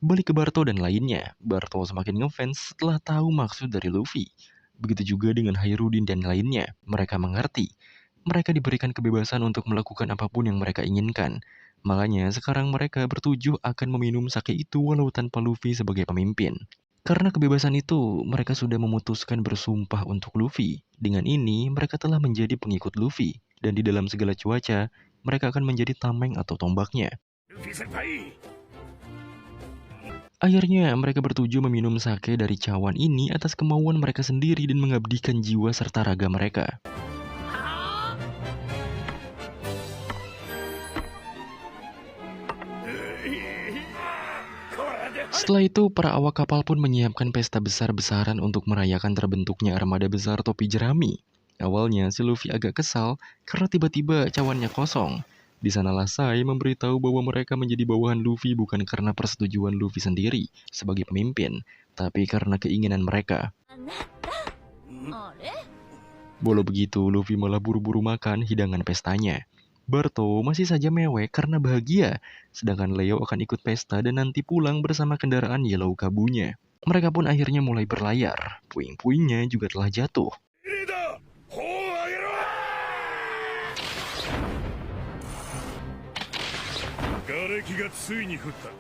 Balik ke Barto dan lainnya, Barto semakin ngefans setelah tahu maksud dari Luffy. Begitu juga dengan Hairudin dan lainnya, mereka mengerti. Mereka diberikan kebebasan untuk melakukan apapun yang mereka inginkan. Makanya sekarang mereka bertujuh akan meminum sake itu walau tanpa Luffy sebagai pemimpin. Karena kebebasan itu, mereka sudah memutuskan bersumpah untuk Luffy. Dengan ini, mereka telah menjadi pengikut Luffy. Dan di dalam segala cuaca, mereka akan menjadi tameng atau tombaknya. ルフィ先輩 Akhirnya, mereka bertujuh meminum sake dari cawan ini atas kemauan mereka sendiri dan mengabdikan jiwa serta raga mereka. Setelah itu, para awak kapal pun menyiapkan pesta besar-besaran untuk merayakan terbentuknya armada besar topi jerami. Awalnya, si Luffy agak kesal karena tiba-tiba cawannya kosong. Di sanalah Sai memberitahu bahwa mereka menjadi bawahan Luffy bukan karena persetujuan Luffy sendiri sebagai pemimpin, tapi karena keinginan mereka. あれ Walau begitu, Luffy malah buru-buru makan hidangan pestanya. Barto masih saja mewek karena bahagia, sedangkan Leo akan ikut pesta dan nanti pulang bersama kendaraan Yellow Kabunya. Mereka pun akhirnya mulai berlayar. Puing-puingnya juga telah jatuh. リーダー砲を上げろ瓦礫がついに降った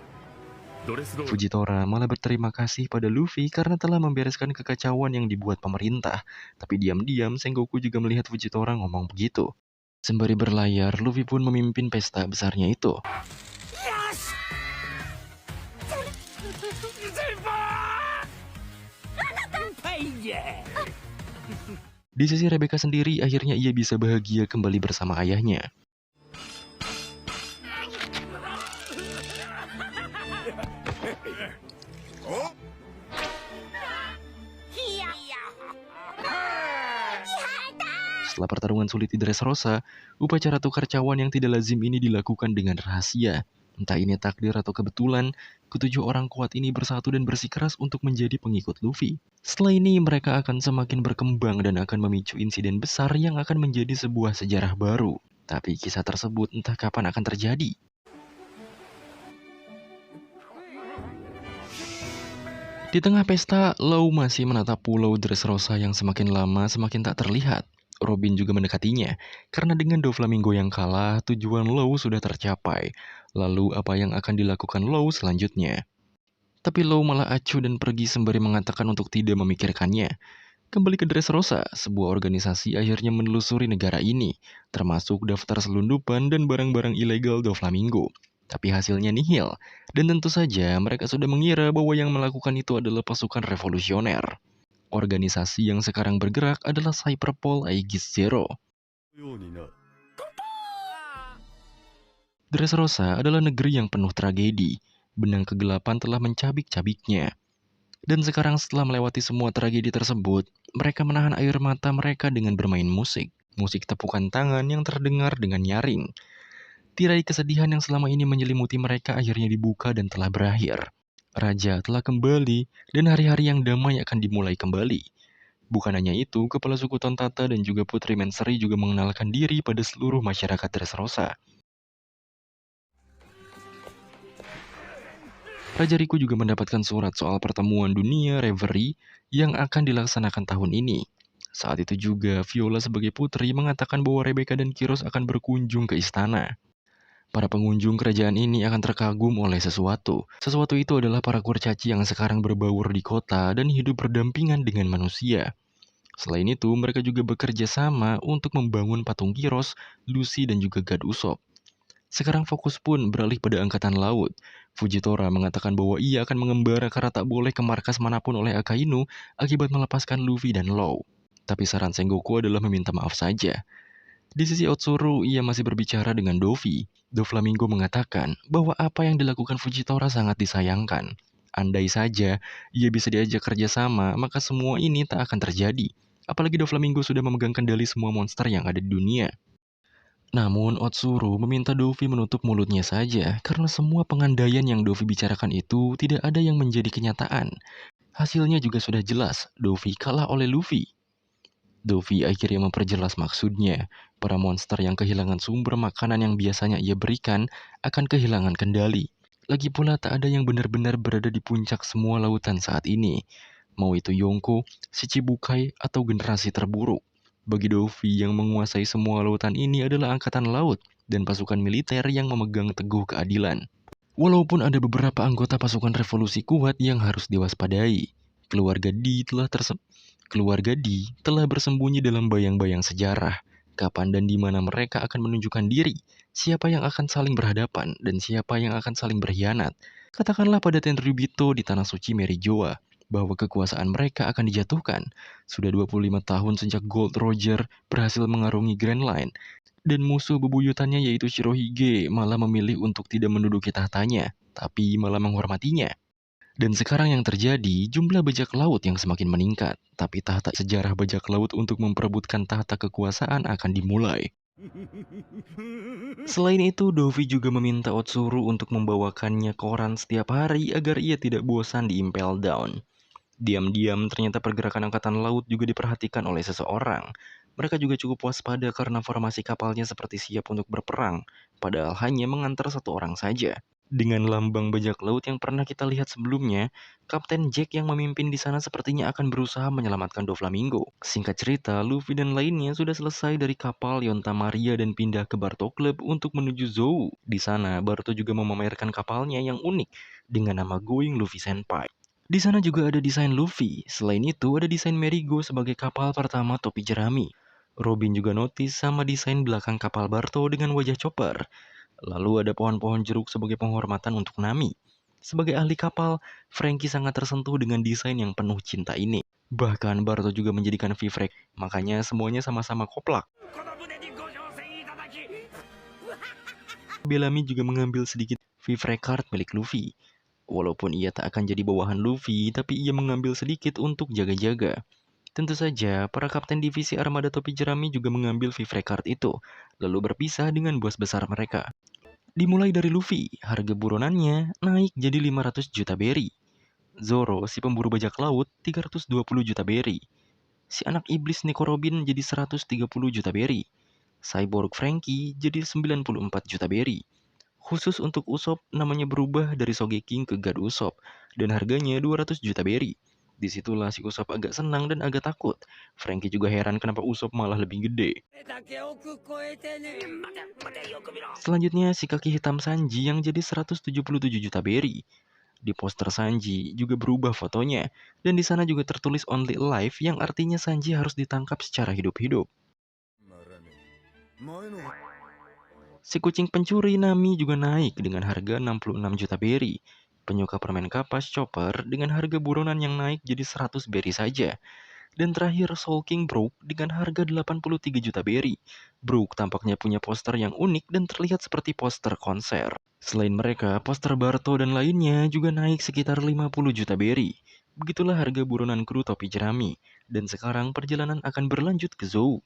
ドレス通り Fujitora malah berterima kasih pada Luffy karena telah membereskan kekacauan yang dibuat pemerintah. Tapi diam-diam Sengoku juga melihat Fujitora ngomong begitu. Sembari berlayar, Luffy pun memimpin pesta besarnya itu. よし Di sisi Rebecca sendiri, akhirnya ia bisa bahagia kembali bersama ayahnya. Setelah pertarungan sulit di Dressrosa, upacara tukar cawan yang tidak lazim ini dilakukan dengan rahasia. Entah ini takdir atau kebetulan, ketujuh orang kuat ini bersatu dan bersikeras untuk menjadi pengikut Luffy. Setelah ini, mereka akan semakin berkembang dan akan memicu insiden besar yang akan menjadi sebuah sejarah baru. Tapi kisah tersebut entah kapan akan terjadi. Di tengah pesta, Law masih menatap pulau Dressrosa yang semakin lama semakin tak terlihat. Robin juga mendekatinya, karena dengan Doflamingo yang kalah, tujuan Law sudah tercapai. Lalu apa yang akan dilakukan Law selanjutnya? Tapi Law malah acuh dan pergi sembari mengatakan untuk tidak memikirkannya. Kembali ke Dressrosa, sebuah organisasi akhirnya menelusuri negara ini, termasuk daftar selundupan dan barang-barang ilegal Doflamingo. Tapi hasilnya nihil, dan tentu saja mereka sudah mengira bahwa yang melakukan itu adalah pasukan revolusioner. Organisasi yang sekarang bergerak adalah Cyberpol Aegis Zero. ようにな。 Dressrosa adalah negeri yang penuh tragedi. Benang kegelapan telah mencabik-cabiknya. Dan sekarang setelah melewati semua tragedi tersebut, mereka menahan air mata mereka dengan bermain musik. Musik tepukan tangan yang terdengar dengan nyaring. Tirai kesedihan yang selama ini menyelimuti mereka akhirnya dibuka dan telah berakhir. Raja telah kembali dan hari-hari yang damai akan dimulai kembali. Bukan hanya itu, kepala suku Tontata dan juga Putri Menseri juga mengenalkan diri pada seluruh masyarakat Dressrosa. Raja Riku juga mendapatkan surat soal pertemuan dunia Reverie yang akan dilaksanakan tahun ini. Saat itu juga, Viola sebagai putri mengatakan bahwa Rebecca dan Kiros akan berkunjung ke istana. Para pengunjung kerajaan ini akan terkagum oleh sesuatu. Sesuatu itu adalah para kurcaci yang sekarang berbaur di kota dan hidup berdampingan dengan manusia. Selain itu, mereka juga bekerja sama untuk membangun patung Kiros, Lucy, dan juga Gad Usopp. Sekarang fokus pun beralih pada angkatan laut. Fujitora mengatakan bahwa ia akan mengembara karena tak boleh ke markas manapun oleh Akainu akibat melepaskan Luffy dan Law. Tapi saran Sengoku adalah meminta maaf saja. Di sisi Otsuru, ia masih berbicara dengan Dovi. Doflamingo mengatakan bahwa apa yang dilakukan Fujitora sangat disayangkan. Andai saja ia bisa diajak kerjasama, maka semua ini tak akan terjadi. Apalagi Doflamingo sudah memegang kendali semua monster yang ada di dunia. Namun Otsuru meminta Dovi menutup mulutnya saja karena semua pengandaian yang Dovi bicarakan itu tidak ada yang menjadi kenyataan. Hasilnya juga sudah jelas, Dovi kalah oleh Luffy. Dovi akhirnya memperjelas maksudnya. Para monster yang kehilangan sumber makanan yang biasanya ia berikan akan kehilangan kendali. Lagi pula tak ada yang benar-benar berada di puncak semua lautan saat ini. Mau itu Yonko, Shichibukai, atau generasi terburuk. Bagi Dovi yang menguasai semua lautan ini adalah angkatan laut dan pasukan militer yang memegang teguh keadilan. Walaupun ada beberapa anggota pasukan revolusi kuat yang harus diwaspadai, keluarga D telah bersembunyi dalam bayang-bayang sejarah. Kapan dan di mana mereka akan menunjukkan diri, siapa yang akan saling berhadapan, dan siapa yang akan saling berkhianat. Katakanlah pada Tenryubito di Tanah Suci Merijoa, bahwa kekuasaan mereka akan dijatuhkan. Sudah 25 tahun sejak Gold Roger berhasil mengarungi Grand Line, dan musuh bebuyutannya yaitu Shirohige malah memilih untuk tidak menduduki tahtanya, tapi malah menghormatinya. Dan sekarang yang terjadi, jumlah bajak laut yang semakin meningkat, tapi tahta sejarah bajak laut untuk memperebutkan tahta kekuasaan akan dimulai. Selain itu, Dovi juga meminta Otsuru untuk membawakannya koran setiap hari agar ia tidak bosan di Impel Down. Diam-diam, ternyata pergerakan angkatan laut juga diperhatikan oleh seseorang. Mereka juga cukup waspada karena formasi kapalnya seperti siap untuk berperang, padahal hanya mengantar satu orang saja. Dengan lambang bajak laut yang pernah kita lihat sebelumnya, Kapten Jack yang memimpin di sana sepertinya akan berusaha menyelamatkan Doflamingo. Singkat cerita, Luffy dan lainnya sudah selesai dari kapal Yonta Maria dan pindah ke Barto Club untuk menuju Zou. Di sana, Barto juga memamerkan kapalnya yang unik dengan nama Going Luffy Senpai. Di sana juga ada desain Luffy. Selain itu, ada desain Merigo sebagai kapal pertama topi jerami. Robin juga notice sama desain belakang kapal Barto dengan wajah chopper. Lalu ada pohon-pohon jeruk sebagai penghormatan untuk Nami. Sebagai ahli kapal, Frankie sangat tersentuh dengan desain yang penuh cinta ini. Bahkan Barto juga menjadikan V-Frag, makanya semuanya sama-sama koplak. Bellamy juga mengambil sedikit V-Frag card milik Luffy. Walaupun ia tak akan jadi bawahan Luffy, tapi ia mengambil sedikit untuk jaga-jaga. Tentu saja, para kapten divisi armada topi jerami juga mengambil V-Frag card itu, lalu berpisah dengan bos besar mereka. Dimulai dari Luffy, harga buronannya naik jadi 500 juta berry. Zoro, si pemburu bajak laut, 320 juta berry. Si anak iblis Nico Robin jadi 130 juta berry. Cyborg Frankie jadi 94 juta berry. Khusus untuk Usopp, namanya berubah dari Sogeking ke God Usopp, dan harganya 200 juta berry. Disitulah si Usopp agak senang dan agak takut. Frankie juga heran kenapa Usopp malah lebih gede. Selanjutnya si kaki hitam Sanji yang jadi 177 juta berry. Di poster Sanji juga berubah fotonya, dan di sana juga tertulis Only Alive yang artinya Sanji harus ditangkap secara hidup-hidup. Si kucing pencuri Nami juga naik dengan harga 66 juta berry. Penyuka permen kapas Chopper dengan harga buronan yang naik jadi 100 berry saja. Dan terakhir Soul King Brook dengan harga 83 juta berry. Brook tampaknya punya poster yang unik dan terlihat seperti poster konser. Selain mereka, poster Barto dan lainnya juga naik sekitar 50 juta berry. Begitulah harga buronan kru topi jerami. Dan sekarang perjalanan akan berlanjut ke Zou.